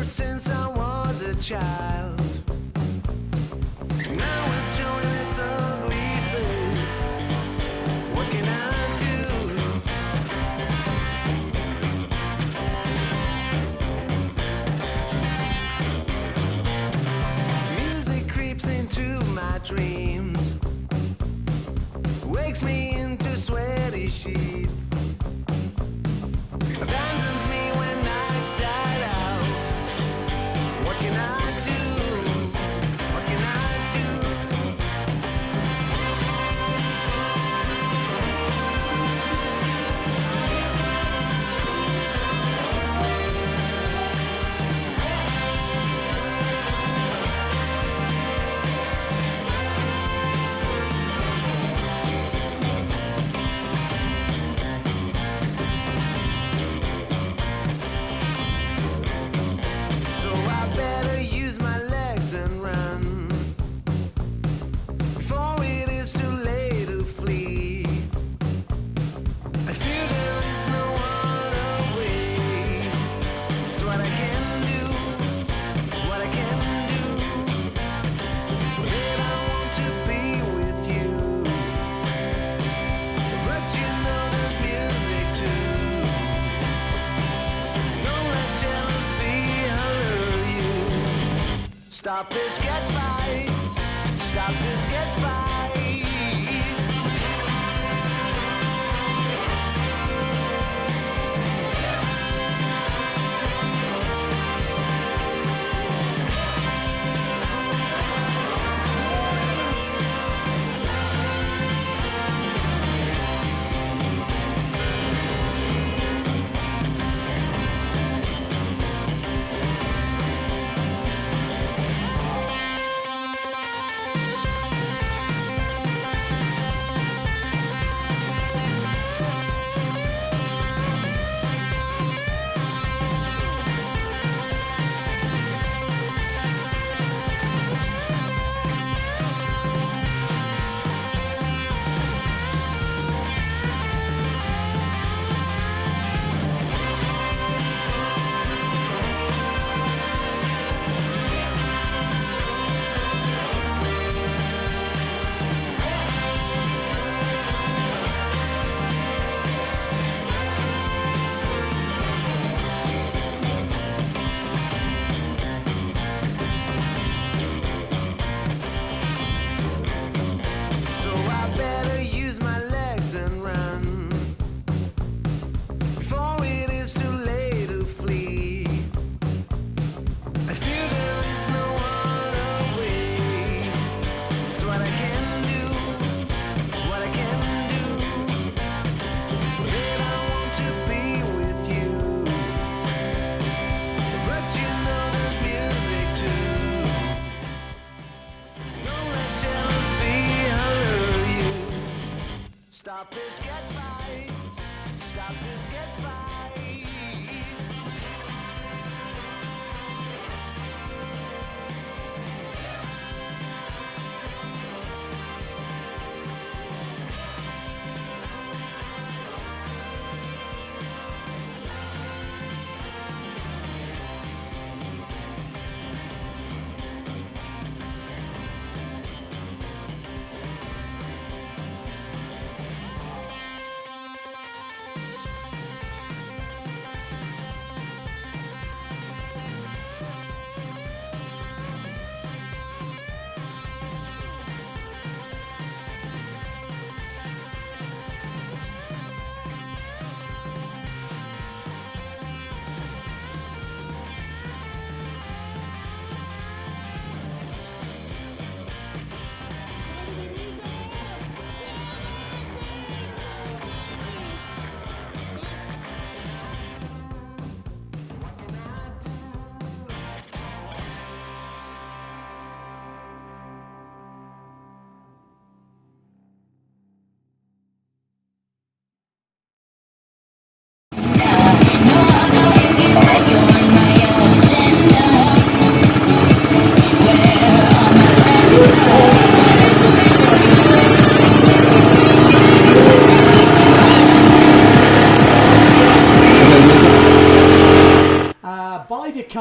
Since I was a child, now it's showing its ugly face. What can I do? Music creeps into my dreams, wakes me into sweaty sheets, abandons me when nights died out. What can I do? What can I do? So I better use my legs and run before it is too late to flee. I feel there is no other way. It's what I can do, what I can do. That I want to be with you, but you know there's music too. Don't let jealousy allure you. Stop this, get right. Stop this, get right.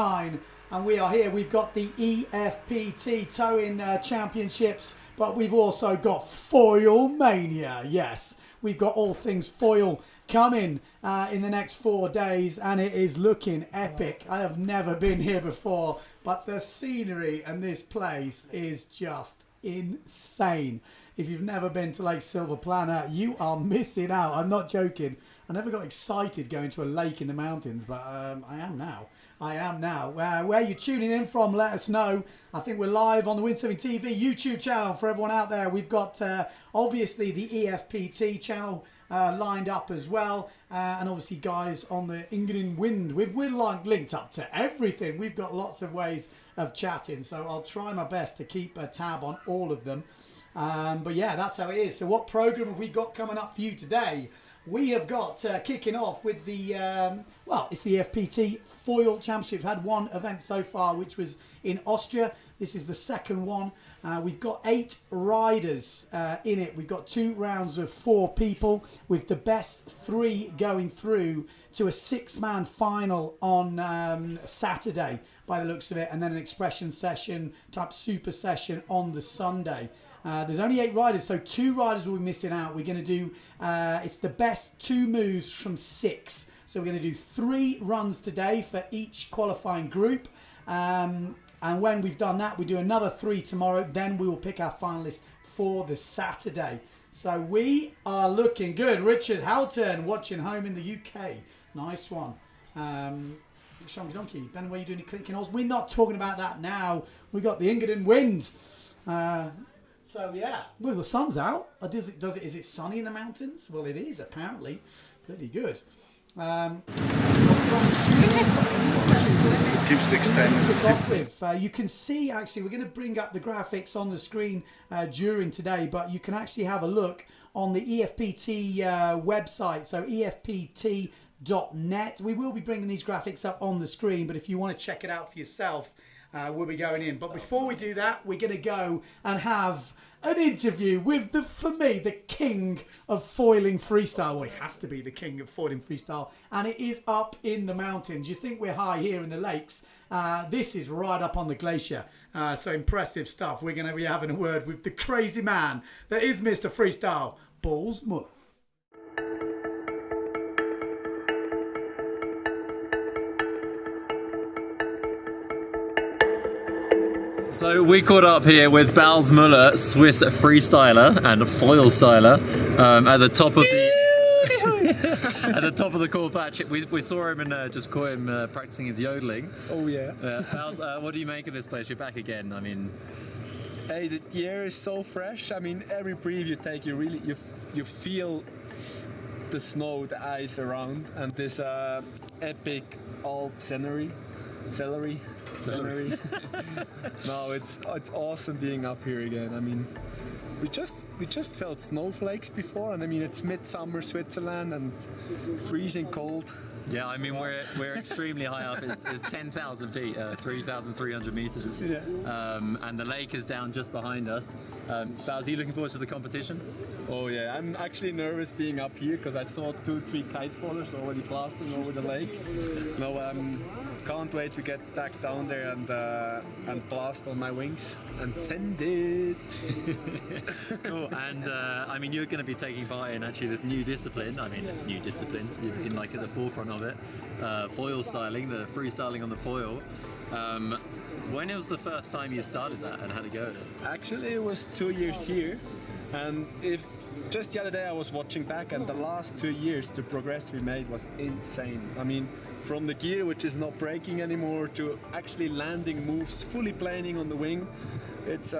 9, and we are here. We've got the EFPT Towing Championships, but we've also got Foil Mania. Yes, we've got all things foil coming in the next 4 days, and it is looking epic. I have never been here before, but the scenery and this place is just insane. If you've never been to Lake Silver Planet, you are missing out. I'm not joking. I never got excited going to a lake in the mountains, but I am now. I am now. Where you're tuning in from, let us know. I think we're live on the Windsurfing.TV YouTube channel for everyone out there. We've got obviously the EFPT channel lined up as well, and obviously guys on the EngadinWind. We're linked up to everything. We've got lots of ways of chatting, so I'll try my best to keep a tab on all of them. But yeah, that's how it is. So what program have we got coming up for you today? We have got kicking off with the, well, it's the EFPT Foil Championship. We've had one event so far, which was in Austria. This is the second one. We've got 8 riders in it. We've got 2 rounds of 4 people, with the best 3 going through to a 6-man final on Saturday, by the looks of it, and then an expression session type super session on the Sunday. There's only 8 riders, so 2 riders will be missing out. We're going to do, it's the best 2 moves from 6. So we're going to do 3 runs today for each qualifying group. And when we've done that, we do another 3 tomorrow. Then we will pick our finalists for the Saturday. So we are looking good. Richard Houghton watching home in the UK. Nice one. Shonky Donkey, Ben, what are you doing? Clicking on? We're not talking about that now. We've got the EngadinWind. So yeah, well, the sun's out. Is it sunny in the mountains? Well, it is apparently. Pretty good. Keeps the extended. You can see, actually, we're going to bring up the graphics on the screen during today, but you can actually have a look on the EFPT website, so EFPT.net. We will be bringing these graphics up on the screen, but if you want to check it out for yourself, we'll be going in. But before we do that, we're going to go and have an interview with, for me, the king of foiling freestyle. Well, he has to be the king of foiling freestyle. And it is up in the mountains. You think we're high here in the lakes. This is right up on the glacier. So impressive stuff. We're going to be having a word with the crazy man that is Mr. Freestyle, Balls Muller. So we caught up here with Balz Muller, Swiss freestyler and foil styler, at the top of the at the top of the core patch. We saw him and just caught him practicing his yodeling. Oh yeah. Balz, what do you make of this place? You're back again. I mean, hey, the air is so fresh. I mean, every breath you take, you feel the snow, the ice around, and this epic Alp scenery. No, it's awesome being up here again. I mean, we just felt snowflakes before, and I mean it's midsummer Switzerland and freezing cold. Yeah, I mean we're extremely high up. It's 10,000 feet, 3,300 meters. Yeah. And the lake is down just behind us. Balz, are you looking forward to the competition? Oh yeah, I'm actually nervous being up here because I saw 2-3 kite fallers already blasting over the lake. No, can't wait to get back down there and blast on my wings and send it. Cool. And I mean, you're going to be taking part in actually this new discipline. I mean, new discipline. You've been like at the forefront of it. Foil styling, the freestyling on the foil. When was the first time you started that, and how did it go? Actually, it was 2 years here, and just the other day I was watching back, and the last 2 years the progress we made was insane. I mean, from the gear which is not breaking anymore to actually landing moves, fully planing on the wing. It's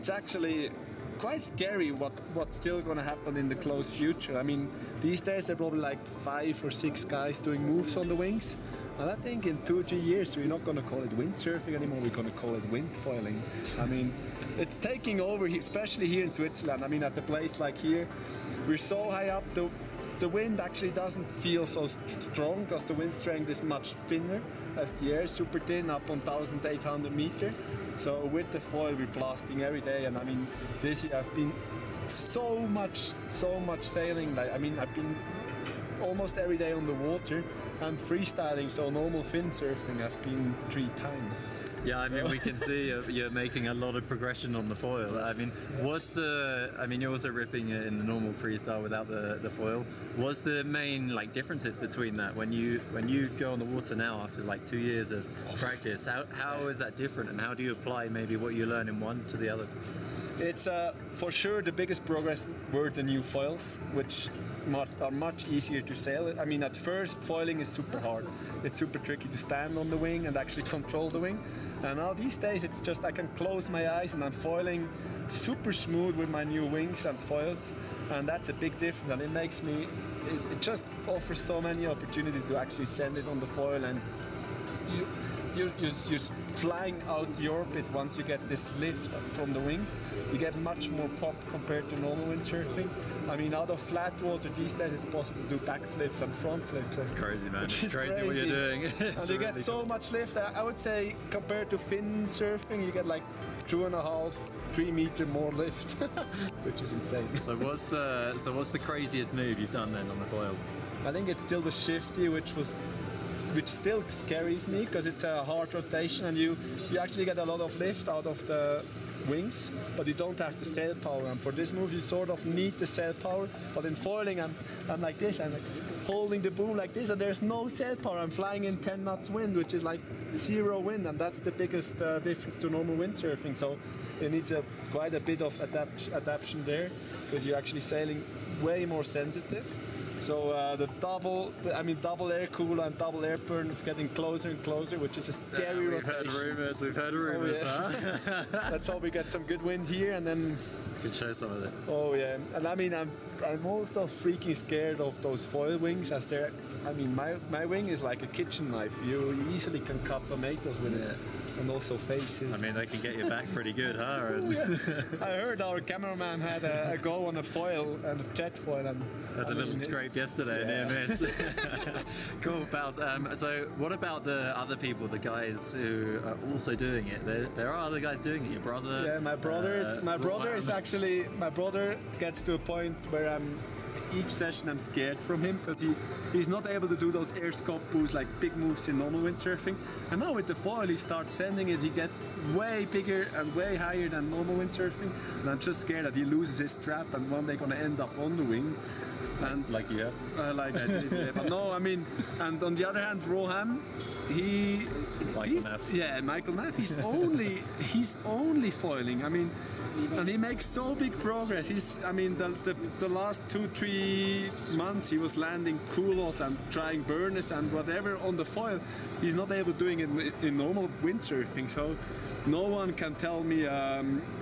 actually quite scary what's still gonna happen in the close future. I mean, these days there are probably like 5 or 6 guys doing moves on the wings. And I think in 2-3 years we're not gonna call it windsurfing anymore, we're gonna call it wind foiling. I mean, it's taking over, especially here in Switzerland. I mean, at a place like here, we're so high up, the wind actually doesn't feel so strong because the wind strength is much thinner as the air is super thin, up on 1,800 meters. So with the foil we're blasting every day, and I mean, this year I've been so much sailing. Like, I mean, I've been almost every day on the water, and freestyling, so normal fin surfing, I've been 3 times. Yeah, I mean, we can see you're making a lot of progression on the foil. I mean, you're also ripping it in the normal freestyle without the foil. What's the main like differences between that when you go on the water now after like 2 years of practice? How is that different, and how do you apply maybe what you learn in one to the other? It's for sure the biggest progress were the new foils, which are much easier to sail. I mean, at first foiling is super hard. It's super tricky to stand on the wing and actually control the wing. And now these days it's just I can close my eyes and I'm foiling super smooth with my new wings and foils, and that's a big difference. And it makes me, it just offers so many opportunities to actually send it on the foil, and you're flying out the orbit once you get this lift from the wings. You get much more pop compared to normal windsurfing. I mean, out of flat water these days it's possible to do backflips and front flips. It's crazy, man. It's crazy what you're doing. And you get so much lift. I would say compared to fin surfing, you get like 2.5, 3 meter more lift, which is insane. So what's the craziest move you've done then on the foil? I think it's still the shifty, which still scares me because it's a hard rotation, and you actually get a lot of lift out of the wings, but you don't have the sail power. And for this move, you sort of need the sail power. But in foiling, I'm like this. I'm like holding the boom like this, and there's no sail power. I'm flying in 10 knots wind, which is like 0 wind, and that's the biggest difference to normal windsurfing. So it needs quite a bit of adaptation there, because you're actually sailing way more sensitive. So the double air cooler and double air burn is getting closer and closer, which is a scary rotation. We've heard rumors, yeah. Huh? Let's hope we get some good wind here, and then we can show some of it. Oh yeah, and I mean I'm also freaking scared of those foil wings, as they're, I mean my wing is like a kitchen knife. You easily can cut tomatoes with it. And also faces. I mean, they can get you back pretty good, huh? And I heard our cameraman had a go on a foil and a jet foil, and had a little scrape yesterday, near miss. Cool, pals. So what about the other people, the guys who are also doing it? There are other guys doing it. Your brother? Yeah, my brother gets to a point where each session I'm scared from him, because he's not able to do those air scope boosts like big moves in normal windsurfing. And now with the foil he starts sending it, he gets way bigger and way higher than normal windsurfing. And I'm just scared that he loses his strap and one day gonna end up on the wing. And like you have? Like I did, yeah. But no, I mean, and on the other hand, Rohan, Michael Neff, he's only foiling. I mean, and he makes so big progress. The last 2-3 months he was landing coolos and trying burners and whatever on the foil. He's not able to doing it in normal windsurfing. So no one can tell me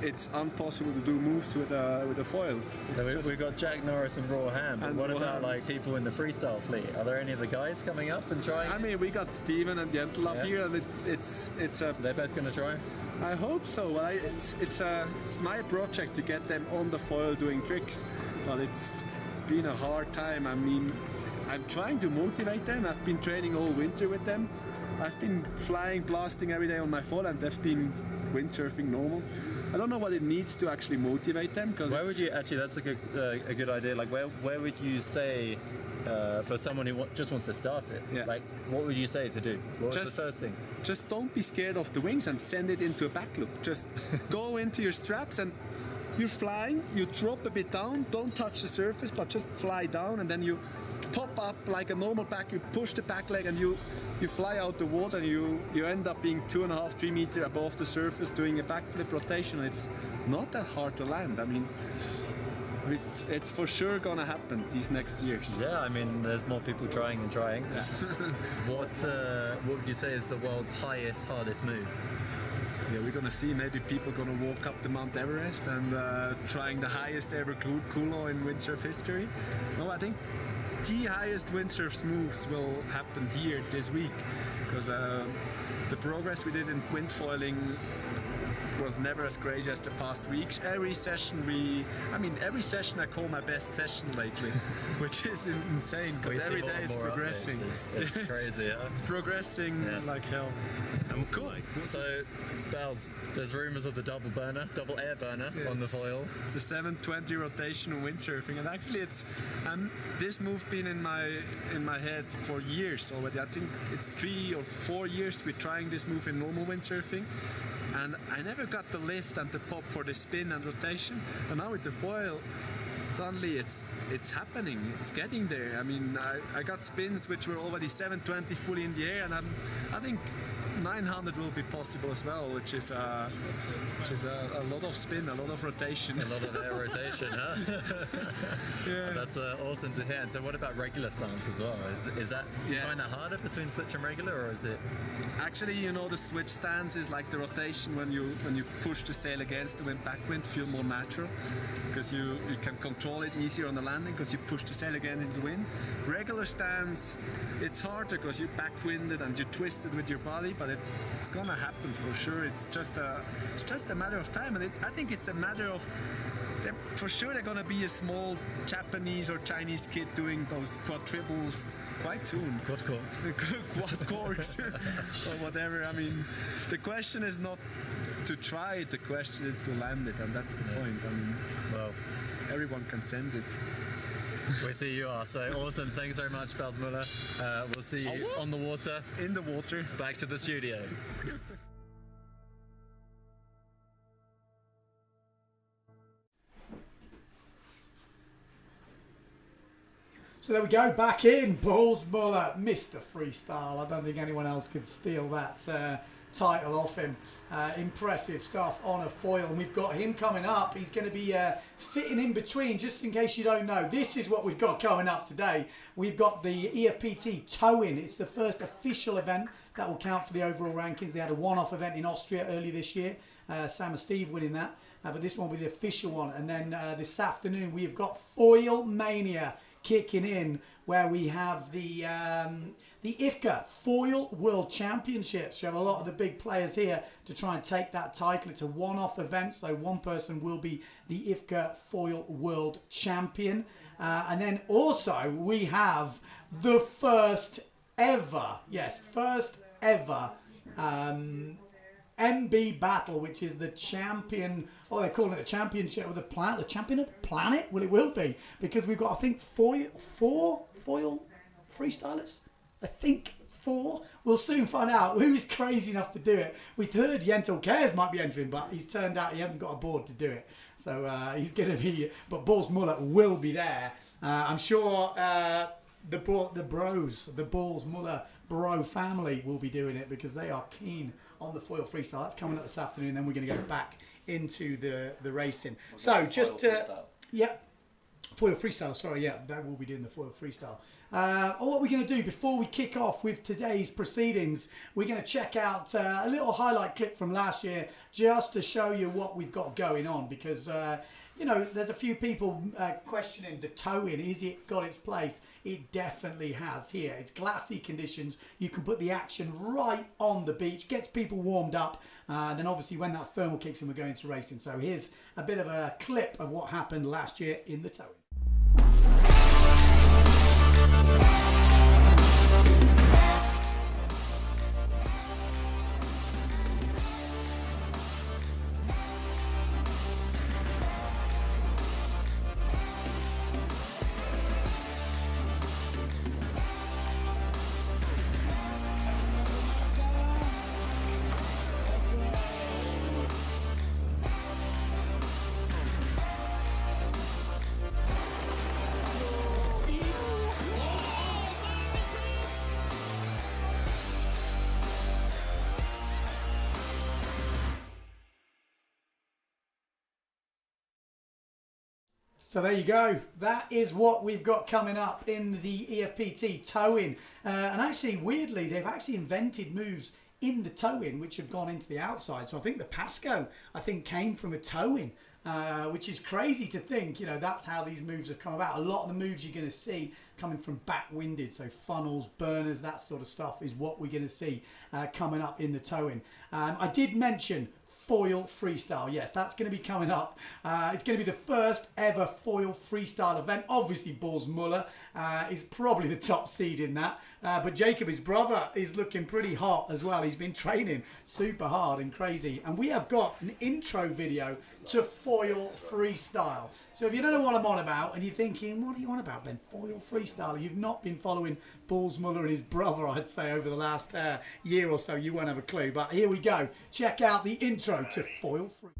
it's impossible to do moves with a foil. So we've got Jack Norris and Rohan. But what about like people in the freestyle fleet? Are there any of the guys coming up and trying? I mean, we got Steven and Jentel up here, and it's they're both going to try. I hope so. It's my project to get them on the foil doing tricks, but it's been a hard time. I mean, I'm trying to motivate them. I've been training all winter with them. I've been flying, blasting every day on my foil, and they've been windsurfing normal. I don't know what it needs to actually motivate them. Where would you actually? That's a good idea. Like where would you say for someone who just wants to start it? Yeah. Like what would you say to do? What's the first thing? Just don't be scared of the wings and send it into a back loop. Just go into your straps and you're flying. You drop a bit down. Don't touch the surface, but just fly down, and then you pop up like a normal back. You push the back leg and you fly out the water, and you end up being 2.5-3 meters above the surface doing a backflip rotation. It's not that hard to land. I mean, it's for sure gonna happen these next years. Yeah, I mean, there's more people trying and trying. Yeah. What would you say is the world's hardest move? Yeah, we're gonna see. Maybe people gonna walk up the Mount Everest and trying the highest ever culo in windsurf history. No, I think the highest windsurf moves will happen here this week, because the progress we did in wind foiling was never as crazy as the past weeks. Every session I call my best session lately, which is insane because every day it's progressing. It's crazy. Yeah? It's progressing like hell. Cool. So, Bells, there's rumours of the double air burner on the foil. It's a 720 rotational windsurfing, and actually it's this move been in my head for years already. I think it's 3 or 4 years we're trying this move in normal windsurfing, and I never got the lift and the pop for the spin and rotation. And now with the foil, suddenly it's happening. It's getting there. I mean, I got spins which were already 720 fully in the air, and I think 900 will be possible as well, which is a lot of spin, a lot of rotation. A lot of air rotation, huh? Yeah. That's awesome to hear. And so what about regular stance as well? Is that, do you find that harder between switch and regular, or is it? Actually, you know, the switch stance is like the rotation when you push the sail against the wind, backwind, feel more natural, because you can control it easier on the landing because you push the sail again into the wind. Regular stance, it's harder because you're backwinded and you twist it with your body, but it's gonna happen for sure. It's just a matter of time, and I think it's a matter of for sure they're gonna be a small Japanese or Chinese kid doing those quad triples quite soon. Quad corks or whatever. I mean, the question is not to try it, the question is to land it, and that's the point. I mean, well, everyone can send it. We see you are. So awesome. Thanks very much, Bells Muller. We'll see you on the water. In the water. Back to the studio. So there we go, back in. Balls Muller, Mr. Freestyle. I don't think anyone else could steal that title off him. Impressive stuff on a foil, and we've got him coming up. He's going to be fitting in between, just in case you don't know. This is what we've got coming up today. We've got the EFPT tow-in. It's the first official event that will count for the overall rankings. They had a one-off event in Austria early this year, Sam and Steve winning that, but this one will be the official one. And then this afternoon we've got Foil Mania kicking in, where we have the IFCA Foil World Championships. You have a lot of the big players here to try and take that title. It's a one-off event, so one person will be the IFCA Foil World Champion. And then also we have the first ever MB battle, which is the champion, or they're calling it the championship of the planet, the champion of the planet. Well, it will be, because we've got, I think, four foil freestylers. I think 4. We'll soon find out who's crazy enough to do it. We've heard Yentel Cares might be entering, but he's turned out he hasn't got a board to do it. So he's going to be, but Balls Muller will be there. I'm sure the Balls Muller bro family will be doing it, because they are keen on the foil freestyle. That's coming up this afternoon. Then we're going to go back into the racing. So just foil freestyle. Sorry, that will be doing the foil freestyle. What we're going to do before we kick off with today's proceedings, we're going to check out a little highlight clip from last year, just to show you what we've got going on, because you know, there's a few people questioning the tow-in. Is it got its place? It definitely has here. It's glassy conditions. You can put the action right on the beach, gets people warmed up. Then obviously when that thermal kicks in, we're going to racing. So here's a bit of a clip of what happened last year in the tow-in. So there you go. That is what we've got coming up in the EFPT tow-in. And actually, weirdly, they've actually invented moves in the tow-in which have gone into the outside. So I think the Pasco, came from a tow-in, which is crazy to think. You know, that's how these moves have come about. A lot of the moves you're going to see coming from back-winded, so funnels, burners, that sort of stuff is what we're going to see coming up in the tow-in. I did mention foil freestyle. Yes, that's going to be coming up. It's going to be the first ever foil freestyle event. Obviously, Balls Muller is probably the top seed in that. But Jacob, his brother, is looking pretty hot as well. He's been training super hard and crazy. And we have got an intro video to foil freestyle. So if you don't know what I'm on about and you're thinking, what are you on about, Ben? Foil freestyle? You've not been following Balls Muller and his brother, I'd say, over the last year or so. You won't have a clue. But here we go. Check out the intro to foil freestyle.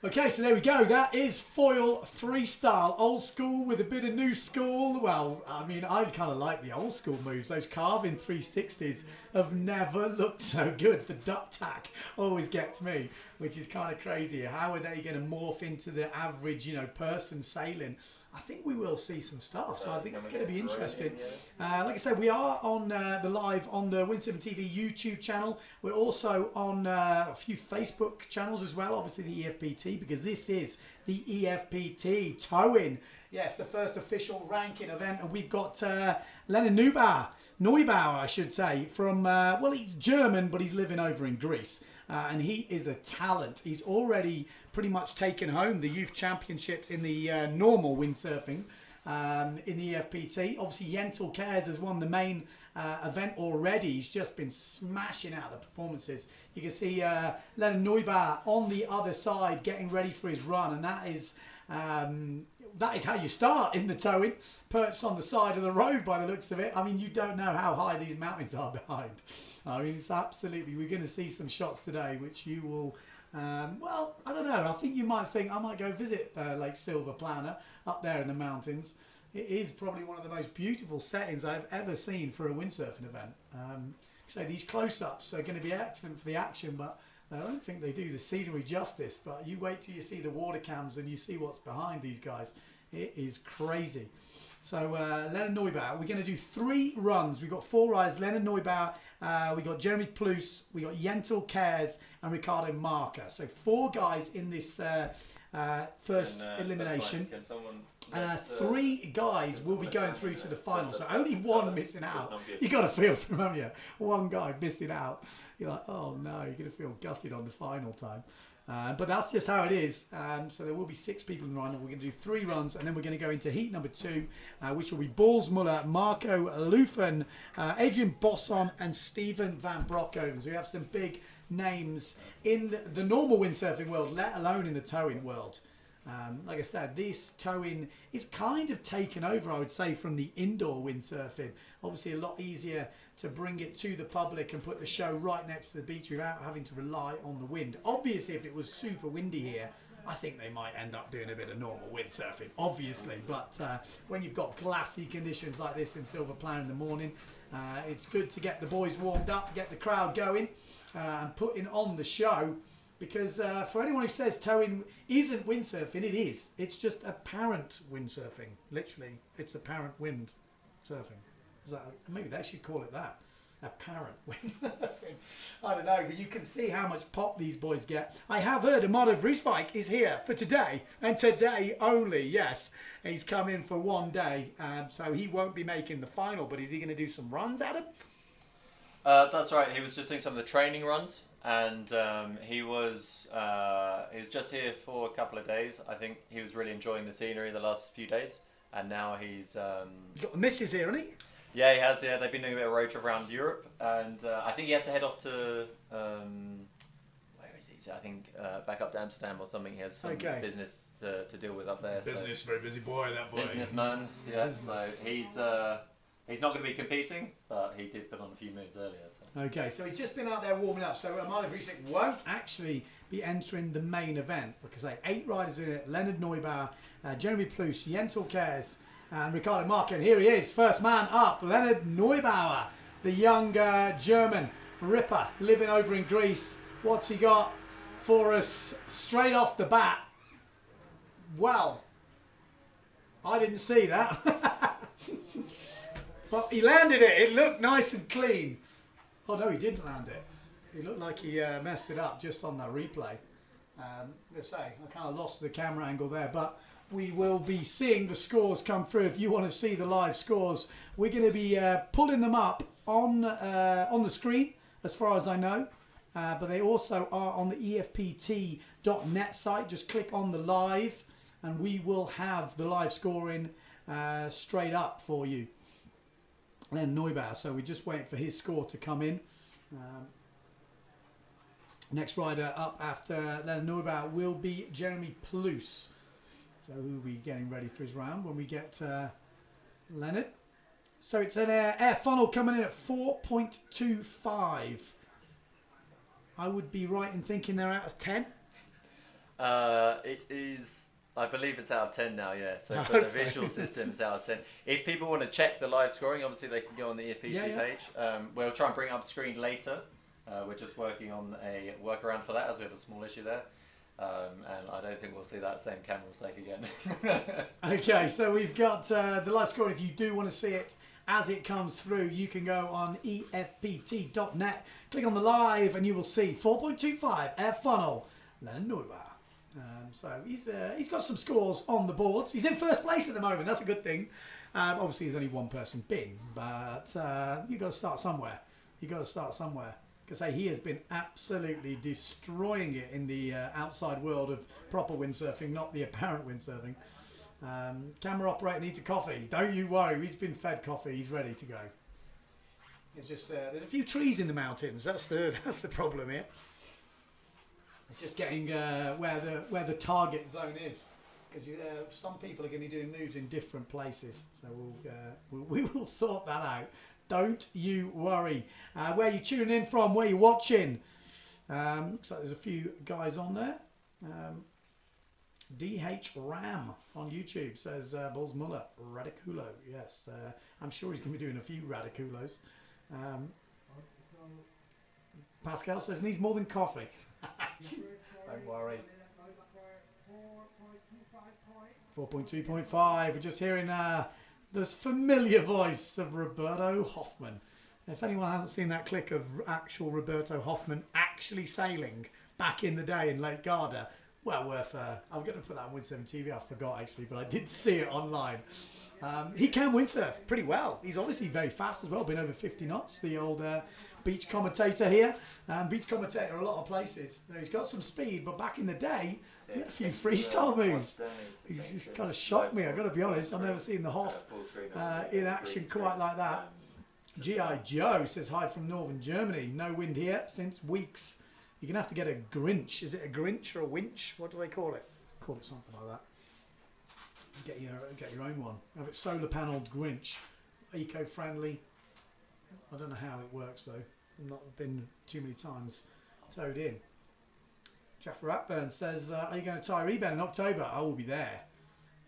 Okay, so there we go. That is foil freestyle. Old school with a bit of new school. Well, I mean, I kind of like the old school moves. Those carving 360s have never looked so good. The duck tack always gets me, which is kind of crazy. How are they going to morph into the average, you know, person sailing? I think we will see some stuff, so I think it's going to be interesting. Like I said, we are on the live on the Windsurfing.TV YouTube channel. We're also on a few Facebook channels as well, obviously the EFPT, because this is the EFPT towing. Yes, the first official ranking event, and we've got Lennon Neubauer, I should say, from, well, he's German, but he's living over in Greece. And he is a talent. He's already pretty much taken home the youth championships in the normal windsurfing in the EFPT. Obviously, Yentl Cares has won the main event already. He's just been smashing out the performances. You can see Lennon Neubauer on the other side getting ready for his run, and that is how you start in the towing, perched on the side of the road by the looks of it. I mean, you don't know how high these mountains are behind. I mean, it's absolutely, we're going to see some shots today which you will, well, I don't know, I think you might think I might go visit Lake Silver Plana up there in the mountains. It is probably one of the most beautiful settings I've ever seen for a windsurfing event. So these close-ups are going to be excellent for the action, but I don't think they do the scenery justice. But you wait till you see the water cams and you see what's behind these guys. It is crazy. So Lennon Neubauer, we're going to do 3 runs. We've got 4 riders. Lennon Neubauer, we got Jeremy Plus, we got Yentl Cares and Ricardo Marker. So 4 guys in this first elimination. Can someone 3 guys will be going through to the final. So only 1 missing out. You got to feel for him, haven't you? 1 guy missing out. You're like, oh no, you're going to feel gutted on the final time. But that's just how it is. So there will be 6 people in the run. We're going to do 3 runs, and then we're going to go into heat number 2, which will be Balls Muller, Marco Lufen, Adrian Bosson, and Stephen Van Brockhoven. So we have some big names in the normal windsurfing world, let alone in the towing world. Like I said, this towing is kind of taken over, I would say, from the indoor windsurfing. Obviously a lot easier to bring it to the public and put the show right next to the beach without having to rely on the wind. Obviously, if it was super windy here, I think they might end up doing a bit of normal windsurfing, obviously. But when you've got glassy conditions like this in Silver Plana in the morning, it's good to get the boys warmed up, get the crowd going, and putting on the show. Because for anyone who says towing isn't windsurfing, it is. It's just apparent windsurfing. Literally, it's apparent windsurfing. Maybe they should call it that. Apparent windsurfing. I don't know, but you can see how much pop these boys get. I have heard Amado Vrieswijk is here for today, and today only, yes. He's come in for 1 day, so he won't be making the final, but is he going to do some runs, Adam? That's right, he was just doing some of the training runs. And he was just here for a couple of days. I think he was really enjoying the scenery the last few days, and now he's got the missus here, hasn't he? Yeah, he has. Yeah, they've been doing a bit of a road trip around Europe, and I think he has to head off to where is he? I think back up to Amsterdam or something. He has some business to deal with up there. Business, very busy boy, that boy. Businessman. Yeah. So he's not going to be competing, but he did put on a few moves earlier. So. Okay, so he's just been out there warming up. So Amado Vrieswijk won't actually be entering the main event. Like I say, 8 riders in it. Leonard Neubauer, Jeremy Plous, Jens Kers, and Ricardo Marken. Here he is, first man up, Leonard Neubauer, the young German ripper living over in Greece. What's he got for us straight off the bat? Well, I didn't see that. But he landed it. It looked nice and clean. Oh no, he didn't land it. It looked like he messed it up just on that replay. Let's say I kind of lost the camera angle there, but we will be seeing the scores come through. If you want to see the live scores, we're going to be pulling them up on the screen, as far as I know. But they also are on the EFPT.net site. Just click on the live, and we will have the live scoring straight up for you. Then Neubauer, so we're just waiting for his score to come in. Next rider up after Leonard Neubauer will be Jeremy Plous. So we'll be getting ready for his round when we get Leonard. So it's an air funnel coming in at 4.25. I would be right in thinking they're out of 10. It is, I believe it's out of 10 now, yeah. So for the visual system, it's out of 10. If people want to check the live scoring, obviously they can go on the EFPT page. We'll try and bring it up screen later. We're just working on a workaround for that, as we have a small issue there. And I don't think we'll see that same camera mistake again. Okay, so we've got the live scoring. If you do want to see it as it comes through, you can go on EFPT.net, click on the live, and you will see 4.25 air funnel, Leonard Neubauer. So he's got some scores on the boards. He's in first place at the moment. That's a good thing. Obviously, there's only one person been, but you've got to start somewhere. You've got to start somewhere. Because he has been absolutely destroying it in the outside world of proper windsurfing, not the apparent windsurfing. Camera operator needs a coffee. Don't you worry, he's been fed coffee. He's ready to go. It's just there's a few trees in the mountains. That's the problem here. It's just getting where the target zone is, because some people are going to be doing moves in different places. So we will sort that out. Don't you worry. Where you tuning in from, where you watching. Looks like there's a few guys on there. DH Ram on YouTube says Bulls Muller, Radiculo. Yes, I'm sure he's going to be doing a few Radiculos. Pascal says needs more than coffee. Don't worry. 4.2.5. We're just hearing this familiar voice of Roberto Hoffman. If anyone hasn't seen that clip of actual Roberto Hoffman actually sailing back in the day in Lake Garda, well worth. I'm going to put that on Windsurfing.TV. I forgot actually, but I did see it online. He can windsurf pretty well. He's obviously very fast as well. Been over 50 knots. The old beach commentator here. Beach commentator a lot of places. You know, he's got some speed, but back in the day, he had a few freestyle moves. He's kind of shocked me. I've got to be honest. I've never seen the Hoff in action quite like that. G.I. Joe says hi from northern Germany. No wind here since weeks. You're going to have to get a Grinch. Is it a Grinch or a winch? What do they call it? Call it something like that. Get your own one. Have it solar panelled Grinch. Eco-friendly. I don't know how it works though. I've not been too many times towed in. Jeff Ratburn says, are you going to Tiree Bend in October? I will be there.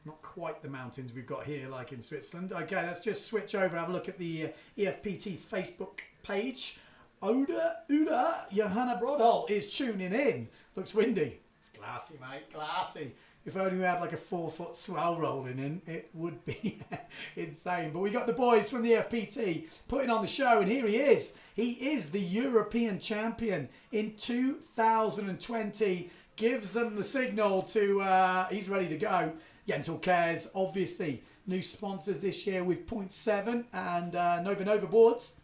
Not quite the mountains we've got here like in Switzerland. Okay, let's just switch over and have a look at the EFPT Facebook page. Uda Johanna Brodal is tuning in. Looks windy. It's classy, mate, classy. If only we had like a 4-foot swell rolling in, it would be insane. But we got the boys from the EFPT putting on the show, and here he is. He is the European champion in 2020. Gives them the signal to, he's ready to go. Jens Kers, obviously, new sponsors this year with Point 7 and Nova boards.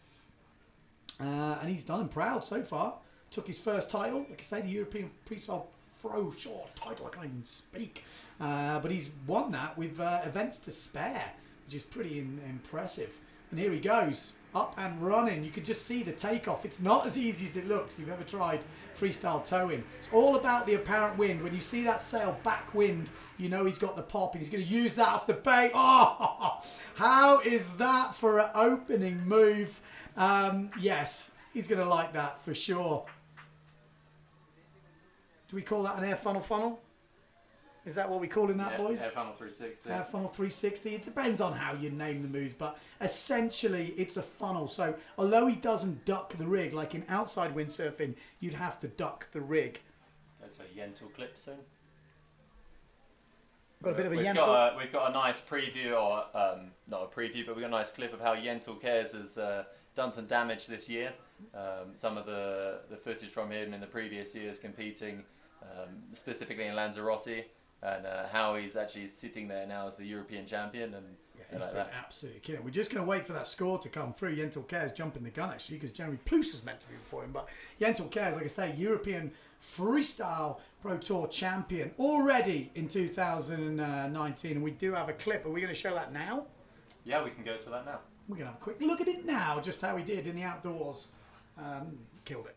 And he's done him proud so far. Took his first title, like I say, the European Freestyle Pro Short title. I can't even speak. But he's won that with events to spare, which is pretty impressive. And here he goes, up and running. You can just see the takeoff. It's not as easy as it looks. You've ever tried freestyle towing. It's all about the apparent wind. When you see that sail back wind, you know he's got the pop, and he's going to use that off the bait. Oh, how is that for an opening move? Yes, he's going to like that for sure. Do we call that an air funnel? Is that what we call in that, boys? Air funnel 360. Air funnel 360. It depends on how you name the moves, but essentially it's a funnel. So although he doesn't duck the rig, like in outside windsurfing, you'd have to duck the rig. That's a Yentl clip soon. Got a bit of a we've Yentl. We've got a nice preview, or not a preview, but we've got a nice clip of how Yentl Cares has done some damage this year. Some of the footage from him in the previous years competing, specifically in Lanzarote, and how he's actually sitting there now as the European champion. And He's been absolutely killing. We're just going to wait for that score to come through. Yentl Cares jumping the gun actually, because Jeremy Plus is meant to be before him. But Yentl Cares, like I say, European Freestyle Pro Tour champion already in 2019. And we do have a clip. Are we going to show that now? Yeah, we can go to that now. We're going to have a quick look at it now, just how he did in the outdoors. Killed it.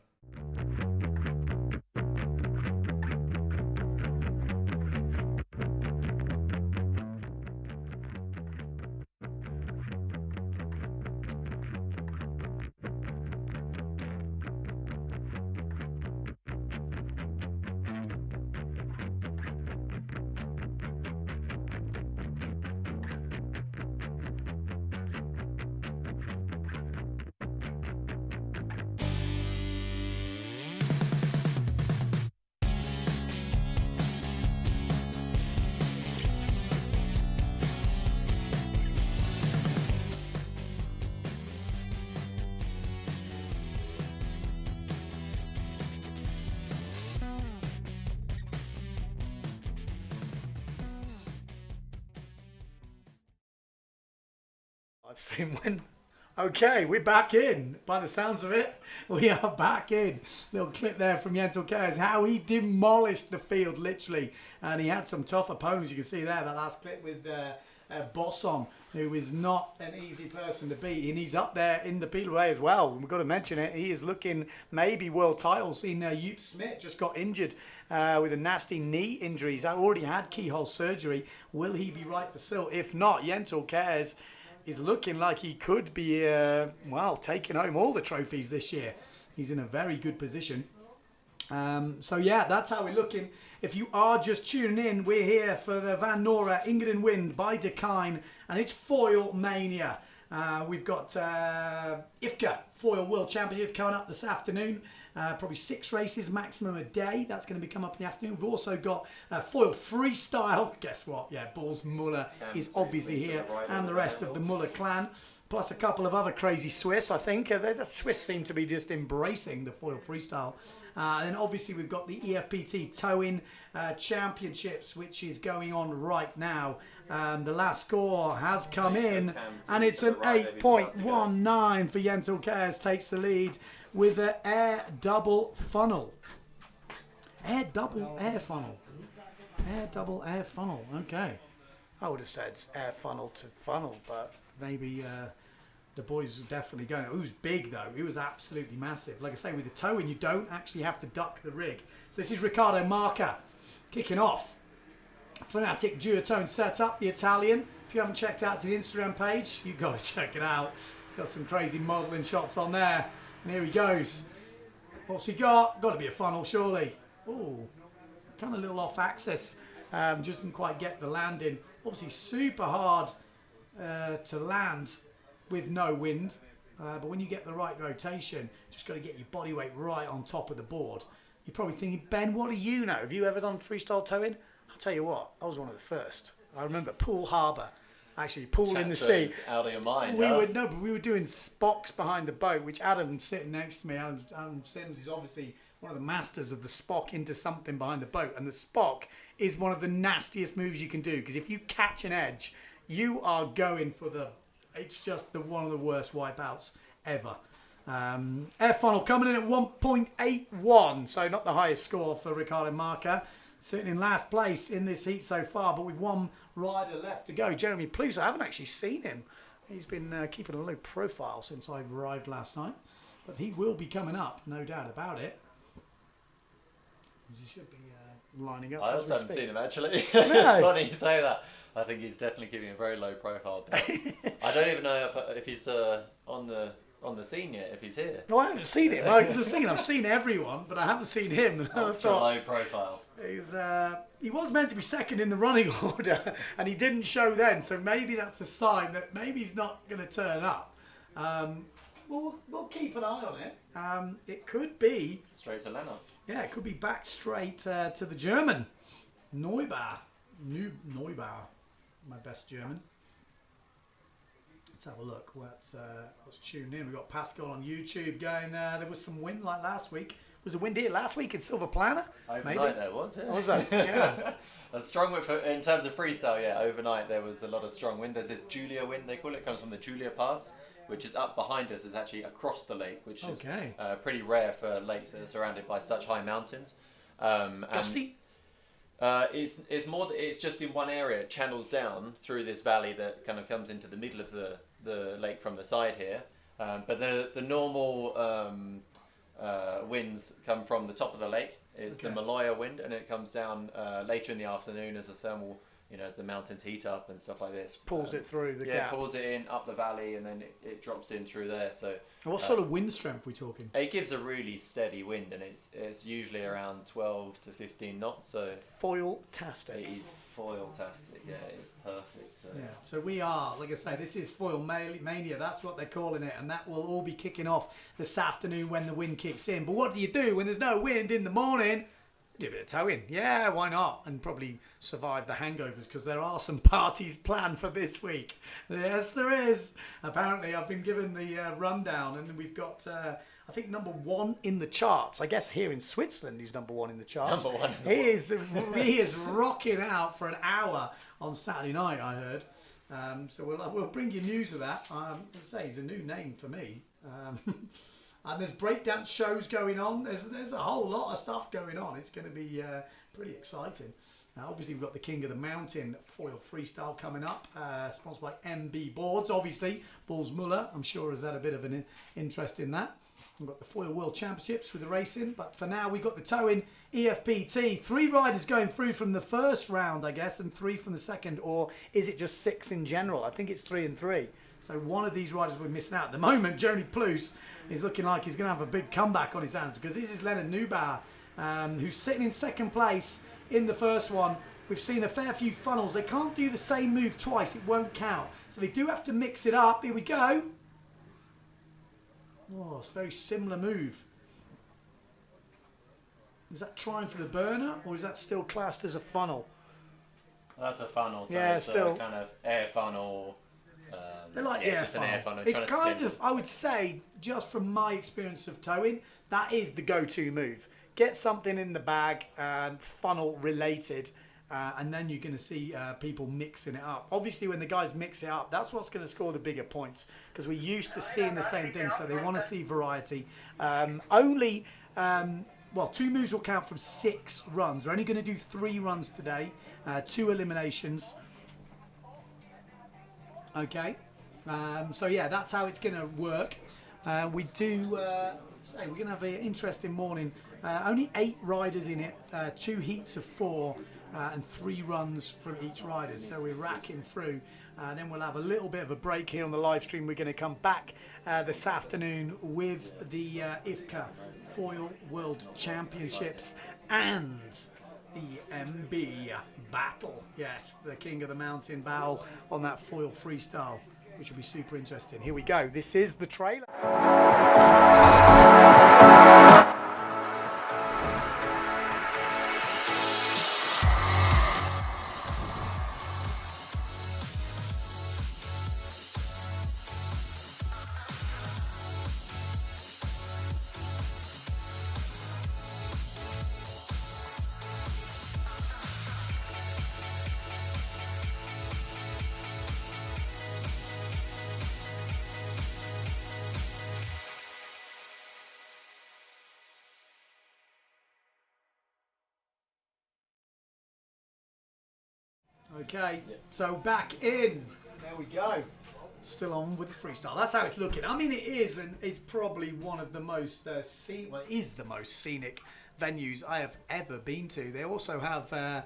Live stream win. Okay, we're back in. By the sounds of it, we are back in. Little clip there from Yentl Cares, how he demolished the field, literally. And he had some tough opponents. You can see there, that last clip with Bosson, who is not an easy person to beat. And he's up there in the Peterway as well. We've got to mention it. He is looking maybe world title. Seen Joop Smit just got injured with a nasty knee injury. He's already had keyhole surgery. Will he be right for Sil? If not, Yentl Cares is looking like he could be, well, taking home all the trophies this year. He's in a very good position. So, yeah, that's how we're looking. If you are just tuning in, we're here for the Van Nora EngadinWind by Dakine, and it's Foil Mania. We've got IFCA Foil World Championship coming up this afternoon. Probably 6 races maximum a day. That's going to be coming up in the afternoon. We've also got Foil Freestyle. Guess what? Yeah, Balls Muller is obviously here, and the rest of the Muller clan. Plus a couple of other crazy Swiss, I think. The Swiss seem to be just embracing the Foil Freestyle. And obviously we've got the EFPT Towing Championships, which is going on right now. The last score has come in, and it's an 8.19 for Yentl Cares, takes the lead with the air double funnel. Air double air funnel. Air double air funnel. Okay. I would have said air funnel to funnel, but maybe the boys are definitely going. It was big though. It was absolutely massive. Like I say, with the towing, you don't actually have to duck the rig. So this is Riccardo Marca kicking off. Fanatic duotone setup, the Italian. If you haven't checked out the Instagram page, you've got to check it out. It's got some crazy modelling shots on there. And here he goes. What's he got? Got to be a funnel, surely. Oh, kind of a little off axis. Just didn't quite get the landing. Obviously super hard to land with no wind. But when you get the right rotation, just got to get your body weight right on top of the board. You're probably thinking, Ben, what do you know? Have you ever done freestyle towing? I'll tell you what, I was one of the first. I remember Poole Harbour. Actually, Poole in the sea. Out of your mind. But we were doing spocks behind the boat, which Adam's sitting next to me. Adam Sims is obviously one of the masters of the spock into something behind the boat. And the spock is one of the nastiest moves you can do, because if you catch an edge, you are going for the... It's just one of the worst wipeouts ever. Air funnel coming in at 1.81, so not the highest score for Riccardo Marca. Sitting in last place in this heat so far, but with one rider left to go. Jeremy Plus, I haven't actually seen him. He's been keeping a low profile since I arrived last night. But he will be coming up, no doubt about it. He should be lining up. I also haven't seen him, actually. No. It's funny you say that. I think he's definitely keeping a very low profile. I don't even know if he's on the on the scene yet if he's here. No, I haven't seen him. I've seen everyone, but I haven't seen him. Ultra low profile. He was meant to be second in the running order, and he didn't show then. So maybe that's a sign that maybe he's not going to turn up. We'll keep an eye on it. It could be Straight to Lennart. Yeah, it could be back straight to the German. Neubauer. My best German. Let's have a look. Let's tune in. We've got Pascal on YouTube going, there was some wind like last week. Was there wind here last week in Silver Planner? Overnight there was, yeah. Was that? Yeah. A strong wind, in terms of freestyle, yeah, overnight there was a lot of strong wind. There's this Julia wind, they call it. It comes from the Julia Pass, which is up behind us, is actually across the lake, which is pretty rare for lakes that are surrounded by such high mountains. Gusty? It's just in one area. It channels down through this valley that kind of comes into the middle of the lake from the side here. But the normal winds come from the top of the lake. It's the Malaya wind, and it comes down later in the afternoon as a thermal, as the mountains heat up and stuff like this. Pulls it through the gap. Yeah, pulls it in up the valley, and then it drops in through there. So what sort of wind strength are we talking? it gives a really steady wind, and it's usually around 12 to 15 knots. So Foil-tastic. it is foil-tastic. Yeah, it's perfect. So. Yeah, so we are, like I say, this is Foil Mania, that's what they're calling it, and that will all be kicking off this afternoon when the wind kicks in. But what do you do when there's no wind in the morning? Do a bit of towing. Yeah, why not? And probably survive the hangovers, because there are some parties planned for this week. Yes, there is. Apparently, I've been given the rundown, and we've got, I think, #1 in the charts. I guess here in Switzerland, he's #1 in the charts. #1. He is rocking out for an hour on Saturday night, I heard. So we'll bring you news of that. Let's say he's a new name for me. And there's breakdance shows going on. There's a whole lot of stuff going on. It's going to be pretty exciting. Obviously, we've got the King of the Mountain Foil Freestyle coming up, sponsored by MB Boards. Obviously, Bulls Muller, I'm sure, has had a bit of an interest in that. We've got the Foil World Championships with the racing, but for now, we've got the towing EFPT. 3 riders going through from the first round, I guess, and 3 from the second, or is it just 6 in general? I think it's 3 and 3. So one of these riders we're missing out. At the moment, Jeremy Ploos is looking like he's going to have a big comeback on his hands, because this is Leonard Neubauer, who's sitting in second place in the first one. We've seen a fair few funnels. They can't do the same move twice. It won't count. So they do have to mix it up. Here we go. Oh, it's a very similar move. Is that trying for the burner, or is that still classed as a funnel? That's a funnel, so Yeah, it's still. a kind of air funnel. They like the air just an funnel. air funnel. It's trying to kind spin. of, I would say, just from my experience of towing, that is the go-to move. Get something in the bag, funnel related, and then you're going to see people mixing it up. Obviously, when the guys mix it up, that's what's going to score the bigger points, because we're used to seeing the same thing, so they want to see variety. Well, 2 moves will count from 6 runs. We're only going to do 3 runs today, 2 eliminations. Okay. So yeah, that's how it's going to work. We do say we're going to have an interesting morning. Only 8 riders in it, 2 heats of 4, and 3 runs from each rider. So we're racking through. Then we'll have a little bit of a break here on the live stream. We're going to come back this afternoon with the IFCA Foil World Championships and the MB battle. Yes, the King of the Mountain battle on that foil freestyle, which will be super interesting. Here we go. This is the trailer. Okay, so back in. There we go. Still on with the freestyle. That's how it's looking. I mean, it is, and it's probably one of the most it is the most scenic venues I have ever been to. They also have an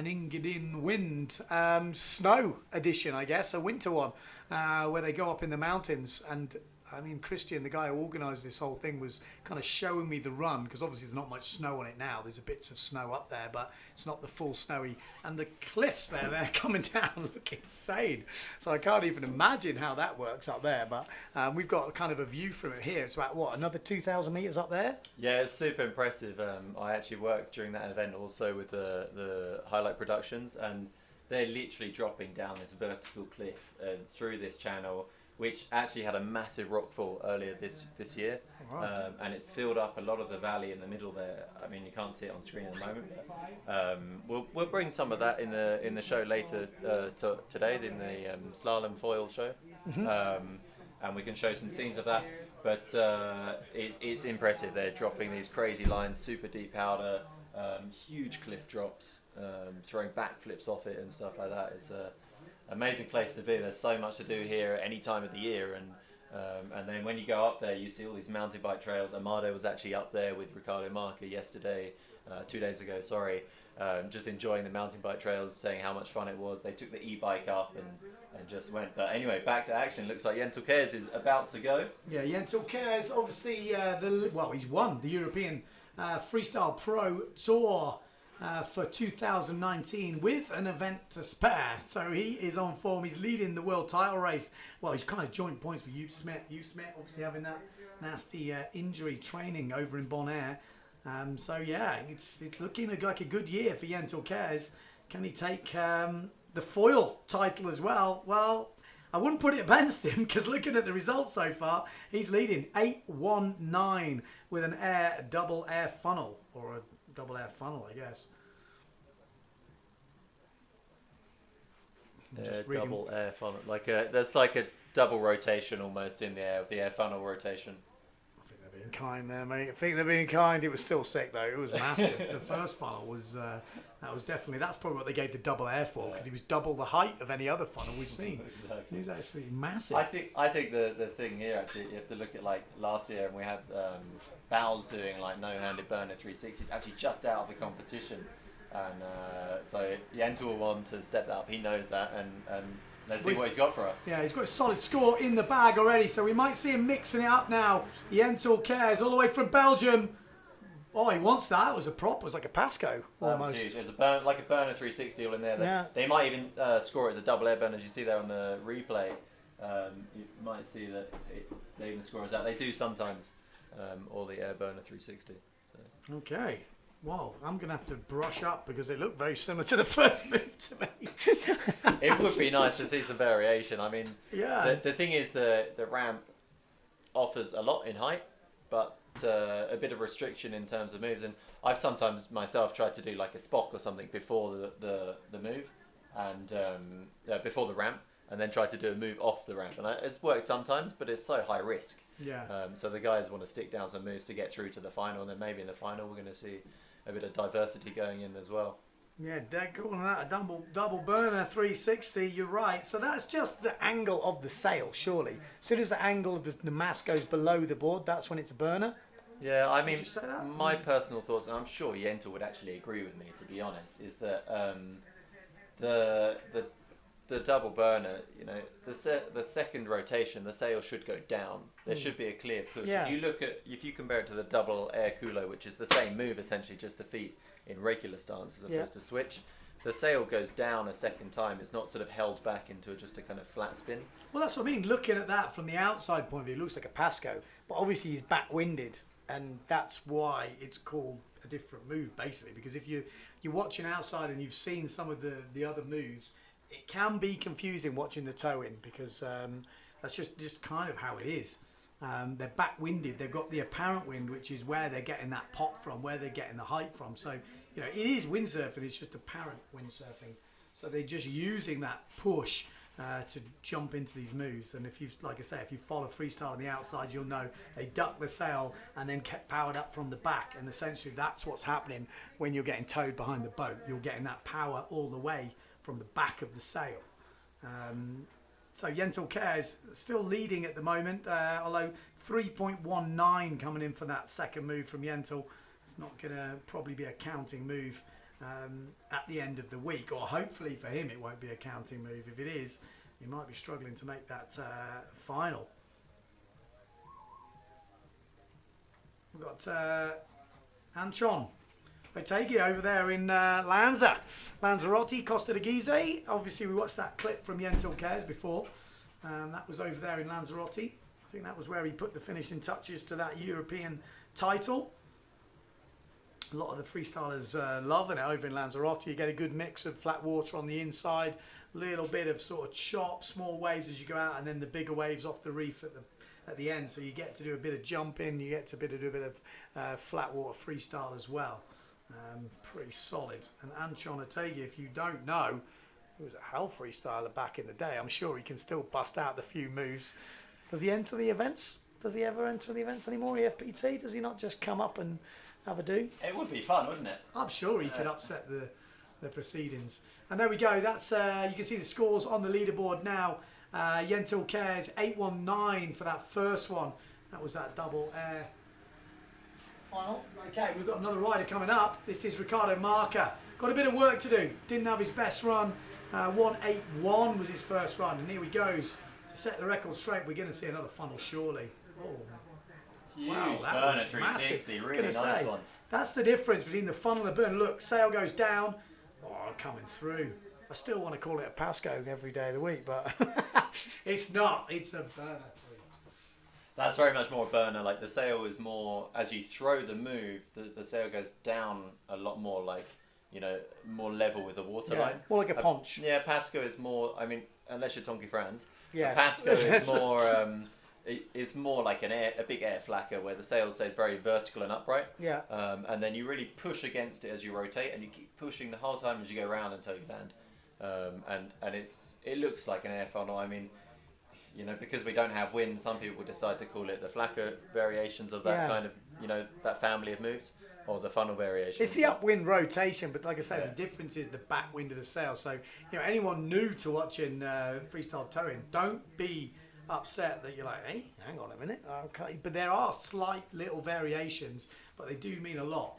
EngadinWind snow edition, I guess, a winter one, where they go up in the mountains. And I mean, Christian, the guy who organised this whole thing, was kind of showing me the run, because obviously there's not much snow on it now. There's a bits of snow up there, but it's not the full snowy. And the cliffs there, they're coming down look insane. So I can't even imagine how that works up there. But we've got kind of a view from it here. It's about, what, another 2,000 metres up there? Yeah, it's super impressive. I actually worked during that event also with the Highlight Productions, and they're literally dropping down this vertical cliff through this channel, which actually had a massive rockfall earlier this year, and it's filled up a lot of the valley in the middle there. I mean, you can't see it on screen at the moment. But, we'll bring some of that in the show later today, in the slalom foil show, and we can show some scenes of that. But it's impressive. They're dropping these crazy lines, super deep powder, huge cliff drops, throwing backflips off it and stuff like that. It's amazing place to be. There's so much to do here at any time of the year, and then when you go up there, you see all these mountain bike trails. Amado was actually up there with Ricardo Marca yesterday, 2 days ago, sorry, just enjoying the mountain bike trails, saying how much fun it was. They took the e-bike up and just went. But anyway, back to action. Looks like Jentel Kers is about to go. Yeah, Jentel Kers, obviously, he's won the European Freestyle Pro Tour for 2019 with an event to spare. So he is on form. He's leading the world title race. Well, he's kind of joint points with Hugh Smith. Hugh Smith obviously having that nasty injury training over in Bonaire. So yeah, it's looking like a good year for Jentel Kers. Can he take the foil title as well? Well, I wouldn't put it against him, because looking at the results so far, he's leading 8-1-9 with an double air funnel, or a double air funnel, I guess. Double air funnel, that's like a double rotation almost in the air, the air funnel rotation. I think they're being kind there, mate. I think they're being kind. It was still sick though. It was massive. The first funnel was that's probably what they gave the double air for, because he was double the height of any other funnel we've seen. Exactly. He's actually massive. I think the thing here, actually, you have to look at like last year, and we had Bowles doing like no-handed burner 360s, actually just out of the competition, and so Jentel will want to step that up. He knows that, and let's see what he's got for us. Yeah, he's got a solid score in the bag already, so we might see him mixing it up now. Jentel Kers, all the way from Belgium. Oh, he wants that. It was a prop. It was like a Pasco almost. Huge. It was a burner 360 all in there. Yeah. They might even score it as a double air burner, as you see there on the replay. You might see that they even score as that. They do sometimes, all the air burner 360. So. Okay. Well, I'm going to have to brush up, because it looked very similar to the first move to me. It would be nice to see some variation. I mean, yeah. The thing is, the ramp offers a lot in height, but a bit of restriction in terms of moves. And I've sometimes myself tried to do like a Spock or something before the move, and before the ramp, and then try to do a move off the ramp. And it's worked sometimes, but it's so high risk. Yeah. So the guys want to stick down some moves to get through to the final, and then maybe in the final we're going to see a bit of diversity going in as well. Yeah, dead cool on that. A double burner 360, you're right. So that's just the angle of the sail, surely. As soon as the angle of the mast goes below the board, that's when it's a burner? Yeah, I mean, my personal thoughts, and I'm sure Jentel would actually agree with me, to be honest, is that the double burner, you know, the second rotation, the sail should go down. There should be a clear push. Yeah. If you compare it to the double air culo, which is the same move essentially, just the feet in regular stance as opposed to switch, the sail goes down a second time. It's not sort of held back into just a kind of flat spin. Well, that's what I mean. Looking at that from the outside point of view, it looks like a Pasco, but obviously he's back-winded, and that's why it's called a different move, basically. Because if you're watching outside and you've seen some of the other moves, it can be confusing watching the toe in, because that's just kind of how it is. They're back-winded. They've got the apparent wind, which is where they're getting that pop from, where they're getting the height from. So, you know, it is windsurfing. It's just apparent windsurfing. So they're just using that push to jump into these moves. And if you, like I say, if you follow freestyle on the outside, you'll know they duck the sail and then kept powered up from the back. And essentially that's what's happening when you're getting towed behind the boat. You're getting that power all the way from the back of the sail. So Jentel Kers still leading at the moment, although 3.19 coming in for that second move from Jentel. It's not going to probably be a counting move at the end of the week, or hopefully for him it won't be a counting move. If it is, he might be struggling to make that final. We've got Anchon Otegi over there in Lanzarote, Costa d'Agese. Obviously, we watched that clip from Yentil Cares before. That was over there in Lanzarote. I think that was where he put the finishing touches to that European title. A lot of the freestylers loving it over in Lanzarote. You get a good mix of flat water on the inside, little bit of sort of chop, small waves as you go out, and then the bigger waves off the reef at the end. So you get to do a bit of jumping, you get to do a bit of flat water freestyle as well. Pretty solid. And Anchon Otegi, if you don't know, he was a hell freestyler back in the day. I'm sure he can still bust out the few moves. Does he enter the events? Does he ever enter the events anymore, EFPT? Does he not just come up and have a do? It would be fun, wouldn't it? I'm sure he could upset the proceedings. And there we go. That's you can see the scores on the leaderboard now. Yentil Cares 819 for that first one. That was that double air final. Okay, we've got another rider coming up. This is Ricardo Marca. Got a bit of work to do. Didn't have his best run. 181 was his first run, and here he goes to set the record straight. We're going to see another funnel, surely. Oh. Huge Wow, that burner was 360, massive. really nice one. That's the difference between the funnel and the burner. Look, sail goes down. Oh, coming through. I still want to call it a Pasco every day of the week, but it's not. It's a burner. That's very much more a burner. Like the sail is more, as you throw the move, the sail goes down a lot more, like, you know, more level with the waterline. More like a ponch. Yeah, Pasco is more, I mean, unless you're Tonky Franz, Yes. Pasco is more, it's more like a big air flacker where the sail stays very vertical and upright. Yeah. And then you really push against it as you rotate, and you keep pushing the whole time as you go around until you land. And it looks like an air funnel. I mean, you know, because we don't have wind, some people decide to call it the flacker variations of that kind of, you know, that family of moves, or the funnel variation. It's the upwind rotation, but like I said, the difference is the backwind of the sail. So, you know, anyone new to watching freestyle towing, don't be upset that you're like, hey, hang on a minute, okay. But there are slight little variations, but they do mean a lot.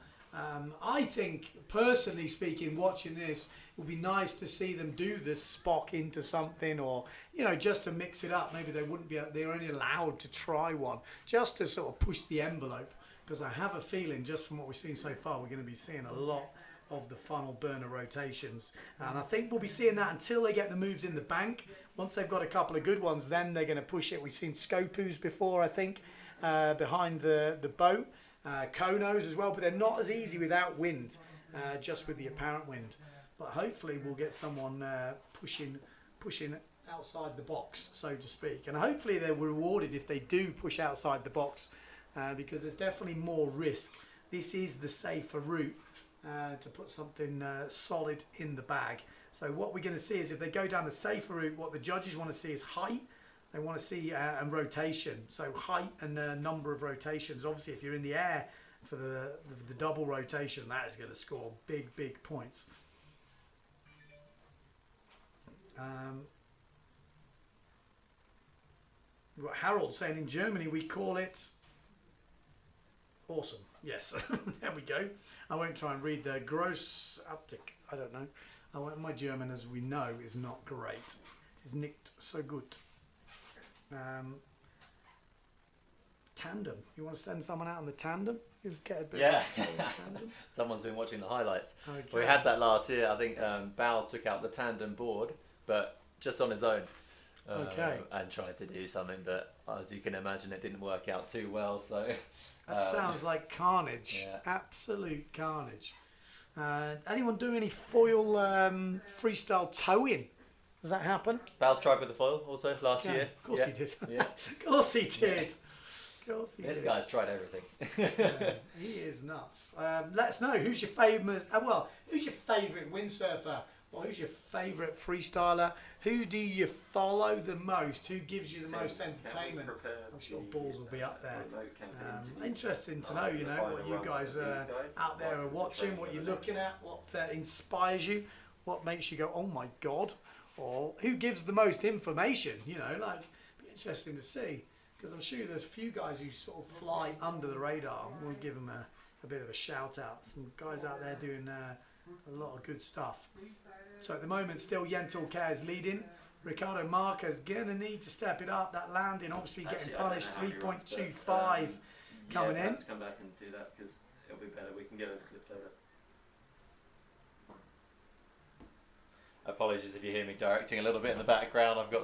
I think, personally speaking, watching this, it would be nice to see them do the Spock into something, or, you know, just to mix it up. Maybe they wouldn't be, they're only allowed to try one, just to sort of push the envelope. Because I have a feeling, just from what we've seen so far, we're going to be seeing a lot of the funnel burner rotations. And I think we'll be seeing that until they get the moves in the bank. Once they've got a couple of good ones, then they're going to push it. We've seen Scopus before, I think, behind the boat. Konos as well, but they're not as easy without wind, just with the apparent wind. But hopefully we'll get someone pushing outside the box, so to speak. And hopefully they're rewarded if they do push outside the box, because there's definitely more risk. This is the safer route to put something solid in the bag. So what we're going to see is, if they go down the safer route, what the judges want to see is height. They want to see and rotation. So height and number of rotations. Obviously, if you're in the air for the double rotation, that is going to score big points. We've got Harold saying in Germany we call it awesome. Yes, there we go. I won't try and read the grossartig. I don't know. My German, as we know, is not great. It is nicht so gut. Tandem. You want to send someone out on the tandem? You get a bit of tandem. Someone's been watching the highlights. Okay. We had that last year. I think Bowles took out the tandem board, but just on his own. And tried to do something, but as you can imagine, it didn't work out too well. So that sounds like carnage. Yeah. Absolute carnage. Anyone doing any foil freestyle towing? Does that happen? Bowles tried with the foil also last year. Of course he did. Yeah. Of course he did. Of course he This did. guy's tried everything. He is nuts. Let us know, who's your favourite? Who's your favourite windsurfer? Or who's your favourite freestyler? Who do you follow the most? Who gives you the most entertainment? I'm sure Balls will be up there. Interesting to know, you know, what you guys out there are watching, what you're looking at, what inspires you, what makes you go, oh my God, or who gives the most information, you know, like, be interesting to see. Because I'm sure there's a few guys who sort of fly under the radar. We'll give them a bit of a shout out. Some guys out there doing a lot of good stuff. So at the moment, still Yentil Cares leading. Ricardo Marca's going to need to step it up. That landing, obviously getting punished. 3.25 coming in. Let's come back and do that because it'll be better. We can get those clips over. Apologies if you hear me directing a little bit in the background. I've got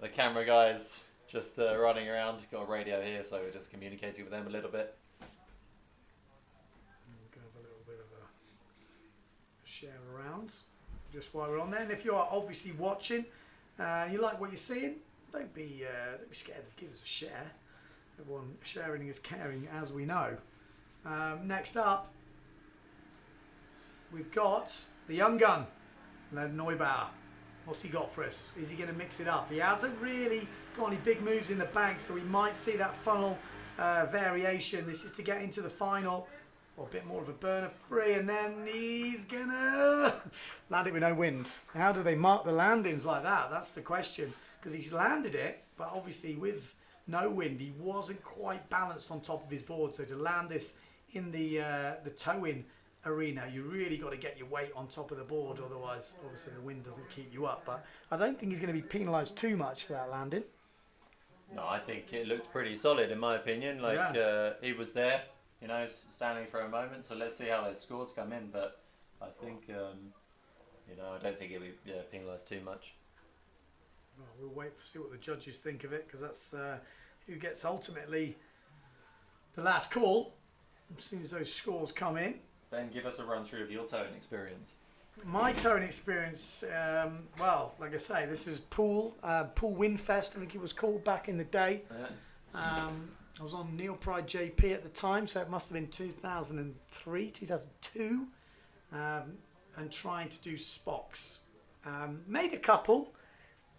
the camera guys just running around. Got a radio here, so we're just communicating with them a little bit. We'll go have a little bit of a share around just while we're on there. And if you are obviously watching, you like what you're seeing, don't be scared to give us a share. Everyone sharing is caring, as we know. Next up, we've got the young gun, Len Neubauer. What's he got for us? Is he going to mix it up? He hasn't really got any big moves in the bank, so we might see that funnel variation. This is to get into the final, or a bit more of a burner free, and then he's going to land it with no wind. How do they mark the landings like that? That's the question, because he's landed it, but obviously with no wind, he wasn't quite balanced on top of his board. So to land this in the tow-in arena, you really got to get your weight on top of the board, otherwise obviously the wind doesn't keep you up. But I don't think he's going to be penalised too much for that landing. No, I think it looked pretty solid in my opinion. Like he was there, you know, standing for a moment. So let's see how those scores come in. But I think, you know, I don't think he'll be penalised too much. Well, we'll wait to see what the judges think of it, because that's who gets ultimately the last call as soon as those scores come in. Ben, give us a run through of your towing experience. My towing experience, well, like I say, this is Pool Windfest, I think it was called back in the day. I was on Neil Pride JP at the time, so it must have been 2003, 2002, and trying to do Spocks. Made a couple,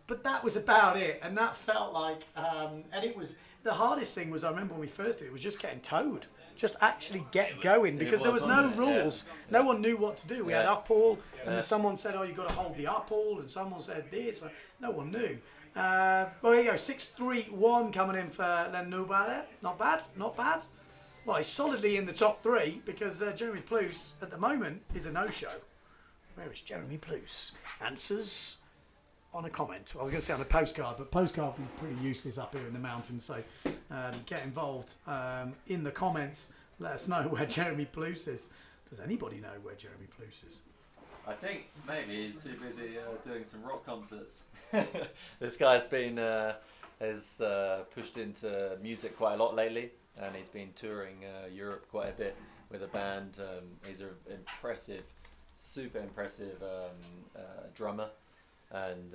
but that was about it, and that felt like, and it was, the hardest thing was, I remember when we first did it, was just getting towed. Just actually get going, because there was no rules. No one knew what to do. We had up all, and then someone said, oh, you've got to hold the up all, and someone said this. No one knew. Well, there you go, 6-3-1 coming in for Len Neubauer there. Not bad, not bad. Well, he's solidly in the top three, because Jeremy Ploos, at the moment, is a no-show. Where is Jeremy Ploos? Answers on a comment. Well, I was going to say on a postcard, but postcard would be pretty useless up here in the mountains. So get involved in the comments. Let us know where Jeremy Ploos is. Does anybody know where Jeremy Ploos is? I think maybe he's too busy doing some rock concerts. This guy's been has pushed into music quite a lot lately, and he's been touring Europe quite a bit with a band. He's an impressive, super impressive drummer. And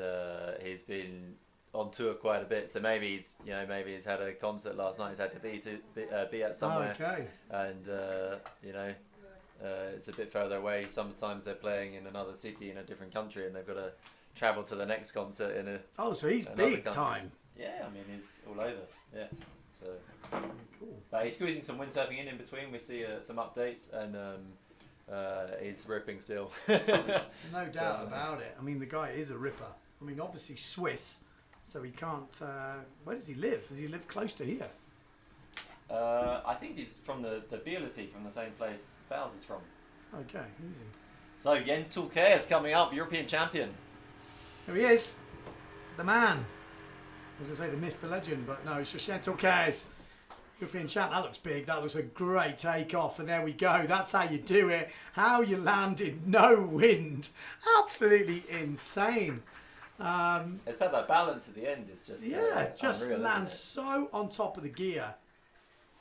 he's been on tour quite a bit, so maybe he's had a concert last night. He's had to be at somewhere, and you know, it's a bit further away. Sometimes they're playing in another city in a different country, and they've got to travel to the next concert in a. Oh, so he's big time. Yeah, I mean he's all over. Yeah, so cool. But he's squeezing some windsurfing in between. We see some updates and. He's ripping still. No doubt about it. I mean, the guy is a ripper. I mean, obviously Swiss, so he can't. Where does he live? Does he live close to here? I think he's from the Bielefeld, from the same place Fowles is from. Okay, easy. So Jens Tulke is coming up, European champion. There he is, the man. I was going to say the myth, the legend, but no, it's just Jens Tulke. European champ. That looks big. That looks a great takeoff. And there we go. That's how you do it. How you landed. No wind. Absolutely insane. It's that balance at the end is just just unreal, lands so on top of the gear.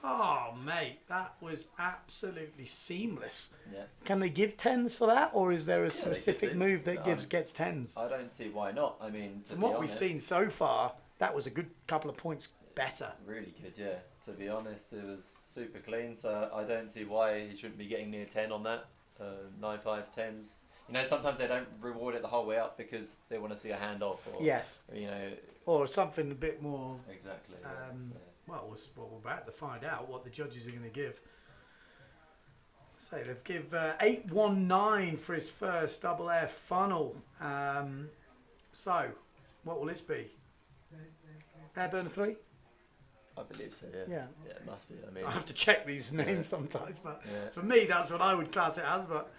Oh, mate, that was absolutely seamless. Yeah. Can they give 10s for that, or is there a specific move that gets 10s? I don't see why not. I mean, from what we've seen so far, that was a good couple of points better. Really good, yeah. To be honest, it was super clean, so I don't see why he shouldn't be getting near 10 on that. 9.5s, 10s. You know, sometimes they don't reward it the whole way up because they want to see a handoff, or you know, or something a bit more. Exactly. Well, we're about to find out what the judges are going to give. So they've give 819 for his first double air funnel. So, what will this be? Air burner 3? I believe so, yeah. Yeah, it must be. I mean, I have to check these names sometimes, but for me, that's what I would class it as. But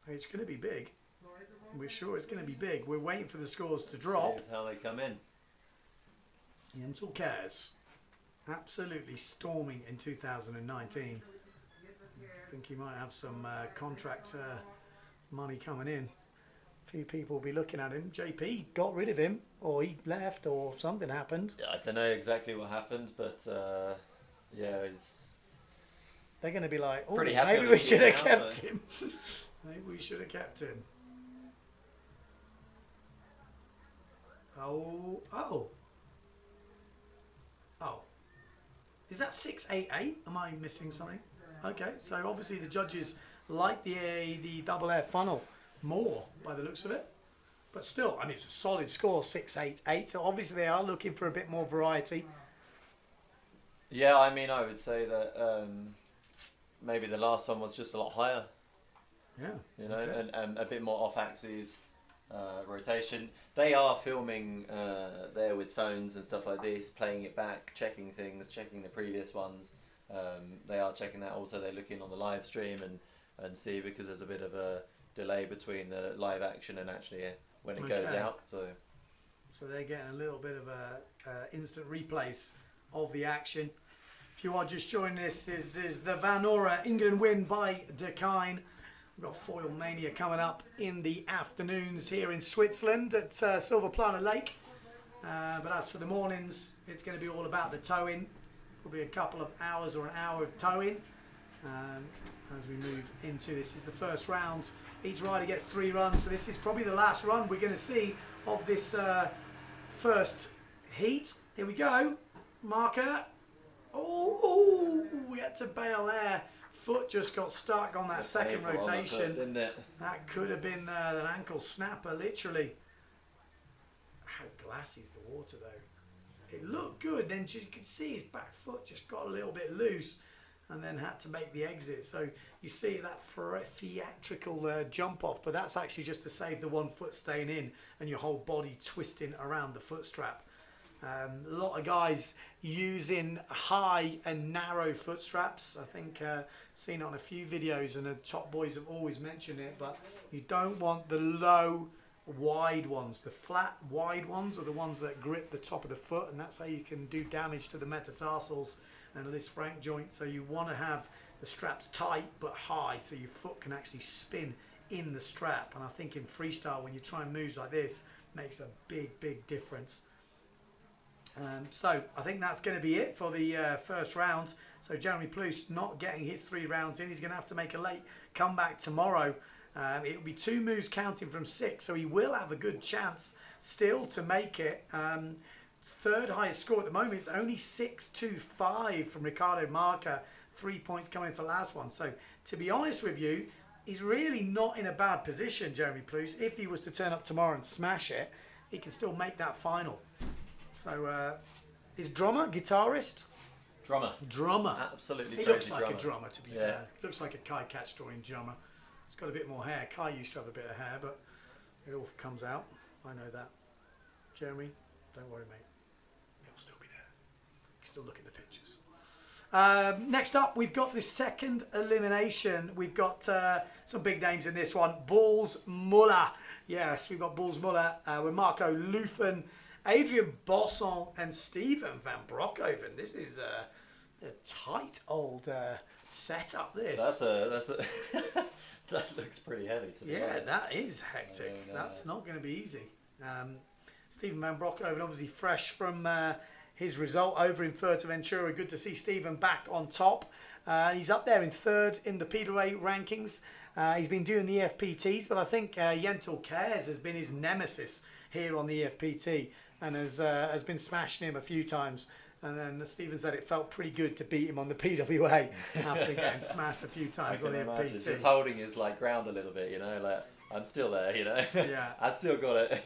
it's going to be big. We're sure it's going to be big. We're waiting for the scores to drop. See how they come in. Jens Tulke. absolutely storming in 2019. I think he might have some contract money coming in. A few people will be looking at him. JP got rid of him, or he left, or something happened. Yeah, I don't know exactly what happened, but yeah, They're going to be like, oh, pretty happy maybe with we the should have team kept now, him. Maybe we should have kept him. Oh. Is that 688? Am I missing something? Okay, so obviously the judges like the double air funnel more by the looks of it. But still, I mean, it's a solid score, 688. So obviously they are looking for a bit more variety. Yeah, I mean, I would say that maybe the last one was just a lot higher. Yeah. You know, okay. and a bit more off-axis rotation. They are filming there with phones and stuff like this, playing it back, checking things, checking the previous ones. They are checking that. Also, they're looking on the live stream and see, because there's a bit of a delay between the live action and actually when it goes out. So they're getting a little bit of a instant replays of the action. If you are just joining us, this is the Van Ora EngadinWind by Dakine. We've got Foil Mania coming up in the afternoons here in Switzerland at Silver Plana Lake. But as for the mornings, it's going to be all about the towing. Probably a couple of hours or an hour of towing. As we move into this is the first round. Each rider gets 3 runs, so this is probably the last run we're going to see of this first heat. Here we go. Marker. Oh, we had to bail there. Foot just got stuck on that second rotation. Didn't it? That could have been an ankle snapper, literally. How glassy is the water, though? It looked good. Then you could see his back foot just got a little bit loose, and then had to make the exit. So you see that theatrical jump off, but that's actually just to save the 1 foot staying in and your whole body twisting around the foot strap. A lot of guys using high and narrow foot straps. I think seen it on a few videos, and the top boys have always mentioned it, but you don't want the low wide ones. The flat wide ones are the ones that grip the top of the foot, and that's how you can do damage to the metatarsals and the Lisfranc joint. So you want to have the straps tight but high, so your foot can actually spin in the strap. And I think in freestyle, when you try and moves like this, makes a big difference. So I think that's going to be it for the first round. So Jeremy Ploos not getting his 3 rounds in. He's going to have to make a late comeback tomorrow. It will be 2 moves counting from 6, so he will have a good chance still to make it. Third highest score at the moment is only 6.25 from Ricardo Marca. 3 points coming for the last one. So to be honest with you, he's really not in a bad position, Jeremy Ploos. If he was to turn up tomorrow and smash it, he can still make that final. So, is drummer, guitarist? Drummer. Absolutely. He looks like drummer. a drummer, to be fair. Looks like a Kai Catch drawing drummer. He's got a bit more hair. Kai used to have a bit of hair, but it all comes out. I know that. Jeremy, don't worry, mate. He'll still be there. You can still look at the pictures. Next up, we've got the second elimination. We've got some big names in this one. Bulls Muller. Yes, we've got Bulls Muller with Marco Lufen, Adrian Bosson and Stephen van Broekhoven. This is a tight old setup. This. That's a that looks pretty heavy to me. Yeah, that is hectic. That's not going to be easy. Stephen van Broekhoven obviously fresh from his result over in Fuerteventura. Good to see Stephen back on top. He's up there in 3rd in the PWA rankings. He's been doing the EFPTs, but I think Jentel Cares has been his nemesis here on the EFPT, and has been smashing him a few times. And then Stephen said it felt pretty good to beat him on the PWA after getting smashed a few times on the EFPT. Just holding his ground a little bit, you know, like I'm still there, you know. Yeah. I still got it.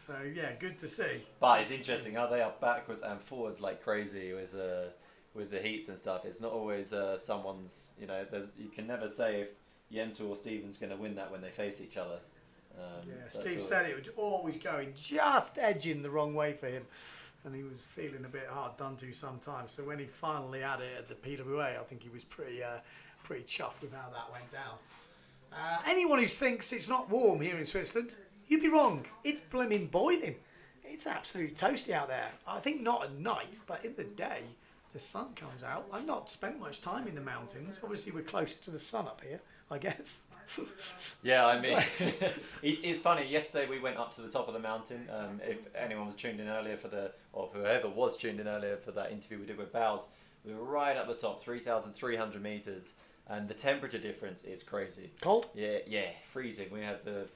So yeah, good to see. But it's interesting how they are backwards and forwards like crazy with the heats and stuff. It's not always someone's, you know. You can never say if Jentel or Stephen's going to win that when they face each other. Steve said it was always going just edging the wrong way for him, and he was feeling a bit hard done to sometimes. So when he finally had it at the PWA, I think he was pretty chuffed with how that went down. Anyone who thinks it's not warm here in Switzerland, you'd be wrong. It's blooming boiling. It's absolutely toasty out there. I think not at night, but in the day, the sun comes out. I've not spent much time in the mountains. Obviously, we're closer to the sun up here, I guess. Yeah, I mean, it's funny. Yesterday we went up to the top of the mountain. If anyone was tuned in earlier or whoever was tuned in earlier for that interview we did with Bowles, we were right up the top, 3,300 meters, and the temperature difference is crazy. Cold? Yeah, freezing. We had the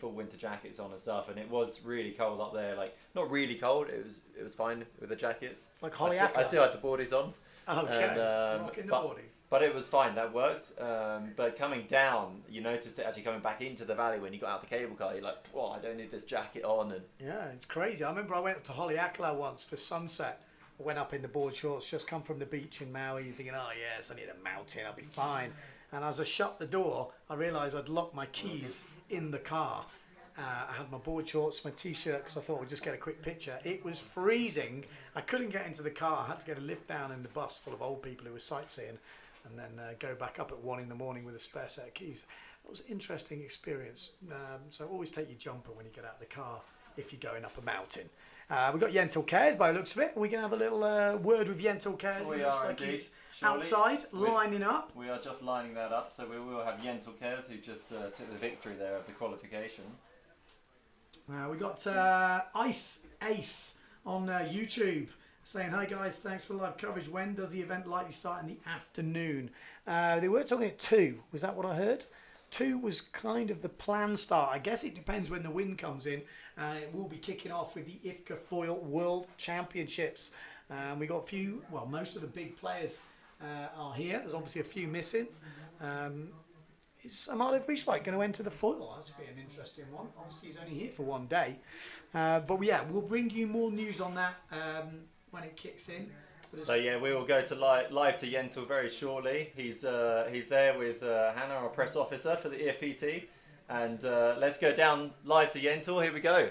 full winter jackets on and stuff, and it was really cold up there. Like, not really cold. It was fine with the jackets. Like Holiaka? I still had the boardies on. Okay, And, rocking the boardies. But it was fine, that worked. But coming down, you noticed it actually coming back into the valley when you got out the cable car. You're like, oh, I don't need this jacket on. And yeah, it's crazy. I remember I went up to Holiaka once for sunset. I went up in the board shorts, just come from the beach in Maui, thinking, oh yes, I need a mountain, I'll be fine. And as I shut the door, I realised I'd locked my keys in the car. I had my board shorts, my t-shirt, because I thought I'd just get a quick picture. It was freezing. I couldn't get into the car. I had to get a lift down in the bus full of old people who were sightseeing, and then go back up at 1 in the morning with a spare set of keys. It was an interesting experience. So always take your jumper when you get out of the car if you're going up a mountain. We've got Yentil Cares by the looks of it. We can have a little word with Yentil Cares. We it looks are like indeed. he's Surely. outside, lining up. We are just lining that up, so we will have Yentil Cares, who just took the victory there of the qualification. We got Ice Ace on YouTube saying, hi guys, thanks for live coverage. When does the event likely start? In the afternoon. They were talking at 2. Was that what I heard? 2 was kind of the planned start. I guess it depends when the wind comes in. And it will be kicking off with the IFCA Foil World Championships. We got a few, well, most of the big players are here. There's obviously a few missing. Is Amado Frieswijk going to enter the foil? That's be an interesting one. Obviously, he's only here for 1 day. But yeah, we'll bring you more news on that when it kicks in. So yeah, we will go to live to Yentil very shortly. He's there with Hannah, our press officer for the EFPT. And let's go down live to Yentil. Here we go.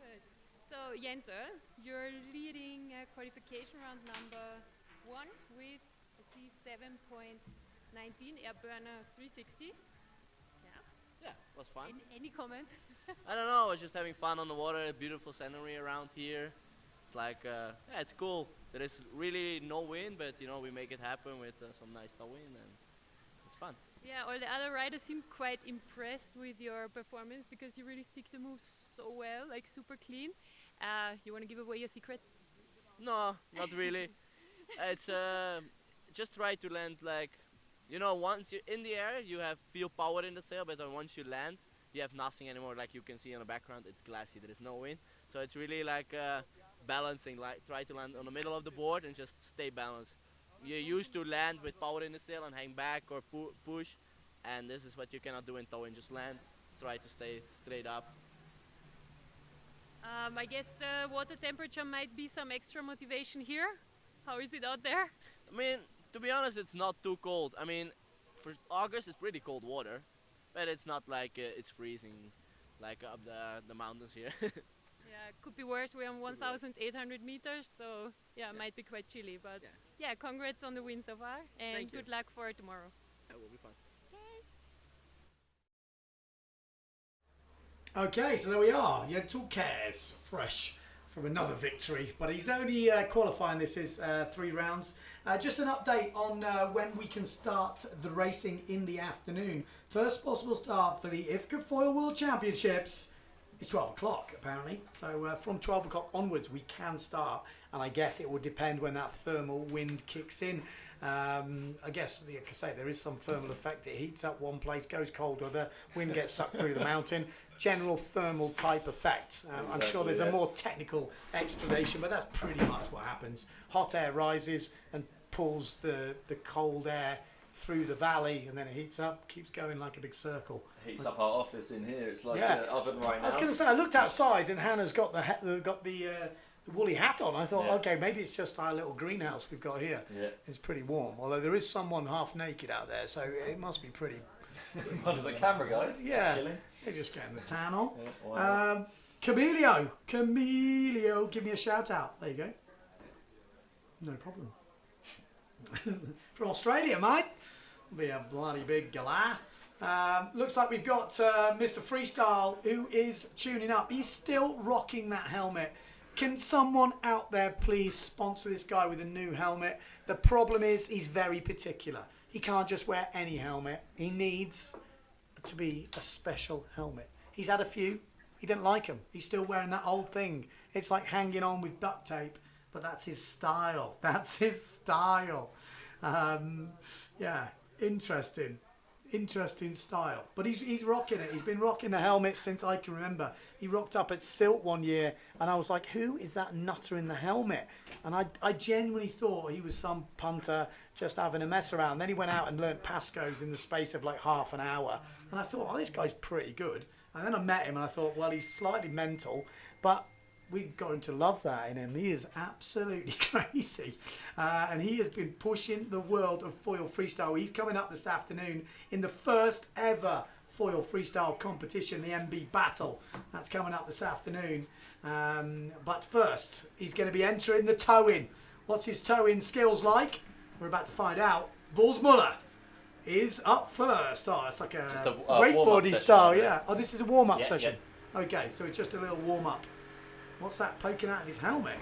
Good. So Yentil, you're leading qualification round number 1 with I see 7.19 air burner 360. Yeah, it was fun. Any comment? I don't know, I was just having fun on the water, beautiful scenery around here. It's like, yeah, it's cool. There is really no wind, but you know, we make it happen with some nice tail wind, and it's fun. Yeah, all the other riders seem quite impressed with your performance because you really stick the moves so well, like super clean. You want to give away your secrets? No, not really. It's just try to land like, you know, once you're in the air, you feel power in the sail, but then once you land, you have nothing anymore. Like you can see in the background, it's glassy, there is no wind. So it's really like balancing, like try to land on the middle of the board and just stay balanced. You're used to land with power in the sail and hang back or push, and this is what you cannot do in towing, just land, try to stay straight up. I guess the water temperature might be some extra motivation here. How is it out there? I mean, to be honest, it's not too cold. I mean, for August, it's pretty cold water, but it's not like it's freezing like up the mountains here. Yeah, it could be worse. We're on 1,800 meters, so yeah, it might be quite chilly. But yeah, congrats on the win so far, and good luck for tomorrow. That will be fun. Okay, so there we are. Yentil Cares, fresh from another victory, but he's only qualifying. This is 3 rounds. Just an update on when we can start the racing in the afternoon. First possible start for the IFCA Foil World Championships is 12 o'clock apparently. So from 12 o'clock onwards we can start, and I guess it will depend when that thermal wind kicks in. I guess, like I say, there is some thermal effect. It heats up one place, goes colder, the wind gets sucked through the mountain. General thermal type effect. I'm sure there's a more technical explanation, but that's pretty much what happens. Hot air rises and pulls the cold air through the valley, and then it heats up, keeps going like a big circle. It heats up our office in here. It's like Yeah. an oven right now. I was going to say, I looked outside and Hannah's got the woolly hat on. I thought, Yeah. okay, maybe it's just our little greenhouse we've got here. Yeah. It's pretty warm, although there is someone half naked out there, so it must be pretty. Under the camera, guys. Yeah, Chilling. they're just getting the tan on. Yeah, wow. Camilio, give me a shout out. There you go. No problem. From Australia, mate. Be a bloody big gala. Looks like we've got Mr. Freestyle who is tuning up. He's still rocking that helmet. Can someone out there please sponsor this guy with a new helmet? The problem is he's very particular. He can't just wear any helmet. He needs to be a special helmet. He's had a few. He didn't like them. He's still wearing that old thing. It's like hanging on with duct tape, but that's his style. That's his style. Yeah, interesting style. But he's rocking it. He's been rocking the helmet since I can remember. He rocked up at Silt one year, and I was like, who is that nutter in the helmet? And I genuinely thought he was some punter just having a mess around. Then he went out and learnt Pascos in the space of like half an hour. And I thought, oh, this guy's pretty good. And then I met him and I thought, well, he's slightly mental, but we've gotten to love that in him. He is absolutely crazy. And he has been pushing the world of foil freestyle. He's coming up this afternoon in the first ever foil freestyle competition, the MB Battle. That's coming up this afternoon. But first, he's going to be entering the tow-in. What's his tow-in skills like? We're about to find out. Bulls Muller is up first. Oh, it's like a wakeboardy style, yeah. Oh, this is a warm-up session. Yeah. Okay, so it's just a little warm-up. What's that poking out of his helmet?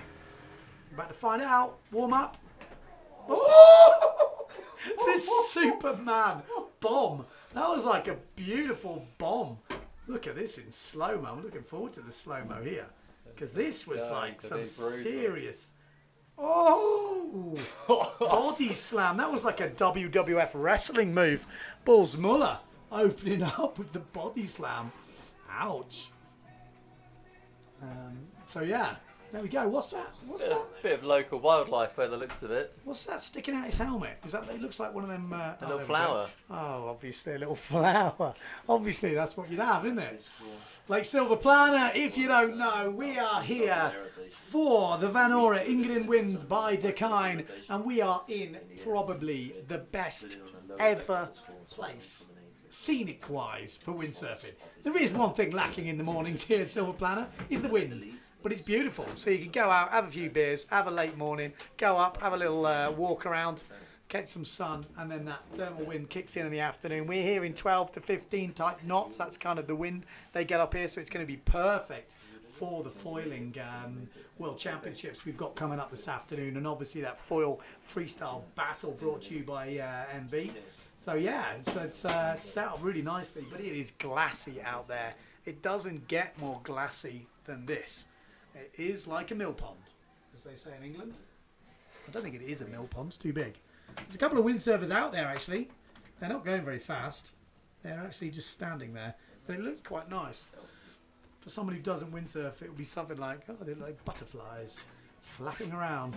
We're about to find out. Warm up. Oh! This Superman bomb. That was like a beautiful bomb. Look at this in slow-mo. I'm looking forward to the slow-mo here. Because this was like some serious... Oh! Body slam. That was like a WWF wrestling move. Bulls Muller opening up with the body slam. Ouch. So yeah, there we go. What's that? What's that? Bit of local wildlife by the looks of it. What's that sticking out his helmet? Is that? It looks like one of them. A little flower. Oh, obviously a little flower. Obviously that's what you'd have, isn't it? Like Silver Planner, if you don't know, we are here for the Van Ora EngadinWind by Dakine, and we are in probably the best ever place, scenic-wise, for windsurfing. There is one thing lacking in the mornings here at Silver Planner, is the wind. But it's beautiful. So you can go out, have a few beers, have a late morning, go up, have a little walk around, catch some sun, and then that thermal wind kicks in the afternoon. We're here in 12 to 15 type knots. That's kind of the wind they get up here, so it's going to be perfect for the foiling World Championships we've got coming up this afternoon, and obviously that foil freestyle battle brought to you by MB. So yeah, so it's set up really nicely, but it is glassy out there. It doesn't get more glassy than this. It is like a mill pond, as they say in England. I don't think it is a mill pond, it's too big. There's a couple of windsurfers out there actually. They're not going very fast. They're actually just standing there, but it looks quite nice. For somebody who doesn't windsurf, it would be something like, oh, they're like butterflies flapping around.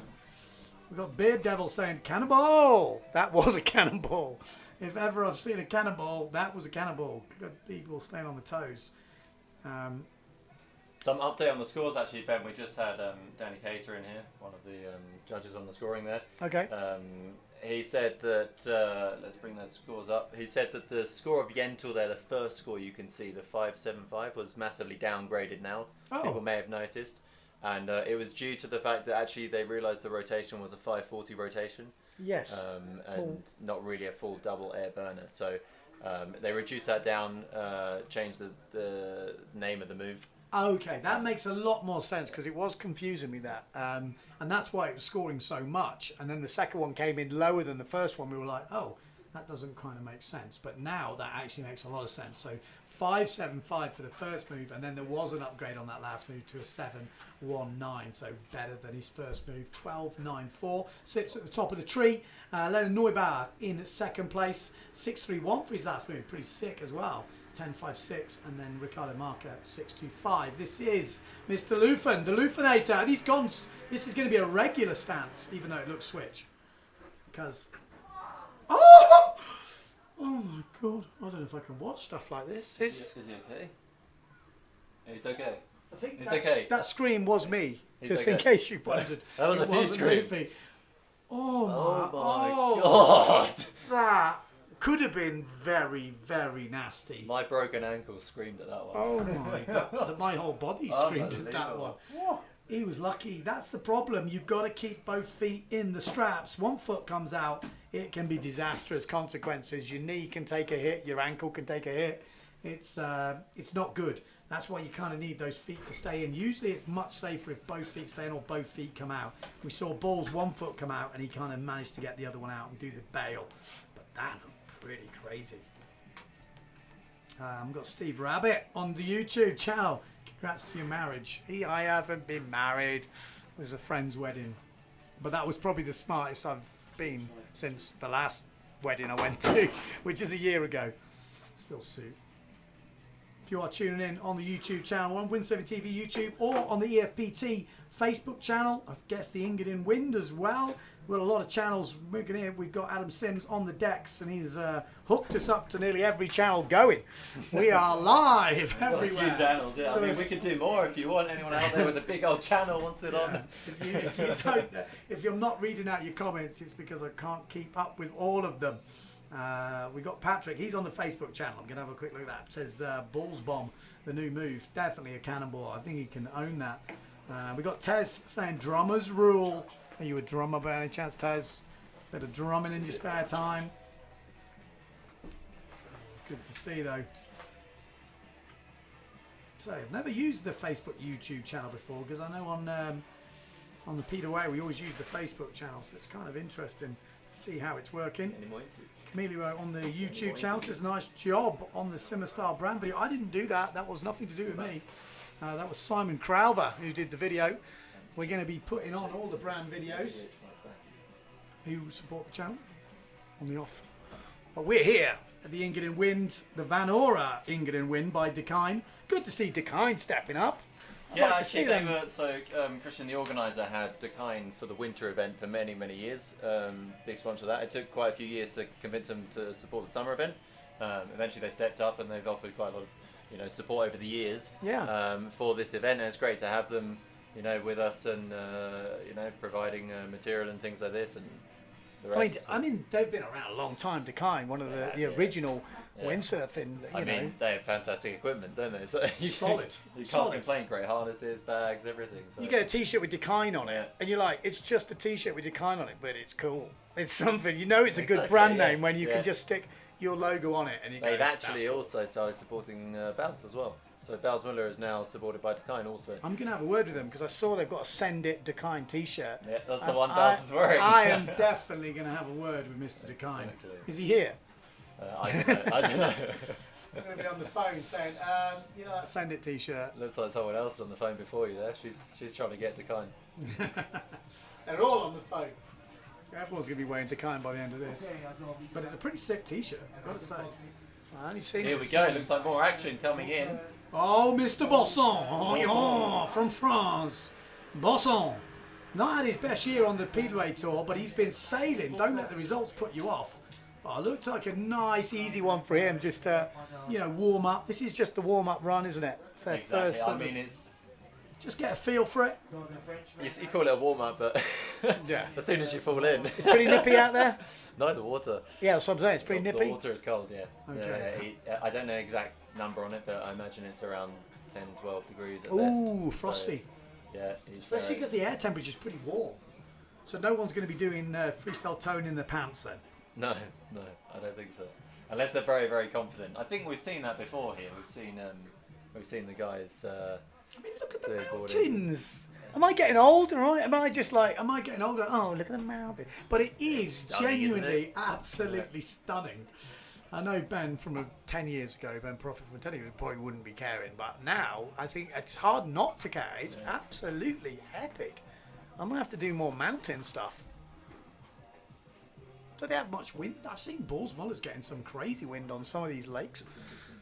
We've got Beard Devil saying, cannonball! That was a cannonball. If ever I've seen a cannonball, that was a cannonball. Good people staying on the toes. Some update on the scores actually, Ben. We just had Danny Cater in here, one of the judges on the scoring there. Okay. He said that, let's bring those scores up. He said that the score of Yentl there, the first score you can see, the 575, was massively downgraded now. Oh. People may have noticed. And it was due to the fact that actually they realised the rotation was a 540 rotation. Yes. And not really a full double air burner. So they reduced that down, changed the name of the move. Okay, that makes a lot more sense because it was confusing me that. And that's why it was scoring so much. And then the second one came in lower than the first one. We were like, oh, that doesn't kind of make sense. But now that actually makes a lot of sense. So 575 for the first move, and then there was an upgrade on that last move to a 719, so better than his first move. 1294 sits at the top of the tree. Leonard Neubauer in second place. 631 for his last move, pretty sick as well. 1056, and then Ricardo Marca 625. This is Mr. Lufen, the Lufenator, and he's gone. This is going to be a regular stance, even though it looks switch, because oh my god, I don't know if I can watch stuff like this. Is he okay? He's okay. I think it's okay. That scream was me, He's just okay. in case you wondered. That was a few screams. Oh my god. That could have been very, very nasty. My broken ankle screamed at that one. Oh my, my whole body screamed at that one. He was lucky. That's the problem. You've got to keep both feet in the straps. One foot comes out, it can be disastrous consequences. Your knee can take a hit, your ankle can take a hit. it's not good. That's why you kind of need those feet to stay in. Usually it's much safer if both feet stay in or both feet come out. We saw Ball's one foot come out and he kind of managed to get the other one out and do the bail. But that looked pretty crazy. We've got Steve Rabbit on the YouTube channel. Congrats to your marriage. I haven't been married. It was a friend's wedding. But that was probably the smartest I've been since the last wedding I went to, which is a year ago. Still suit. If you are tuning in on the YouTube channel, on Windsurfing.TV YouTube, or on the EFPT Facebook channel, I guess the EngadinWind as well. We've got a lot of channels. We've got Adam Sims on the decks, and he's hooked us up to nearly every channel going. We are live everywhere. A few channels, yeah. So I mean, we could do more if you want. Anyone out there with a big old channel wants it on. If you're not reading out your comments, it's because I can't keep up with all of them. We got Patrick. He's on the Facebook channel. I'm gonna have a quick look at that. It says Balls Bomb, the new move. Definitely a cannonball. I think he can own that. We got Tez saying drummers rule. Are you a drummer by any chance, Tez? Bit of drumming in your spare time. Good to see though. So I've never used the Facebook YouTube channel before because I know on the Peter Way we always use the Facebook channel, so it's kind of interesting to see how it's working. Camille on the YouTube channel says nice job on the Simmer Style brand video. I didn't do that. That was nothing to do with me. That was Simon Crowther who did the video. We're going to be putting on all the brand videos who support the channel on the off. But we're here at the EngadinWind, the Van Ora EngadinWind by Dakine. Good to see Dakine stepping up. Yeah, actually they were, Christian, the organiser, had Dakine for the winter event for many, many years. Big sponsor of that. It took quite a few years to convince them to support the summer event. Eventually they stepped up and they've offered quite a lot of support over the years for this event, and it's great to have them with us and providing material and things like this and the rest. I mean they've been around a long time. Dakine, one of the original windsurfing. I mean, they have fantastic equipment, don't they? So you Solid. You can't complain. Great harnesses, bags, everything. So. You get a T-shirt with Dakine on it, and you're like, it's just a T-shirt with Dakine on it, but it's cool. It's something. It's a good brand name when you can just stick your logo on it, and it They've actually also started supporting Bells as well. So Bells Muller is now supported by Dakine also. I'm going to have a word with them because I saw they've got a Send It Dakine T-shirt. Yeah, that's the one Bells is wearing. I am definitely going to have a word with Mr. Dakine. Exactly. Is he here? I don't know. I'm going to be on the phone saying, that Send It T-shirt. Looks like someone else on the phone before you there. She's trying to get Dakine. They're all on the phone. Everyone's going to be wearing Dakine by the end of this. But it's a pretty sick T-shirt, I've got to say. Here we go. Looks like more action coming in. Oh, Mr. Bosson, from France. Bosson. Not had his best year on the Speedway Tour, but he's been sailing. Don't let the results put you off. Oh, looked like a nice, easy one for him. Just warm up. This is just the warm up run, isn't it? So exactly. It's just get a feel for it. You call it a warm up, but as soon as you fall in, it's pretty nippy out there. No, the water. Yeah, that's what I'm saying. It's pretty nippy. The water is cold. Yeah. Okay. I don't know the exact number on it, but I imagine it's around 10, 12 degrees at best. best. Frosty. So, yeah. Especially because the air temperature is pretty warm. So no one's going to be doing freestyle towing in the pants then. No, I don't think so. Unless they're very, very confident. I think we've seen that before here. We've seen the guys. I mean, look at the mountains. Am I getting old? Right? Am I getting older? Oh, look at the mountain. But it is stunning, genuinely, absolutely stunning. I know Ben from 10 years ago, Ben Prophet from 10 years ago, probably wouldn't be caring. But now, I think it's hard not to care. It's absolutely epic. I'm going to have to do more mountain stuff. Do they have much wind? I've seen Balls Muller's getting some crazy wind on some of these lakes.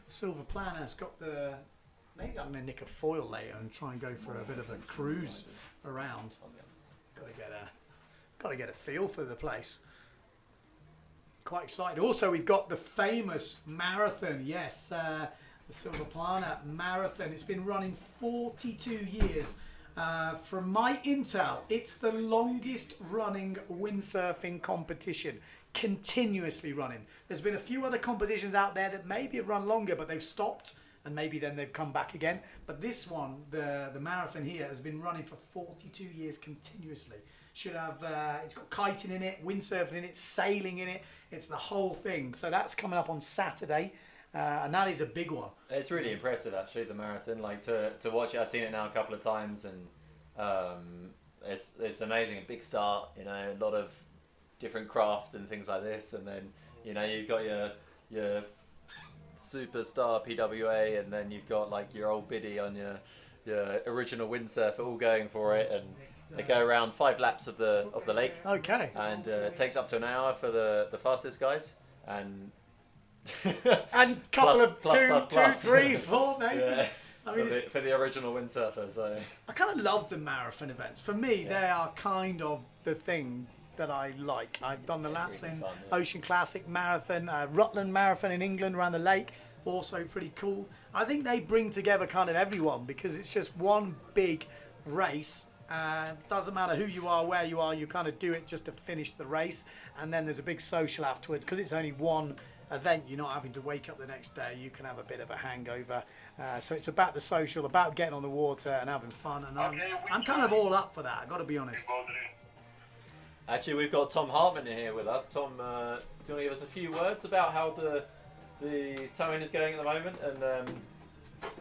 Silver Planner's got the... Maybe I'm going to nick a foil later and try and go for a bit of a cruise around. Got to get a feel for the place. Quite excited. Also, we've got the famous marathon. Yes, the Silver Planner Marathon. It's been running 42 years. From my intel, it's the longest running windsurfing competition, continuously running. There's been a few other competitions out there that maybe have run longer, but they've stopped, and maybe then they've come back again. But this one, the marathon here, has been running for 42 years continuously. Should have, it's got kiting in it, windsurfing in it, sailing in it. It's the whole thing. So that's coming up on Saturday. and that is a big one. It's really impressive, actually, the marathon. Like to watch it, I've seen it now a couple of times, and it's amazing. A big start, you know, a lot of different craft and things like this, and then you know you've got your superstar PWA, and then you've got like your old biddy on your original windsurfer, all going for it, and they go around 5 laps of the lake. Okay. And it takes up to an hour for the fastest guys, and and couple of plus. 2, 3, 4 maybe. Yeah. I mean, For the original windsurfer, so I kind of love the marathon events. For me, they are kind of the thing that I like. I've done the last really in fun, yeah. Ocean Classic Marathon, Rutland Marathon in England around the lake, also pretty cool. I think they bring together kind of everyone because it's just one big race. Doesn't matter who you are, where you are, you kind of do it just to finish the race, and then there's a big social afterward because it's only one event. You're not having to wake up the next day. You can have a bit of a hangover. So it's about the social, about getting on the water and having fun, and I'm kind of all up for that, I've got to be honest. actually we've got Tom Hartman in here with us. Tom, do you want to give us a few words about how the towing is going at the moment, and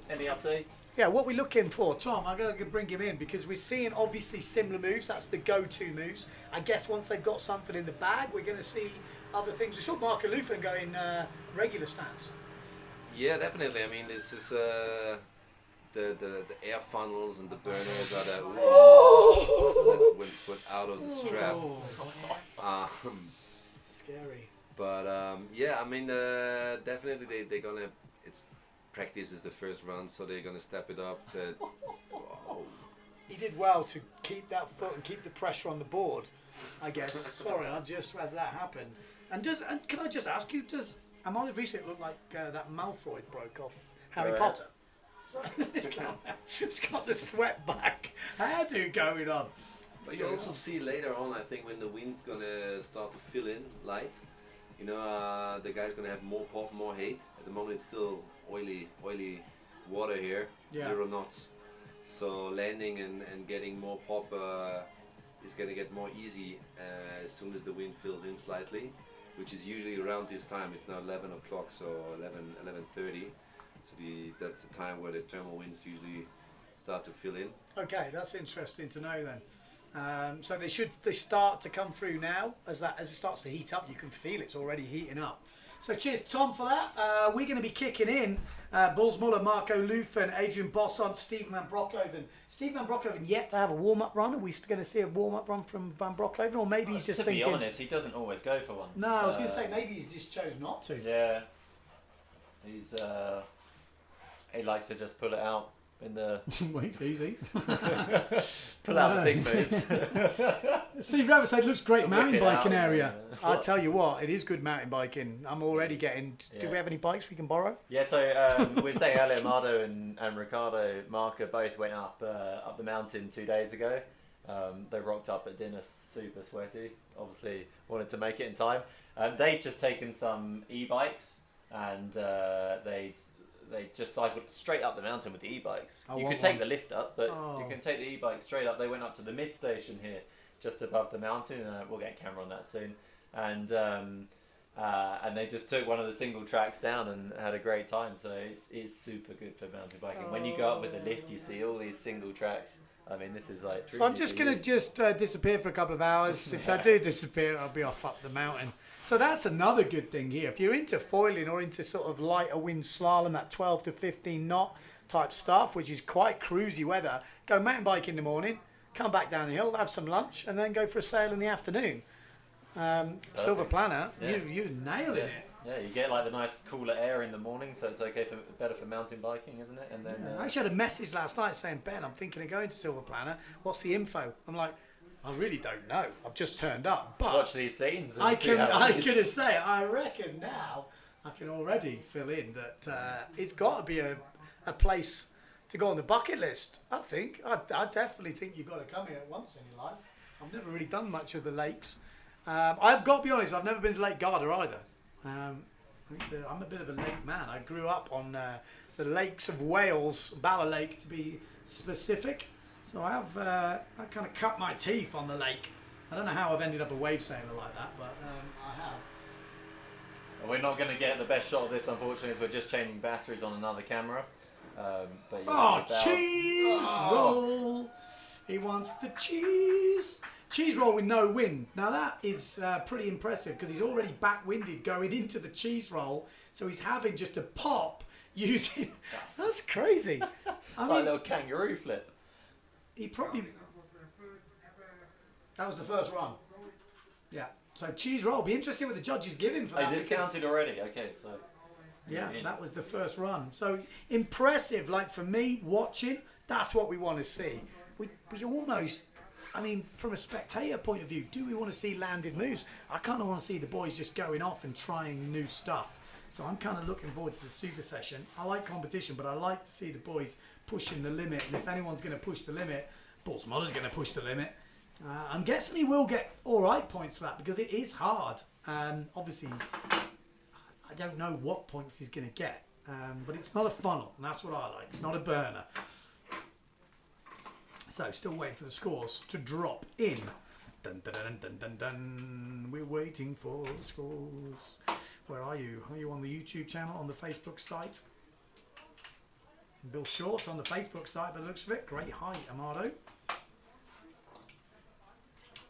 any updates? Yeah, what we're looking for, Tom, I'm going to bring him in because we're seeing obviously similar moves. That's the go-to moves. I guess once they've got something in the bag, we're going to see other things. We saw Mark Alufin go in regular stance. Yeah, definitely. I mean, this is the air funnels and the burners are that went out of the strap. Scary. But yeah, I mean, definitely they're gonna. It's practice is the first run, so they're gonna step it up. Wow. He did well to keep that foot and keep the pressure on the board, I guess. Sorry, I just as that happened. And can I just ask you, does Amalia Reesmith look like that Malfoy broke off Harry Potter? It's got the sweat back hairdo going on. But you also see later on, I think, when the wind's gonna start to fill in light, you know, the guy's gonna have more pop, more height. At the moment, it's still oily water here, 0 knots. So landing and getting more pop is gonna get more easy as soon as the wind fills in slightly, which is usually around this time. It's now 11 o'clock, so 11:30. So that's the time where the thermal winds usually start to fill in. Okay, that's interesting to know then. So they start to come through now as it starts to heat up. You can feel it's already heating up. So cheers, Tom, for that. We're going to be kicking in Bulls Muller, Marco Lufin, Adrian Bossant, Steve Van Broekhoven. Steve Van Broekhoven yet to have a warm-up run. Are we going to see a warm-up run from Van Broekhoven, or maybe he's just thinking? To be honest, he doesn't always go for one. No, I was going to say maybe he's just chose not to. Yeah, he likes to just pull it out in the Wait, easy. pull out the big moves. Steve Rabbit said looks great mountain biking out, area. I'll tell you what, it is good mountain biking. I'm already getting. Yeah. Do we have any bikes we can borrow? Yeah, so we were saying earlier, Mardo and Ricardo Marca both went up the mountain 2 days ago. They rocked up at dinner super sweaty. Obviously wanted to make it in time. They'd just taken some e-bikes, and they just cycled straight up the mountain with the e-bikes. You could take the lift up, but you can take the e-bike straight up. They went up to the mid station here, just above the mountain. We'll get a camera on that soon. And they just took one of the single tracks down and had a great time. So it's super good for mountain biking. When you go up with the lift, you see all these single tracks. I mean, this is like. So I'm just going to disappear for a couple of hours. If I do disappear, I'll be off up the mountain. So that's another good thing here. If you're into foiling or into sort of lighter wind slalom, that 12 to 15 knot type stuff, which is quite cruisy weather, go mountain bike in the morning, come back down the hill, have some lunch, and then go for a sail in the afternoon. Silver Planner, you're nailing it. Yeah, you get like the nice cooler air in the morning, so it's better for mountain biking, isn't it? And then I actually had a message last night saying, Ben, I'm thinking of going to Silver Planner. What's the info? I'm like, I really don't know. I've just turned up. But watch these scenes. And I'm going to say, I reckon now I can already fill in that it's got to be a place to go on the bucket list. I think. I definitely think you've got to come here once in your life. I've never really done much of the lakes. I've got to be honest, I've never been to Lake Garda either. I'm a bit of a lake man. I grew up on the lakes of Wales, Bala Lake to be specific. So I kind of cut my teeth on the lake. I don't know how I've ended up a wave sailor like that, but I have. We're not going to get the best shot of this, unfortunately, as we're just changing batteries on another camera. But Oh, cheese roll! He wants the cheese. Cheese roll with no wind. Now that is pretty impressive because he's already back-winded going into the cheese roll, so he's having just a pop using. That's crazy. I like mean, a little kangaroo flip. He probably. That was the first run. Yeah. So cheese roll. Be interesting what the judges give him for that. This counted already. Okay, so. Yeah, that was the first run. So impressive. Like for me, watching, that's what we want to see. We almost. I mean, from a spectator point of view, do we want to see landed moves? I kind of want to see the boys just going off and trying new stuff. So I'm kind of looking forward to the super session. I like competition, but I like to see the boys pushing the limit. And if anyone's going to push the limit, Balls Muller's going to push the limit. I'm guessing he will get all right points for that because it is hard. Obviously, I don't know what points he's going to get, but it's not a funnel, and that's what I like. It's not a burner. So, still waiting for the scores to drop in. Dun, dun, dun, dun, dun, dun. We're waiting for the scores. Where are you? Are you on the YouTube channel, on the Facebook site? Bill Short on the Facebook site, by the looks of it. Great height, Amado.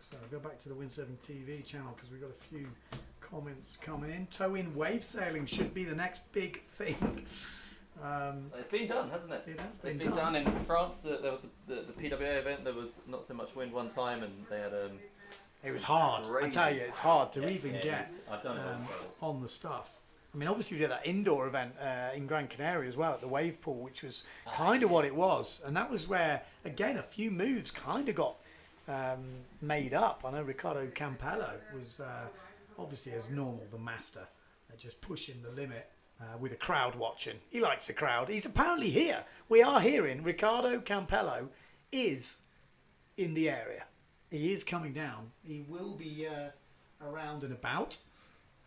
So, I'll go back to the Windsurfing.TV channel because we've got a few comments coming in. Tow-in wave sailing should be the next big thing. It's been done, hasn't it? It has been It's been done in France. There was the PWA event. There was not so much wind one time, and they had it was hard. I tell you, it's hard to even get I've done it on the stuff. I mean, obviously we did that indoor event in Gran Canaria as well at the wave pool, which was kind of what it was, and that was where again a few moves kind of got made up. I know Ricardo Campello was obviously as normal the master, just pushing the limit. With a crowd watching. He likes the crowd. He's apparently here. We are hearing Ricardo Campello is in the area. He is coming down. He will be around and about.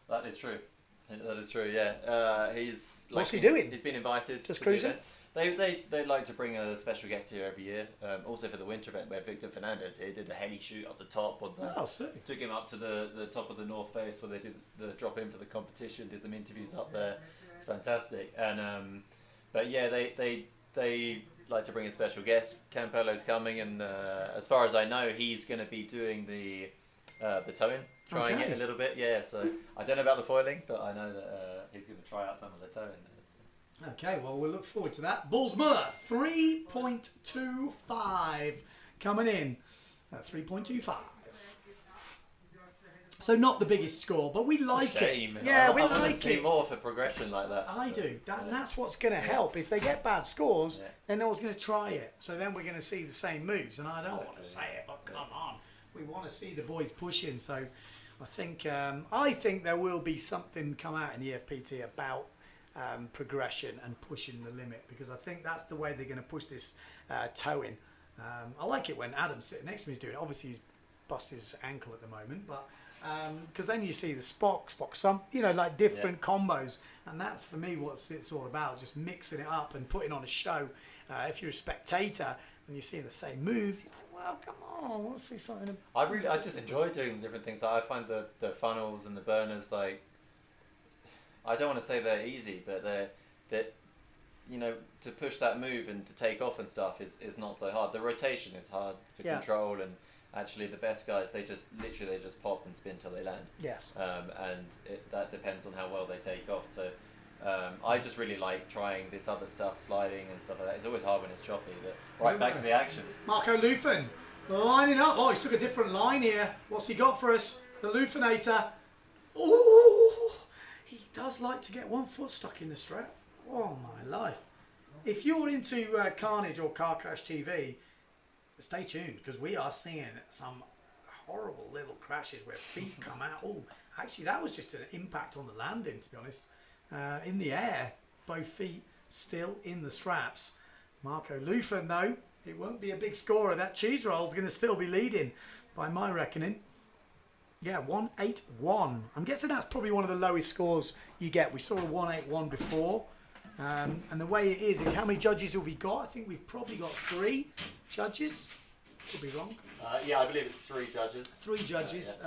That is true. That is true, yeah. He's like, what's he doing? He's been invited. Just cruising? They like to bring a special guest here every year. Also for the winter event where Victor Fernandez here did a heli shoot up the top. Took him up to the top of the North Face where they did the drop in for the competition, did some interviews up there. It's fantastic. And but yeah, they like to bring a special guest. Campello's coming, and as far as I know, he's going to be doing the towing, trying it a little bit. Yeah, so I don't know about the foiling, but I know that he's going to try out some of the towing there. Okay, well, we'll look forward to that. Balls Muller, 3.25 coming in at 3.25. So not the biggest score, but we like it. Yeah, we like it. See more for progression like that. I do. That's what's going to help. If they get bad scores, then no one's going to try it. So then we're going to see the same moves. And I don't want to say it, but come on. We want to see the boys pushing. So I think there will be something come out in the EFPT about progression and pushing the limit, because I think that's the way they're going to push this towing. I like it when Adam's sitting next to me is doing it. Obviously he's busted his ankle at the moment, but because then you see the Spock, some, like different combos, and that's for me what it's all about, just mixing it up and putting on a show. If you're a spectator and you're seeing the same moves, you're like, well, come on, I want to see something. I just enjoy doing different things. I find the funnels and the burners, like, I don't want to say they're easy, but they're to push that move and to take off and stuff is not so hard. The rotation is hard to control, and actually the best guys, they just pop and spin till they land. Yes. And that depends on how well they take off. So I just really like trying this other stuff, sliding and stuff like that. It's always hard when it's choppy, but back to the action. Marco Lufin lining up. Oh, he's took a different line here. What's he got for us? The Lufinator. Oh, he does like to get one foot stuck in the strap. Oh my life. If you're into Carnage or Car Crash TV, stay tuned, because we are seeing some horrible little crashes where feet come out. Oh, actually that was just an impact on the landing, to be honest. In the air, both feet still in the straps. Marco Lufin though, it won't be a big scorer. That cheese roll is going to still be leading by my reckoning. Yeah, 181. I'm guessing that's probably one of the lowest scores you get. We saw a 181 before. And the way it is how many judges have we got? I think we've probably got 3 judges. Could be wrong. Yeah, I believe it's 3 judges. 3 judges,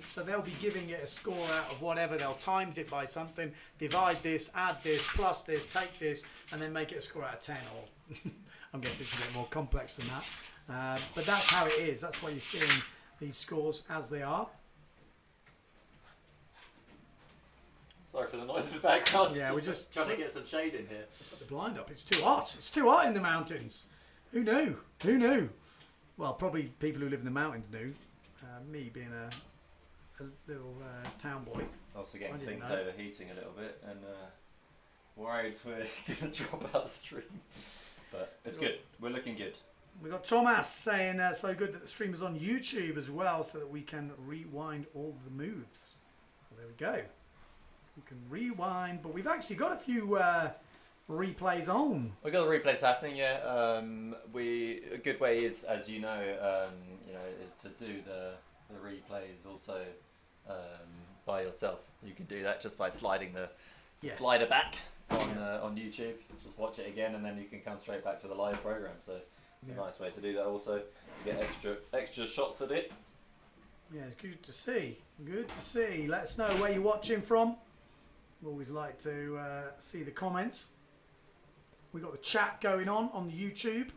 so they'll be giving it a score out of whatever. They'll times it by something, divide this, add this, plus this, take this, and then make it a score out of 10. Or I'm guessing it's a bit more complex than that. But that's how it is. That's why you're seeing these scores as they are. Sorry for the noise in the background. Yeah, we're just trying to get some shade in here. Put the blind up. It's too hot. It's too hot in the mountains. Who knew? Who knew? Well, probably people who live in the mountains knew. Me being a little town boy. Also getting things overheating a little bit and worried we're going to drop out the stream. But it's good. We're looking good. We've got Thomas saying so good that the stream is on YouTube as well so that we can rewind all the moves. Well, there we go. We can rewind, but we've actually got a few replays on. We've got the replays happening, yeah. A good way is, as you know, is to do the replays also by yourself. You can do that just by sliding the slider back on YouTube. Just watch it again, and then you can come straight back to the live program. So it's a nice way to do that also, to get extra shots at it. Yeah, it's good to see. Good to see. Let us know where you're watching from. We always like to see the comments. We've got the chat going on the YouTube.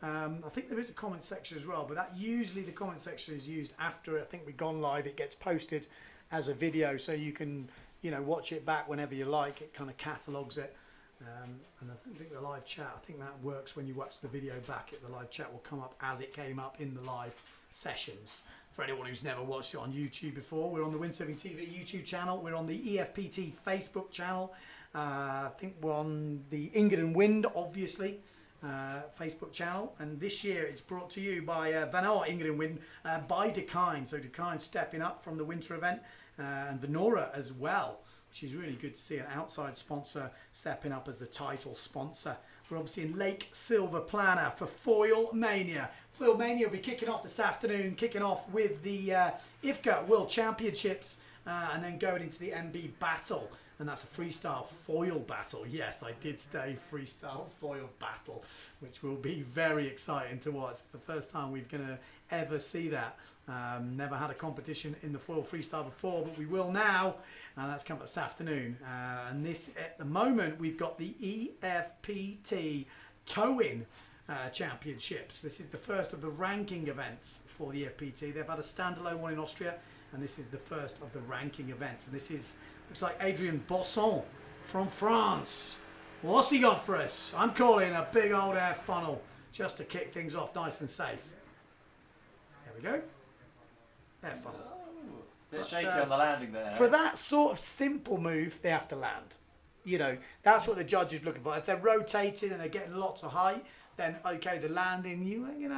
I think there is a comment section as well, but that usually the comment section is used after I think we've gone live. It gets posted as a video, so you can watch it back whenever you like. It kind of catalogues it. And I think the live chat, I think that works when you watch the video back. The live chat will come up as it came up in the live sessions. For anyone who's never watched it on YouTube before, we're on the Windsurfing.TV YouTube channel. We're on the EFPT Facebook channel. I think we're on the EngadinWind, obviously, Facebook channel. And this year it's brought to you by Vanora EngadinWind by Dekind. So Dekind stepping up from the winter event and Vanora as well, which is really good to see an outside sponsor stepping up as the title sponsor. We're obviously in Lake Silver Planner for Foil Mania. Foil Mania will be kicking off this afternoon, kicking off with the IFCA World Championships and then going into the MB Battle. And that's a freestyle foil battle. Yes, I did say freestyle foil battle, which will be very exciting to watch. It's the first time we're going to ever see that. Never had a competition in the foil freestyle before, but we will now. That's coming up this afternoon. And this, at the moment, we've got the EFPT Towing Championships. This is the first of the ranking events for the EFPT. They've had a standalone one in Austria, and this is the first of the ranking events. And this is, looks like Adrien Bosson from France. What's he got for us? I'm calling a big old air funnel just to kick things off nice and safe. There we go. Air funnel. Bit shaky on the landing there. For that sort of simple move, they have to land. That's what the judge is looking for. If they're rotating and they're getting lots of height, then okay, the landing,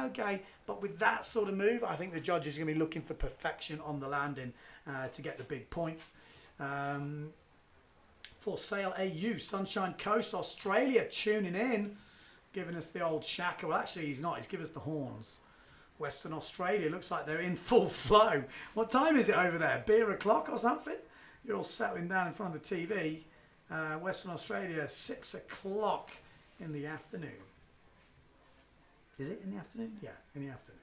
okay. But with that sort of move, I think the judge is going to be looking for perfection on the landing to get the big points. For Sail AU, Sunshine Coast, Australia, tuning in, giving us the old shaka. Well, actually, he's not. He's giving us the horns. Western Australia, looks like they're in full flow. What time is it over there? Beer o'clock or something? You're all settling down in front of the TV. Western Australia, 6 o'clock in the afternoon. Is it in the afternoon? Yeah, in the afternoon.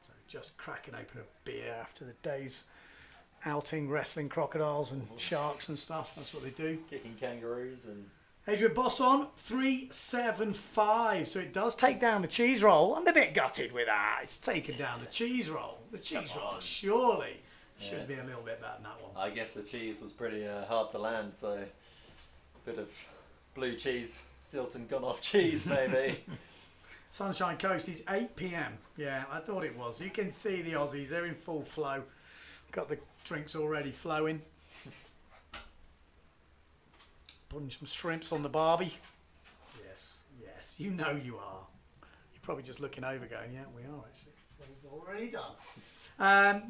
So just cracking open a beer after the day's outing, wrestling crocodiles and sharks and stuff. That's what they do. Kicking kangaroos and... Adrien Bosson, 375. So it does take down the cheese roll. I'm a bit gutted with that. It's taken down the cheese roll. The cheese roll surely should be a little bit better than that one. I guess the cheese was pretty hard to land, so a bit of blue cheese, Stilton gone off cheese maybe. Sunshine Coast is 8 p.m. Yeah, I thought it was. You can see the Aussies. They're in full flow. Got the drinks already flowing. Putting some shrimps on the barbie. Yes, you know you are. You're probably just looking over going, yeah, we are actually. We've already done.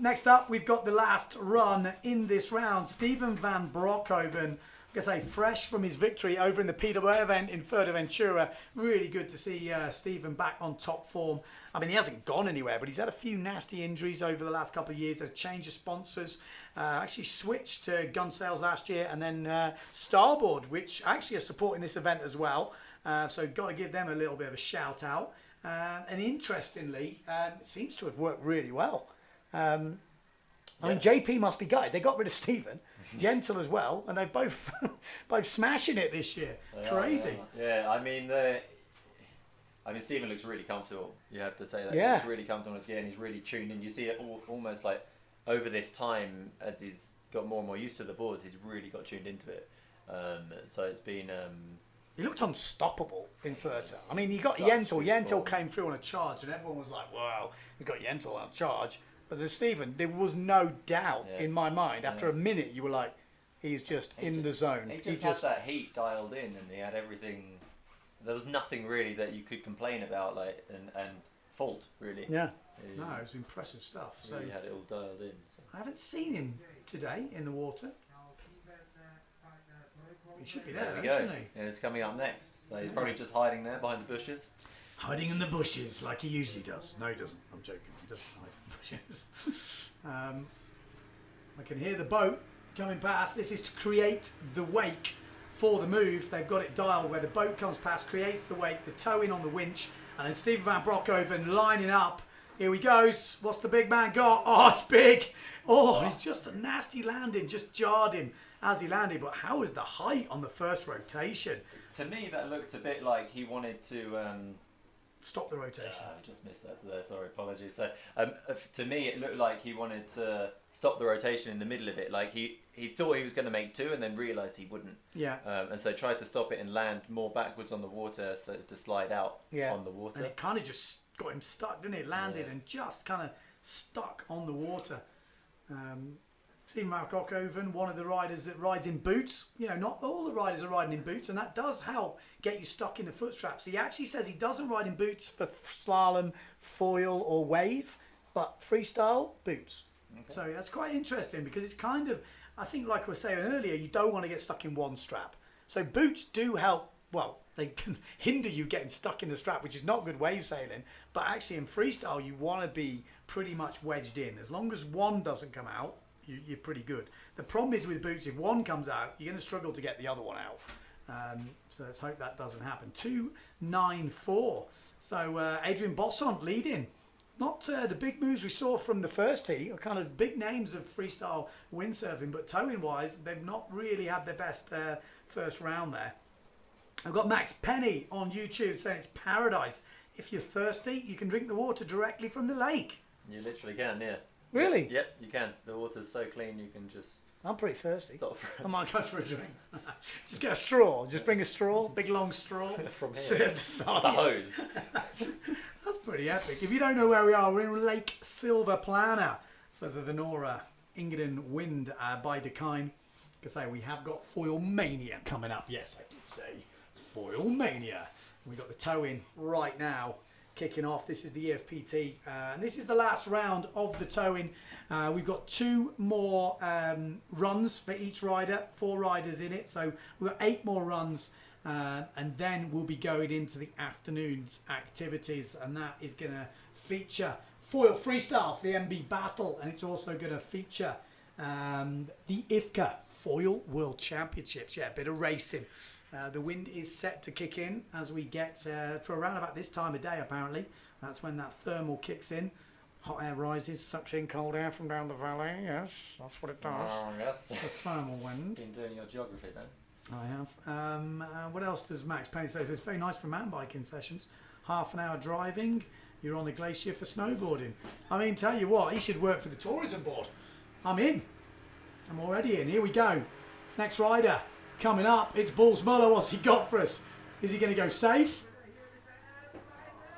Next up, we've got the last run in this round. Stephen van Broekhoven, I say fresh from his victory over in the PWA event in Fuerteventura. Really good to see Stephen back on top form. I mean, he hasn't gone anywhere, but he's had a few nasty injuries over the last couple of years. A change of sponsors. Actually switched to Gun Sales last year, and then Starboard, which actually are supporting this event as well. So got to give them a little bit of a shout out. And interestingly, it seems to have worked really well. I mean, JP must be gutted. They got rid of Stephen, Yentl as well, and they're both both smashing it this year. Crazy. Yeah, I mean, Stephen looks really comfortable. You have to say that. Yeah. He's really comfortable in his gear, and he's really tuned in. You see it almost like over this time, as he's got more and more used to the boards, he's really got tuned into it. So it's been... He looked unstoppable in Furta. I mean, you got Yentl. Yentl came through on a charge, and everyone was like, wow, we got Yentl on a charge. But there's Stephen, there was no doubt in my mind. After a minute, you were like, he's just in the zone. He just had that heat dialed in, and he had everything. There was nothing really that you could complain about, like and fault really. Yeah. No, it was impressive stuff. So he had it all dialed in. So. I haven't seen him today in the water. He should be there, shouldn't he? Yeah, it's coming up next. So he's probably just hiding there behind the bushes. Hiding in the bushes like he usually does. No, he doesn't. I'm joking. He doesn't hide in the bushes. I can hear the boat coming past. This is to create the wake for the move. They've got it dialed where the boat comes past, creates the wake, the towing on the winch, and then Stephen van Broekhoven lining up. Here he goes. What's the big man got? Oh, it's big. Oh, it's just a nasty landing. Just jarred him as he landed. But how was the height on the first rotation? To me, that looked a bit like he wanted to... stop the rotation. I just missed that there, sorry, apologies. So to me it looked like he wanted to stop the rotation in the middle of it. Like he thought he was going to make two and then realised he wouldn't. Yeah. And so tried to stop it and land more backwards on the water so to slide out on the water. And it kind of just got him stuck, didn't it? Landed and just kind of stuck on the water. Stephen van Broekhoven, one of the riders that rides in boots. You know, not all the riders are riding in boots, and that does help get you stuck in the foot straps. He actually says he doesn't ride in boots for slalom, foil or wave, but freestyle, boots. Okay. So that's quite interesting because it's kind of, I think like I was saying earlier, you don't want to get stuck in one strap. So boots do help, well, they can hinder you getting stuck in the strap, which is not good wave sailing, but actually in freestyle you want to be pretty much wedged in. As long as one doesn't come out, you're pretty good. The problem is with boots, if one comes out, you're going to struggle to get the other one out. So let's hope that doesn't happen. 2.94. So Adrian Bossont leading. Not the big moves we saw from the first tee, or kind of big names of freestyle windsurfing, but towing wise, they've not really had their best first round there. I've got Max Penny on YouTube saying it's paradise. If you're thirsty, you can drink the water directly from the lake. You literally can, yeah. Really? Yep, you can. The water's so clean you can just... I'm pretty thirsty. Stop for I might go for a drink. Just get a straw. Just bring a straw, big long straw. From Sit here. at the side. The hose. That's pretty epic. If you don't know where we are, we're in Lake Silver Plana for the Venora EngadinWind by Dakine. Like I say, we have got Foil Mania coming up. Yes, I did say Foil Mania. We've got the tow-in right now kicking off. This is the EFPT, and this is the last round of the towing. We've got two more runs for each rider, 4 riders in it, so we've got 8 more runs, and then we'll be going into the afternoon's activities, and that is going to feature foil freestyle for the MB Battle, and it's also going to feature the IFCA Foil World Championships. Yeah, a bit of racing. The wind is set to kick in as we get to around about this time of day, apparently. That's when that thermal kicks in. Hot air rises, sucks in cold air from down the valley. Yes, that's what it does. Oh, yes. The thermal wind. Been doing your geography then. I have. What else does Max Penny say? It's very nice for mountain biking sessions. Half an hour driving. You're on the glacier for snowboarding. I mean, tell you what, he should work for the tourism board. I'm in. I'm already in. Here we go. Next rider. Coming up, it's Balls Muller. What's he got for us? Is he going to go safe?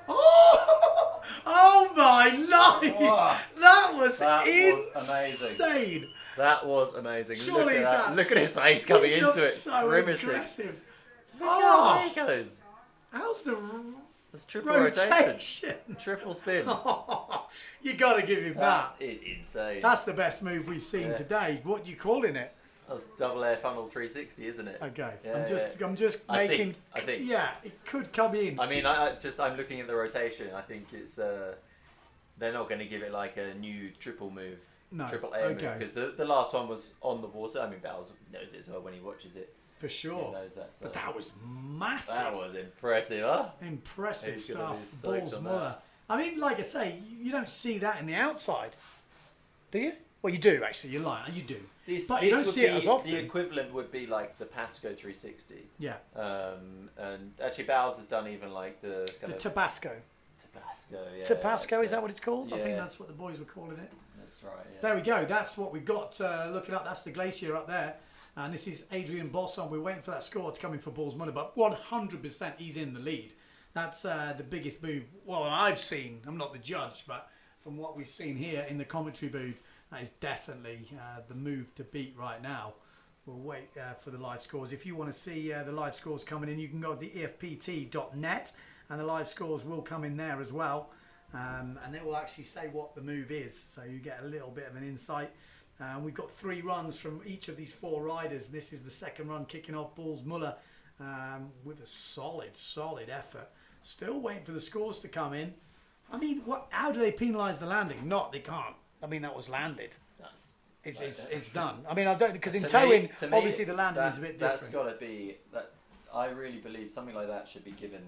Oh! Oh my life! Wow. That was amazing. That was amazing. Surely look at that. Look at his face coming into it. So grimacing. aggressive. Oh, there he goes. How's the That's triple rotation. Triple spin. You got to give him that. That is insane. That's the best move we've seen today. What are you calling it? That's double air funnel 360, isn't it? Okay, Yeah, I'm just making. I think. Yeah, it could come in. I mean, I'm looking at the rotation. I think it's they're not going to give it like a new triple move, triple air move, because the last one was on the water. I mean, Bowles knows it as well when he watches it. For sure. He knows that's But that was massive. that was impressive, huh? Impressive He's gonna stuff. be stoked Balls on Muller. that. I mean, like I say, you don't see that in the outside, do you? Well, you do actually. You're lying. You do. But you don't would see it be- as often. The equivalent would be like the Pasco 360. Yeah. And actually, Bowles has done even like the kind The of Tabasco. Tabasco. Yeah. Tabasco, like is that what it's called? I think yeah. that's what the boys were calling it. That's right. Yeah. There we go. That's what we've got. Look it up. That's the glacier up there. And this is Adrian Bosson. We're waiting for that score to come in for Balls Muller, but 100% he's in the lead. That's the biggest move. Well, I've seen. I'm not the judge, but from what we've seen here in the commentary booth, that is definitely the move to beat right now. We'll wait for the live scores. If you want to see the live scores coming in, you can go to the EFPT.net, and the live scores will come in there as well. And it will actually say what the move is, so you get a little bit of an insight. We've got 3 runs from each of these 4 riders. This is the second run kicking off. Balls Muller with a solid effort. Still waiting for the scores to come in. I mean, how do they penalise the landing? They can't. I mean, that was landed. It's done. I mean, I don't, because in towing, obviously the landing is a bit different. That's got to be that. I really believe something like that should be given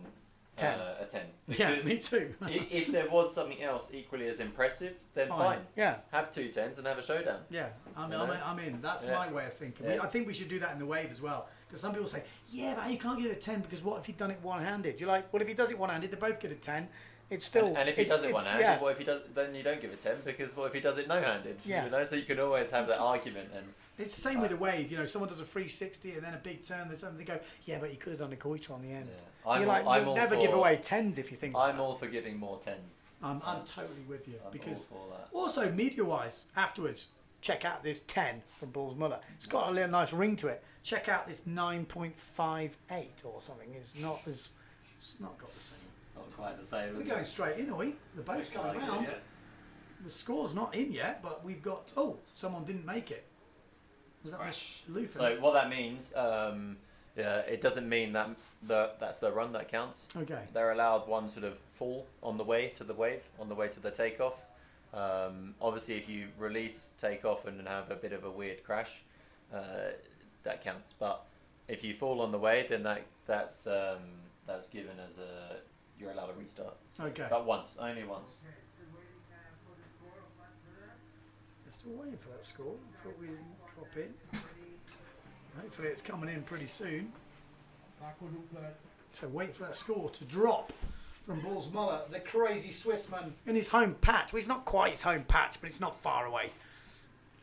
10. a 10. Yeah, Because me too. if there was something else equally as impressive, then fine. Yeah. Have 2 10s and have a showdown. Yeah, I'm in. That's my way of thinking. Yeah. I think we should do that in the wave as well. Because some people say, yeah, but you can't give it a 10 because what if he'd done it one-handed? You're like, well, if he does it one-handed, they both get a 10. It's still... And if he does it one-handed, yeah. what if he does? Then you don't give a 10 because what if he does it no-handed? Yeah. You know, so you can always have that argument. And it's the same with the wave. You know, someone does a 360 and then a big turn. There's something they go, yeah, but you could have done a goiter on the end. Yeah. You're like, you'll never give away 10s if you think I'm all for giving more 10s. I'm totally with you. I'm because all for that. Also, media-wise, afterwards, check out this 10 from Balls Muller. It's got a little nice ring to it. Check out this 9.58 or something. It's not got the same. Not quite the same. We're going straight in, are we? The boat's coming round. Yeah. The score's not in yet, but we've got... Oh, someone didn't make it. Was that Miss Luther? So what that means, it doesn't mean that that's the run that counts. Okay. They're allowed one sort of fall on the way to the wave, on the way to the takeoff. Obviously, if you release, take off, and have a bit of a weird crash, that counts. But if you fall on the way, then that's given as you're allowed a restart. Okay. But once, only once. They're still waiting for that score. Thought we didn't drop in. Hopefully it's coming in pretty soon. So wait for that score to drop from Balls Muller, the crazy Swissman, in his home patch. Well, it's not quite his home patch, but it's not far away.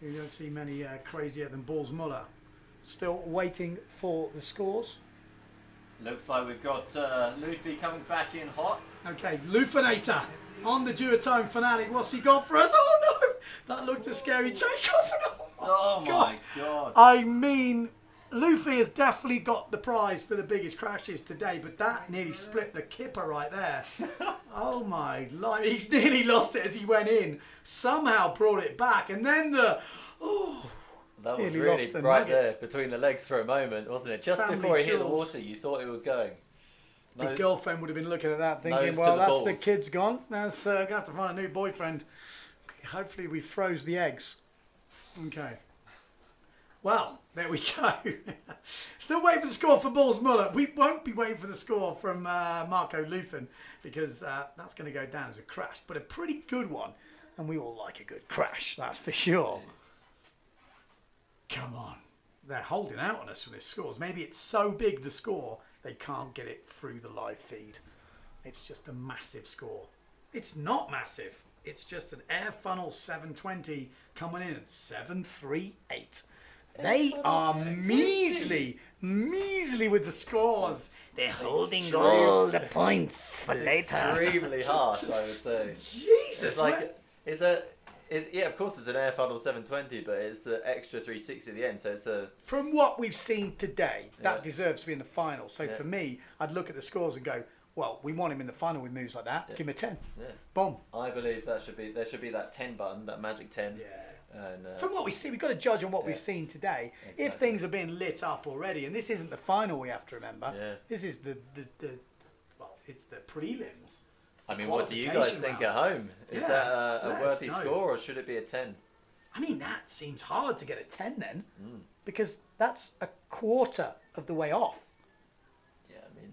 You don't see many crazier than Balls Muller. Still waiting for the scores. Looks like we've got Luffy coming back in hot. Okay, Lufinator on the duotone finale. What's he got for us? Oh no! That looked a scary takeoff. Oh my god. I mean, Luffy has definitely got the prize for the biggest crashes today, but that nearly split the kipper right there. Oh my life. He's nearly lost it as he went in. Somehow brought it back, and then that was really right there between the legs for a moment, wasn't it? Just Family before he hit the chills. water, you thought it was going. His girlfriend would have been looking at that thinking, Nose to well, the that's balls. the kid's gone. That's going to have to find a new boyfriend. Hopefully we froze the eggs. Okay. Well, there we go. Still waiting for the score for Balls Muller. We won't be waiting for the score from Marco Lufin because that's going to go down as a crash, but a pretty good one. And we all like a good crash, that's for sure. Come on. They're holding out on us for this scores. Maybe it's so big, the score, they can't get it through the live feed. It's just a massive score. It's not massive. It's just an Air Funnel 720 coming in at 738. They are measly with the scores. They're holding all the points for later. Extremely harsh, I would say. Jesus, yeah, of course it's an Air Funnel 720, but it's an extra 360 at the end, so it's a... From what we've seen today, that deserves to be in the final. So for me, I'd look at the scores and go, well, we want him in the final with moves like that. Give him a 10. Yeah. Boom. I believe there should be that 10 button, that magic 10. Yeah. And, from what we see, we've got to judge on what we've seen today. Exactly. If things are being lit up already, and this isn't the final, we have to remember. Yeah. This is it's the prelims. I mean, what do you guys think at home? Is that a worthy score, or should it be a 10? I mean, that seems hard to get a 10 then. because that's a quarter of the way off. Yeah, I mean,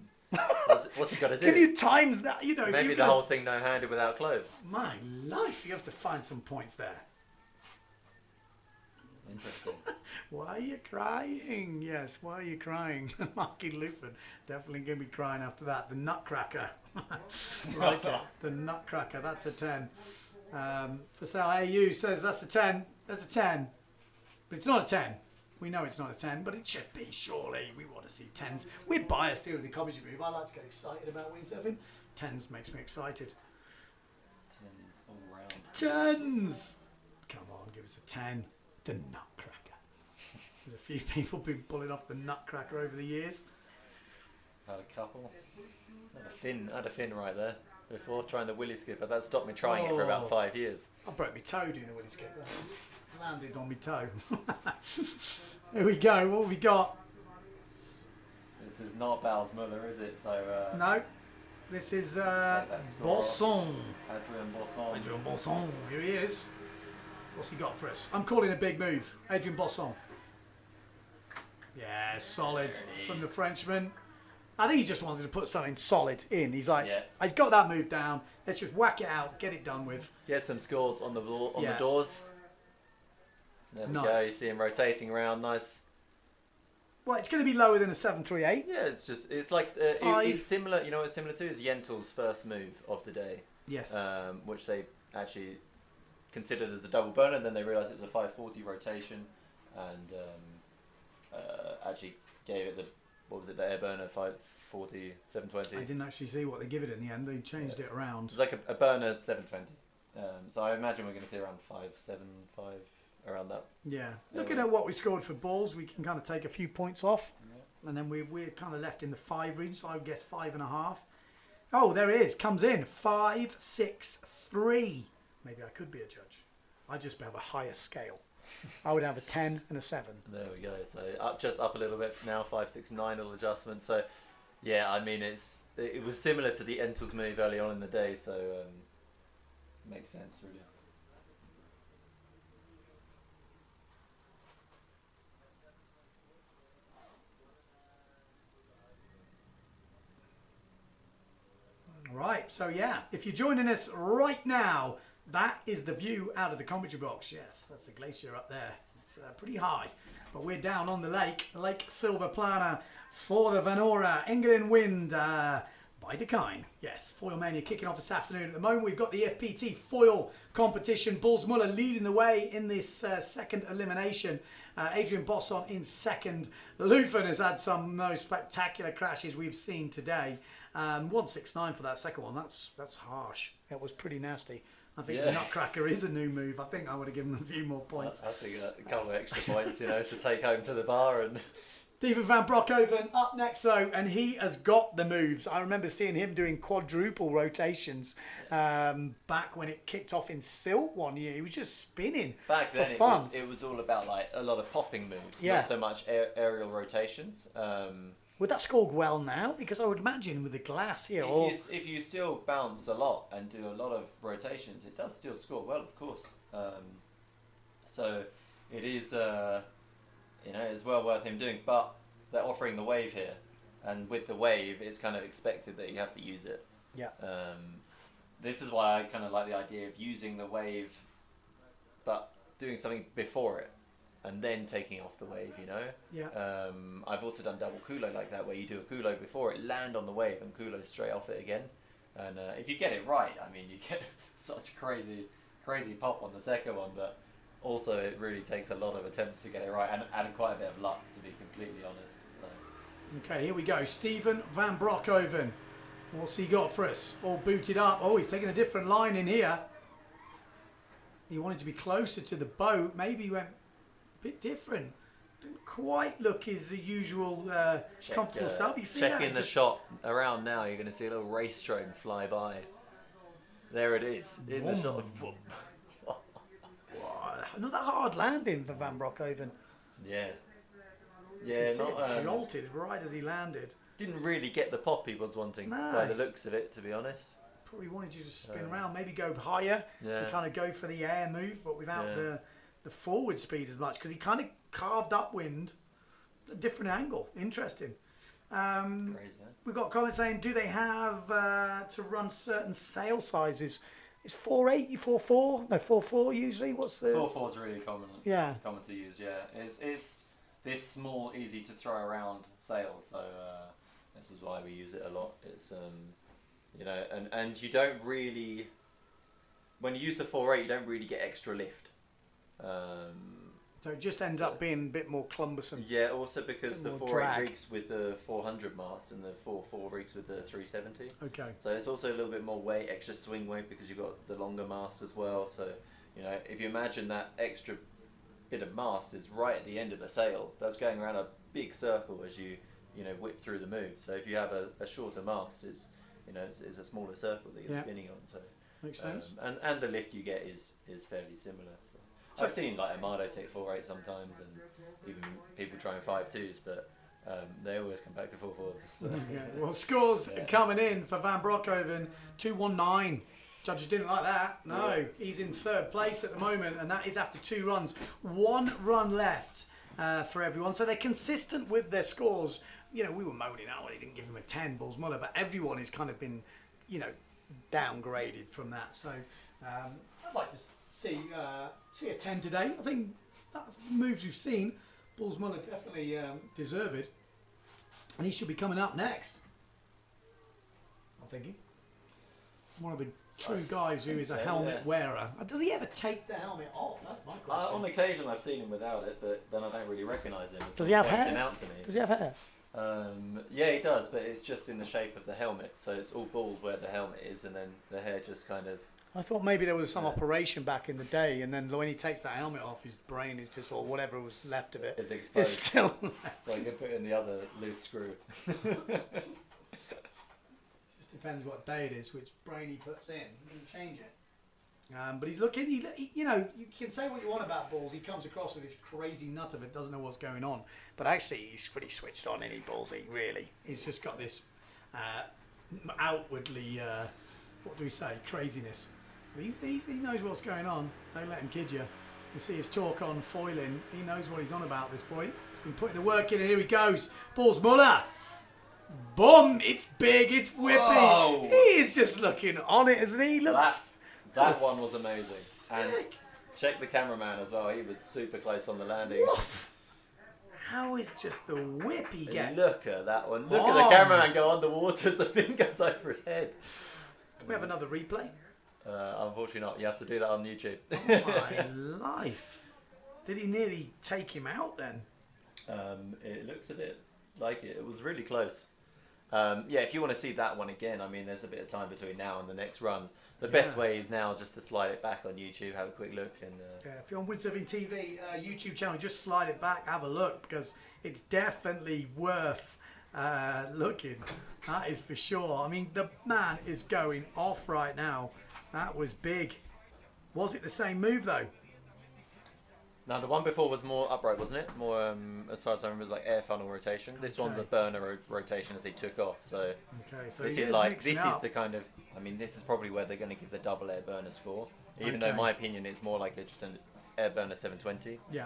what's he got to do? Can you times that? You know, if Maybe you the whole thing no-handed without clothes. My life, you have to find some points there. Interesting. Why are you crying? Yes, why are you crying? Marky Luford definitely going to be crying after that. The Nutcracker. Like it. The Nutcracker, that's a 10. For sale AU says that's a 10. That's a 10. But it's not a 10. We know it's not a 10, but it should be, surely. We want to see 10s. We're biased here with the commentary move. I like to get excited about windsurfing. 10s makes me excited. 10s all round. 10s! Come on, give us a 10. The Nutcracker. There's a few people been pulling off the Nutcracker over the years. Had a couple. Had a fin right there before trying the willy skip, but that stopped me trying it for about 5 years. I broke my toe doing a willy skip. Landed on my toe. Here we go. What have we got? This is not Bals Muller, is it? So no. This is Bosson. Adrien Bosson. Here he is. What's he got for us? I'm calling a big move. Adrien Bosson. Yeah, solid from the Frenchman. I think he just wanted to put something solid in. He's like, I've got that move down. Let's just whack it out, get it done with. Get some scores on the doors. There we go. You see him rotating around. Nice. Well, it's going to be lower than a 738. Yeah, it's like it's similar. You know what it's similar to is Yentl's first move of the day. Yes. Which they actually considered as a double burner, and then they realised it was a 540 rotation, and actually gave it the air burner 540 720. I didn't actually see what they give it in the end. They changed it around. It's like a burner 720. So I imagine we're going to see around 575 around that. Yeah. Looking at what we scored for balls, we can kind of take a few points off, and then we're kind of left in the 5 range. So I would guess 5.5. Oh, there it is. Comes in 5, 6, 3. Maybe I could be a judge. I just have a higher scale. I would have a 10 and a 7. There we go. So just up a little bit now, 5, 6, 9 little adjustment. So yeah, I mean it was similar to the Entels move early on in the day, so makes sense really. Right, so yeah, if you're joining us right now, that is the view out of the commentary box. Yes, that's the glacier up there. It's pretty high, but we're down on the Lake Silverplana for the Vanora EngadinWind by Dakine. Yes, Foil Mania kicking off this afternoon. At the moment, we've got the EFPT foil competition. Bulls Muller leading the way in this second elimination. Adrien Bosson in second. Luford has had some most spectacular crashes we've seen today. 169 for that second one. That's harsh. That was pretty nasty. I think the Nutcracker is a new move. I think I would have given them a few more points. I think a couple of extra points, to take home to the bar. And Steven van Broekhoven up next though, and he has got the moves. I remember seeing him doing quadruple rotations back when it kicked off in Silt one year. He was just spinning back then. For fun. It was all about like a lot of popping moves, not so much aerial rotations. Would that score well now? Because I would imagine with the glass here. If you still bounce a lot and do a lot of rotations, it does still score well, of course. So it is, it's well worth him doing. But they're offering the wave here, and with the wave, it's kind of expected that you have to use it. Yeah. This is why I kind of like the idea of using the wave, but doing something before it. And then taking off the wave, Yeah. I've also done double culo like that, where you do a culo before it, land on the wave, and culo straight off it again. And if you get it right, I mean, you get such crazy pop on the second one. But also, it really takes a lot of attempts to get it right, and quite a bit of luck, to be completely honest. So. Okay, here we go. Steven van Broekhoven. What's he got for us? All booted up. Oh, he's taking a different line in here. He wanted to be closer to the boat. Maybe he went bit different. Didn't quite look his usual comfortable self. You see checking the shot around now. You're going to see a little race drone fly by. There it is in the shot. Another hard landing for Van Broekhoven. Yeah, it jolted right as he landed. Didn't really get the pop he was wanting by the looks of it, to be honest. Probably wanted you to spin around, maybe go higher and kind of go for the air move, but without the forward speed as much, because he kind of carved upwind a different angle. Interesting. Crazy, huh? We've got comments saying, do they have to run certain sail sizes? Is 4.8, 4.4? No, 4.4 usually? What's the... 4.4 is really common to use, yeah. It's this small, easy to throw around sail, so this is why we use it a lot. It's, you know, and you don't really... When you use the 4.8, you don't really get extra lift. So it just ends up being a bit more cumbersome. Yeah, also because the 4.8 drag. rigs with the 400 mast and the 4.4 rigs with the 370. Okay. So it's also a little bit more weight, extra swing weight, because you've got the longer mast as well. So, you know, if you imagine that extra bit of mast is right at the end of the sail, that's going around a big circle as you know, whip through the move. So if you have a shorter mast, it's a smaller circle that you're spinning on. So makes sense. And the lift you get is fairly similar. So I've seen like Amado take 4.8 sometimes, and even people trying 5.2s, but they always come back to 4.4s. So. Yeah. Well, scores coming in for Van Broekhoven, 2.19. Judges didn't like that. No, he's in third place at the moment, and that is after 2 runs. 1 run left for everyone, so they're consistent with their scores. You know, we were moaning, they didn't give him a 10, Bulls Muller, but everyone has kind of been, you know, downgraded from that. So I'd like to see a 10 today. I think that moves we've seen, Bulls Muller definitely deserve it, and he should be coming up next. I'm thinking one of the true guys who is a helmet wearer. Does he ever take the helmet off? That's my question. On occasion, I've seen him without it, but then I don't really recognise him. Does he have hair? Out to me. Does he have hair? Yeah, he does, but it's just in the shape of the helmet, so it's all bald where the helmet is, and then the hair just kind of... I thought maybe there was some operation back in the day, and then when he takes that helmet off, his brain is just, or whatever was left of it, is exposed. It's still left. So you can put in the other loose screw. Just depends what day it is, which brain he puts in. You can change it. But he's looking, you know, you can say what you want about Balls. He comes across with this crazy nut of it, doesn't know what's going on. But actually, he's pretty switched on, isn't he, Ballsy, really? He's just got this outwardly, what do we say, craziness. But he knows what's going on. Don't let him kid you. You see his talk on foiling. He knows what he's on about, this boy. He's been putting the work in, and here he goes. Balls Muller. Boom! It's big, it's whippy. Whoa. He is just looking on it, isn't he? Looks... That one was amazing. And check the cameraman as well. He was super close on the landing. Woof. How is just the whip he gets? Look at that one. Look at the cameraman go underwater as the fin goes over his head. Can we have another replay? Unfortunately not. You have to do that on YouTube. Oh my life. Did he nearly take him out then? It looks a bit like it. It was really close. Yeah, if you want to see that one again, I mean, there's a bit of time between now and the next run. The best way is now just to slide it back on YouTube, have a quick look. And if you're on Windsurfing.TV YouTube channel, just slide it back, have a look, because it's definitely worth looking. That is for sure. I mean, the man is going off right now. That was big. Was it the same move, though? No, the one before was more upright, wasn't it? More, as far as I remember, was like air funnel rotation. This one's a burner rotation as he took off. So, so this is like, this is the kind of, I mean, this is probably where they're going to give the double air burner score. Even though, in my opinion, it's more like just an air burner 720. Yeah.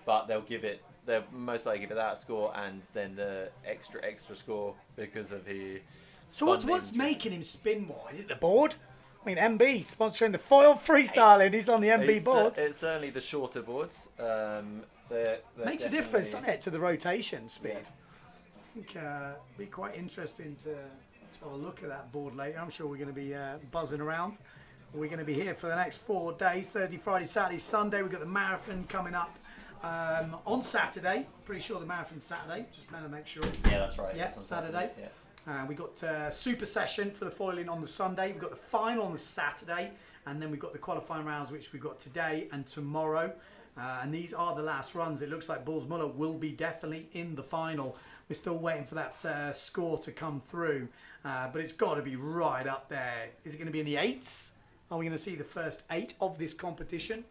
But they'll most likely give it that score and then the extra score because of the... So what's making him spin more? Is it the board? I mean, MB sponsoring the foil freestyling. He's on the MB boards. It's certainly the shorter boards. Makes a difference, doesn't it, to the rotation speed? Yeah. I think it'd be quite interesting to have a look at that board later. I'm sure we're going to be buzzing around. We're going to be here for the next 4 days, Thursday, Friday, Saturday, Sunday. We've got the marathon coming up on Saturday. Pretty sure the marathon's Saturday. Just better make sure. Yeah, that's right. Yeah, Saturday. Yeah. We got super session for the foiling on the Sunday. We've got the final on the Saturday, and then we've got the qualifying rounds, which we've got today and tomorrow. And these are the last runs. It looks like Bulls Muller will be definitely in the final. We're still waiting for that score to come through, but it's got to be right up there. Is it going to be in the 8s? Are we going to see the first 8 of this competition?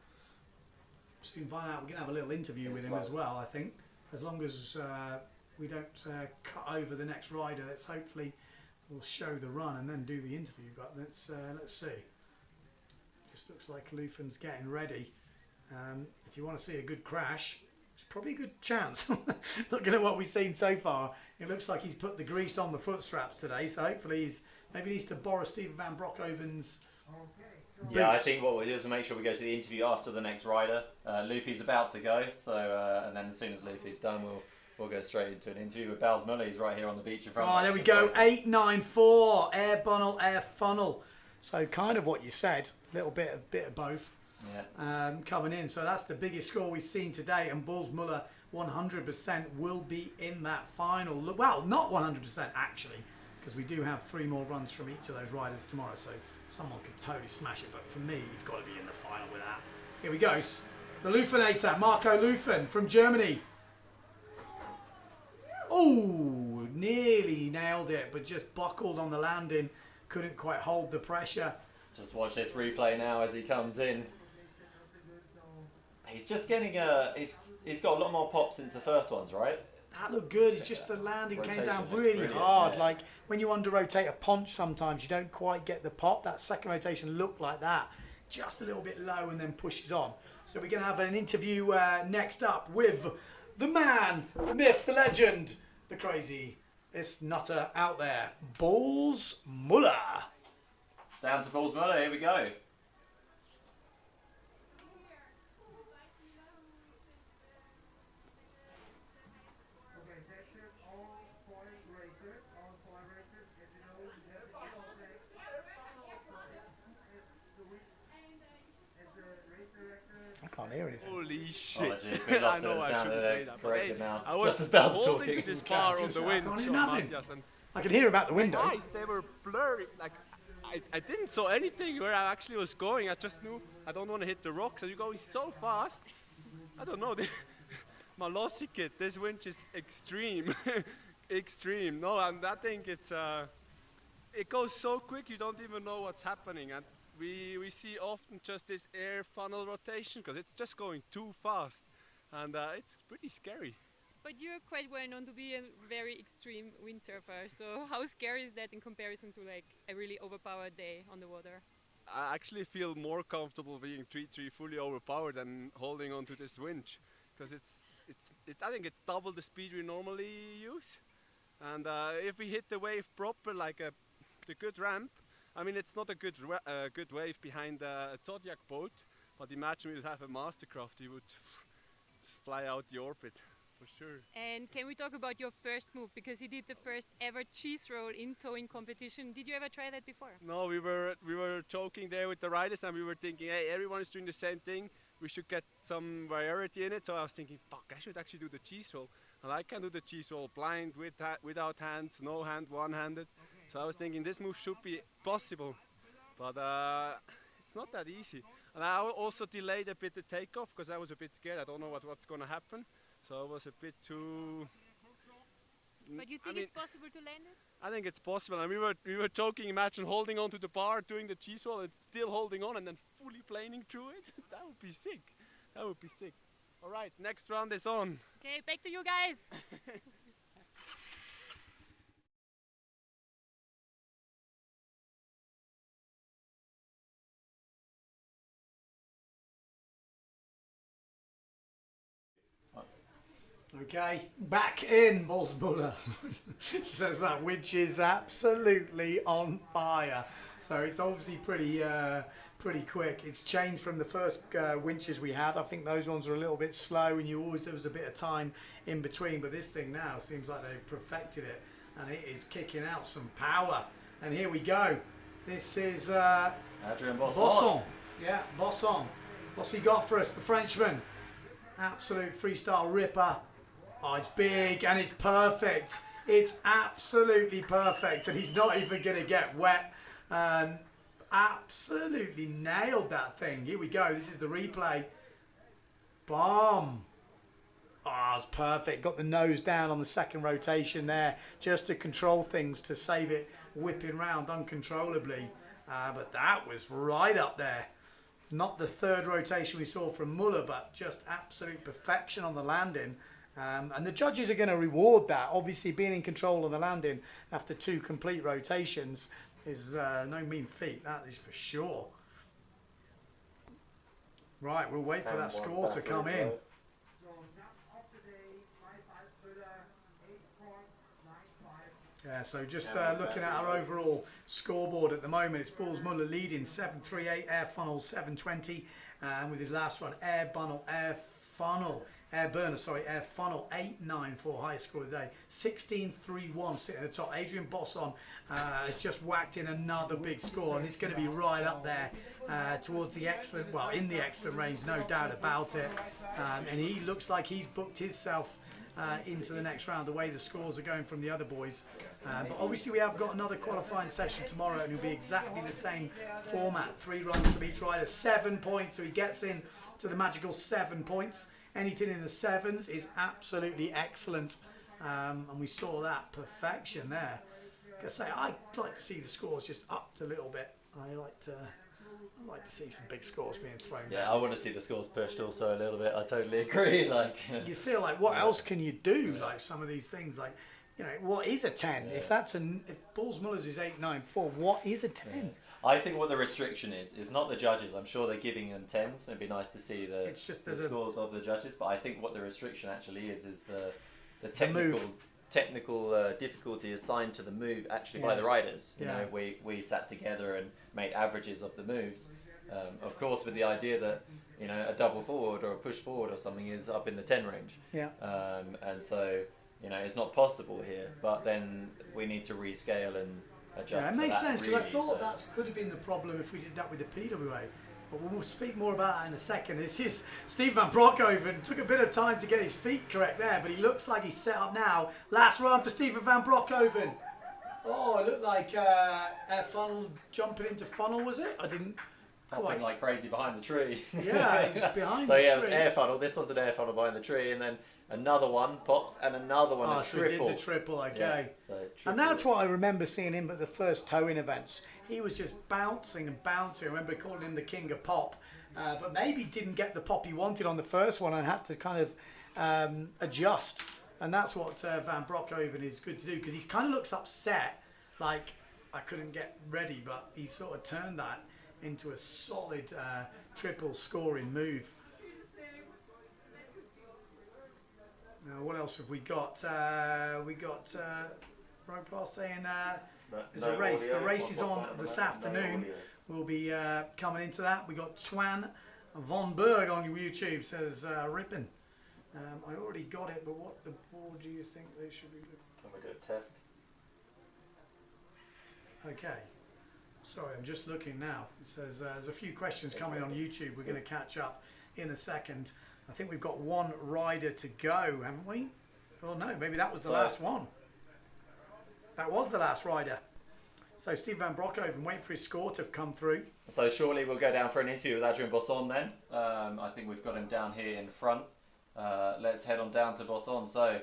Soon find out. We're going to have a little interview with him as well, I think, as long as we don't cut over the next rider. Let's hopefully we'll show the run and then do the interview. But let's see. Just looks like Lufen's getting ready. If you want to see a good crash, it's probably a good chance. Looking at what we've seen so far, it looks like he's put the grease on the foot straps today. So hopefully maybe needs to borrow Steven van Broekhoven's boots. Yeah, I think what we'll do is make sure we go to the interview after the next rider. Luffy's about to go, so and then as soon as Luffy's done, we'll go straight into an interview with Bals Muller. He's right here on the beach in front of us. Oh, there we go. 894 air funnel, air funnel. So kind of what you said, a little bit of both. Yeah. Coming in. So that's the biggest score we've seen today, and Bals Muller 100% will be in that final. Well, not 100% actually, because we do have 3 more runs from each of those riders tomorrow, so someone could totally smash it, but for me, he's got to be in the final with that. Here we go. The Lufenator, Marco Lufen from Germany. Oh, nearly nailed it, but just buckled on the landing. Couldn't quite hold the pressure. Just watch this replay now as he comes in. He's just getting he's got a lot more pop since the first ones, right? That looked good. It's just the landing came down Rotation really looks hard. yeah. Like when you under-rotate a ponch sometimes, you don't quite get the pop. That second rotation looked like that. Just a little bit low and then pushes on. So we're going to have an interview next up with the man, the myth, the legend, the crazy, this nutter out there, Bals Muller. Down to Bals Muller, here we go. I can't hear anything. Holy shit! Oh, geez, we lost I know the I sound shouldn't of say the that. corrector But now. I was Just as Bals holding talking. to this bar on the wind. I can't hear Sean nothing. Matthias, and I can hear about the my window. eyes, they were blurry. Like I didn't saw anything where I actually was going. I just knew I don't want to hit the rocks. And you're going so fast. I don't know. My lossy kit. This winch is extreme, extreme. No, and I think it's it goes so quick you don't even know what's happening. And we see often just this air funnel rotation because it's just going too fast, and it's pretty scary. But you're quite well known to be a very extreme windsurfer. So how scary is that in comparison to like a really overpowered day on the water? I actually feel more comfortable being 3-3 fully overpowered than holding onto this winch, because I think it's double the speed we normally use, and if we hit the wave proper, like the good ramp, I mean it's not a good wave behind a Zodiac boat, but imagine we would have a Mastercraft, you would fly out the orbit. For sure. And can we talk about your first move? Because you did the first ever cheese roll in towing competition. Did you ever try that before? No, we were joking there with the riders, and we were thinking, hey, everyone is doing the same thing. We should get some variety in it. So I was thinking, fuck, I should actually do the cheese roll. And I can do the cheese roll blind, without hands, no hand, one-handed. So I was thinking this move should be possible, but it's not that easy. And I also delayed a bit the takeoff because I was a bit scared. I don't know what's going to happen. So it was a bit too. But you think it's possible to land it? I think it's possible, and we were joking. Imagine holding on to the bar, doing the cheese roll, and still holding on, and then fully planing through it. That would be sick. That would be sick. All right, next round is on. Okay, back to you guys. Okay, back in, Bals Muller. Says that winch is absolutely on fire. So it's obviously pretty quick. It's changed from the first winches we had. I think those ones were a little bit slow, and there was a bit of time in between. But this thing now seems like they've perfected it, and it is kicking out some power. And here we go. This is Adrien Bosson. Bosson. Yeah, Bosson. What's he got for us? The Frenchman. Absolute freestyle ripper. Oh, it's big and it's perfect. It's absolutely perfect, and he's not even going to get wet. Absolutely nailed that thing. Here we go. This is the replay. Bomb. Oh, it's perfect. Got the nose down on the second rotation there, just to control things, to save it whipping round uncontrollably. But that was right up there. Not the third rotation we saw from Muller, but just absolute perfection on the landing. And the judges are going to reward that. Obviously, being in control of the landing after 2 complete rotations is no mean feat, that is for sure. Right, we'll wait for And that one score to battery come in. low. Yeah, so just And one looking at our battery. overall scoreboard at the moment, it's Bulls Muller leading 738, Air Funnel 720, and with his last run, Air Funnel 894, highest score of the day, 16.31 sitting at the top. Adrian Bosson has just whacked in another big score, and it's going to be right up there towards the excellent, well, in the excellent range, no doubt about it. And he looks like he's booked himself into the next round, the way the scores are going from the other boys. But obviously we have got another qualifying session tomorrow, and it'll be exactly the same format. 3 runs from each rider, 7 points, so he gets in to the magical 7 points. Anything in the 7s is absolutely excellent, and we saw that perfection there. Like I say, I'd like to see the scores just upped a little bit. I'd like to see some big scores being thrown. Yeah, down. I want to see the scores pushed also a little bit. I totally agree. Like, You feel like, what else can you do? Like some of these things, like, you know, what is a 10? If Bulls Muller's is 894, what is a 10? I think what the restriction is not the judges. I'm sure they're giving them 10s. It'd be nice to see the scores of the judges. But I think what the restriction actually is the technical difficulty assigned to the move actually by the riders. You know, we sat together and made averages of the moves. Of course, with the idea that, you know, a double forward or a push forward or something is up in the 10 range. Yeah. And so, you know, it's not possible here. But then we need to rescale and adjust. Yeah, it makes sense, because I really, thought that could have been the problem if we did that with the PWA. But we'll speak more about that in a second. This is Steve Van Broekhoven. Took a bit of time to get his feet correct there, but he looks like he's set up now. Last run for Stephen Van Broekhoven. Oh, it looked like Air Funnel jumping into Funnel, was it? I didn't hopping like crazy behind the tree. Yeah, he's behind so the tree. So yeah, it was Air Funnel. This one's an Air Funnel behind the tree, and then another one pops, and another one a so triple. he did the triple, okay. Yeah, so triple. And that's what I remember seeing him at the first towing events. He was just bouncing and bouncing. I remember calling him the king of pop. But maybe didn't get the pop he wanted on the first one and had to kind of adjust. And that's what Van Broekhoven is good to do, because he kind of looks upset, like, I couldn't get ready, but he sort of turned that into a solid triple scoring move. Now, what else have we got? We got Roper saying there's a race. The race is on this afternoon. We'll be coming into that. We got Twan Von Berg on YouTube, says ripping. I already got it, but what the board do you think they should be doing? I'm going to do a test. Okay. Sorry, I'm just looking now. It says there's a few questions coming on YouTube. We're going to catch up in a second. I think we've got one rider to go, haven't we? Oh no, maybe that was the last one. That was the last rider. So Steve Van Broekhoven, waiting for his score to come through. So surely we'll go down for an interview with Adrian Bosson then. I think we've got him down here in front. Let's head on down to Bosson. So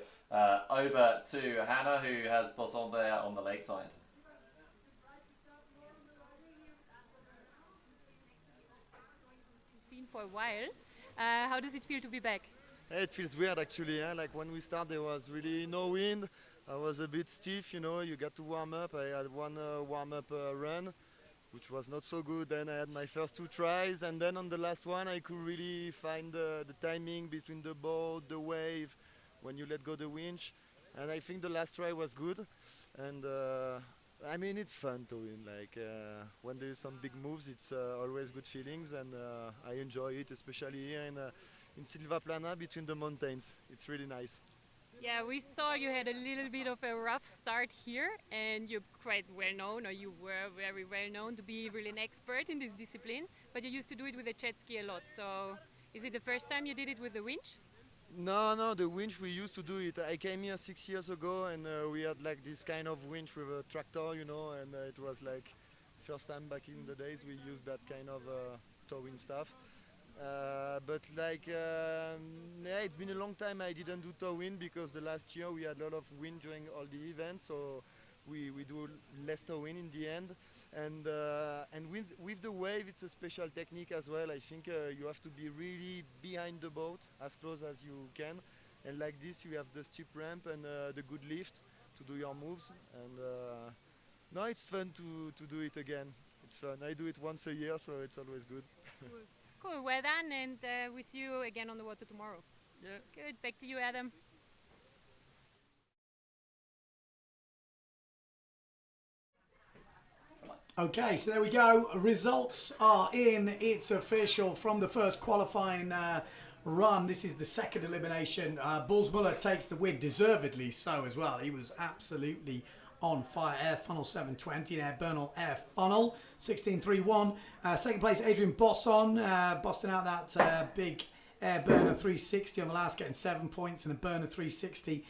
over to Hannah, who has Bosson there on the lakeside. Seen for a while. How does it feel to be back? It feels weird actually. Like when we started, there was really no wind. I was a bit stiff, you know. You got to warm up. I had one warm-up run, which was not so good. Then I had my first 2 tries, and then on the last one, I could really find the timing between the boat, the wave, when you let go the winch. And I think the last try was good. And I mean, it's fun to win. Like when there's some big moves, it's always good feelings, and I enjoy it, especially here in Silva Plana between the mountains. It's really nice. Yeah, we saw you had a little bit of a rough start here, and you're quite well known, or you were very well known to be really an expert in this discipline, but you used to do it with a jet ski a lot. So is it the first time you did it with the winch? No, the winch, we used to do it. I came here 6 years ago, and we had like this kind of winch with a tractor, you know, and it was like first time back in the days we used that kind of towing stuff. But like, yeah, it's been a long time I didn't do towing, because the last year we had a lot of wind during all the events, so we do less towing in the end. And with the wave, it's a special technique as well. I think you have to be really behind the boat, as close as you can. And like this, you have the steep ramp and the good lift to do your moves. And no, it's fun to do it again. It's fun. I do it once a year, so it's always good. Cool, well done, and we see you again on the water tomorrow. Yeah. Good, back to you, Adam. Okay, so there we go. Results are in. It's official from the first qualifying run. This is the second elimination. Bullsmuller takes the win, deservedly so as well. He was absolutely on fire. Air Funnel 720 and Air Bernal Air Funnel 16.31. Second place, Adrian Bosson, busting out that big Air Burner 360 on the last, getting 7 points, and a Burner 360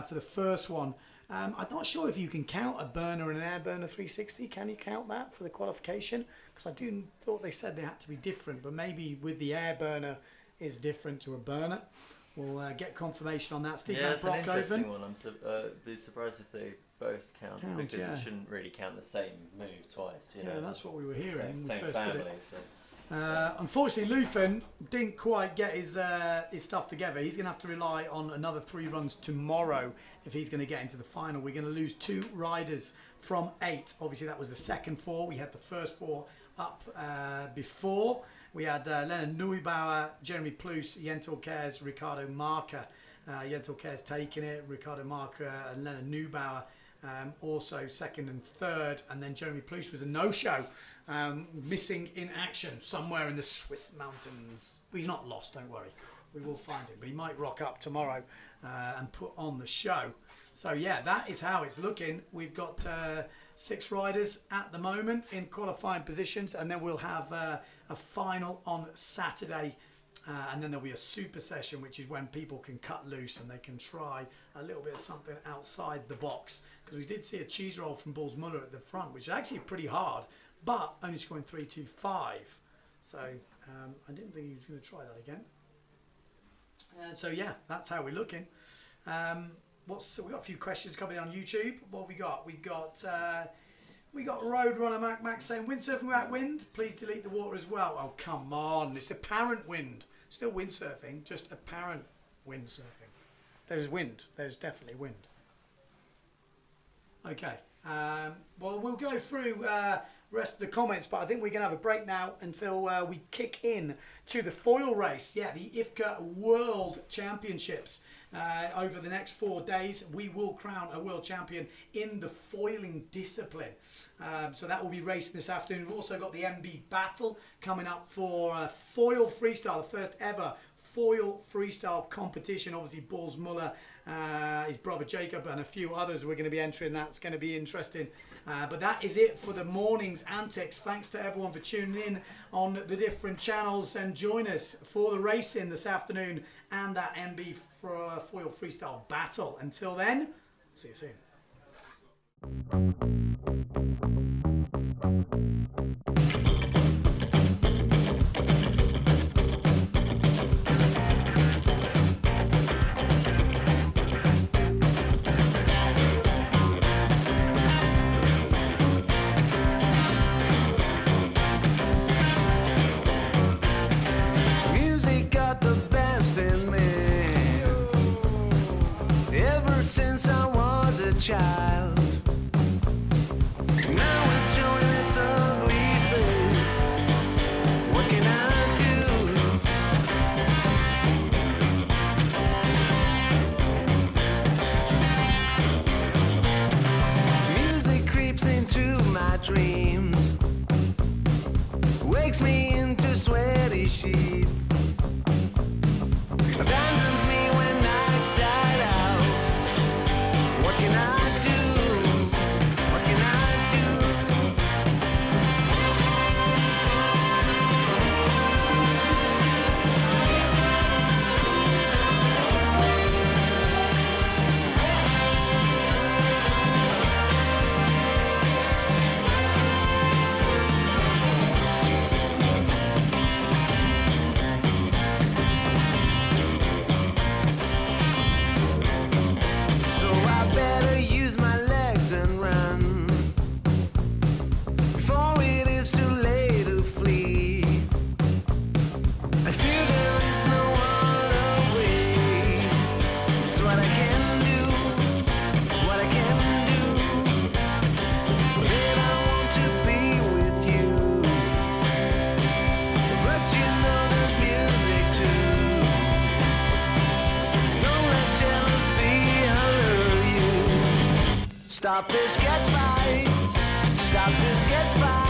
for the first one. I'm not sure if you can count a burner and an air burner 360. Can you count that for the qualification? Because I thought they said they had to be different, but maybe with the air burner is different to a burner. We'll get confirmation on that. Steve Yeah, it's an interesting Brockhoven. one. I'm be surprised if they both count because yeah. it shouldn't really count the same move twice. You know? Yeah, that's what we were hearing when we Same first family. did it. So. Unfortunately, Lufin didn't quite get his stuff together. He's going to have to rely on another 3 runs tomorrow if he's going to get into the final. We're going to lose 2 riders from 8. Obviously, that was the second 4. We had the first 4 up before. We had Leonard Neubauer, Jeremy Plus, Jentel Kers, Ricardo Marker. Jentel Kers taking it, Ricardo Marker and Leonard Neubauer also second and third. And then Jeremy Plus was a no-show. Missing in action somewhere in the Swiss mountains. Well, he's not lost, don't worry. We will find him, but he might rock up tomorrow and put on the show. So yeah, that is how it's looking. We've got 6 riders at the moment in qualifying positions, and then we'll have a final on Saturday. And then there'll be a super session, which is when people can cut loose and they can try a little bit of something outside the box. Because we did see a cheese roll from Bullsmuller at the front, which is actually pretty hard, but only scoring 3.25. So I didn't think he was going to try that again. So yeah, that's how we're looking. So we got a few questions coming on YouTube. What have we got? We got Roadrunner Mac saying windsurfing without wind. Please delete the water as well. Oh come on, it's apparent wind. Still windsurfing, just apparent windsurfing. There's wind. There's definitely wind. Okay. Well, we'll go through rest of the comments, but I think we're going to have a break now until we kick in to the foil race. Yeah, the IFCA World Championships. Over the next 4 days, we will crown a world champion in the foiling discipline. So that will be racing this afternoon. We've also got the MB Battle coming up for foil freestyle, the first ever foil freestyle competition. Obviously, Bullsmuller, his brother Jacob, and a few others we're going to be entering. That's going to be interesting. But that is it for the morning's antics. Thanks to everyone for tuning in on the different channels, and join us for the racing this afternoon and that MB foil freestyle battle. Until then, see you soon. Music got the best in me. Ever since I was a child, now it's showing its ugly face. What can I do? Music creeps into my dreams, wakes me into sweaty sheets, abandons me when nights died out. What can I do? What can I do? Stop this, get right. Stop this, get right.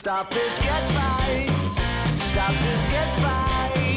Stop this, get right. Stop this, get right.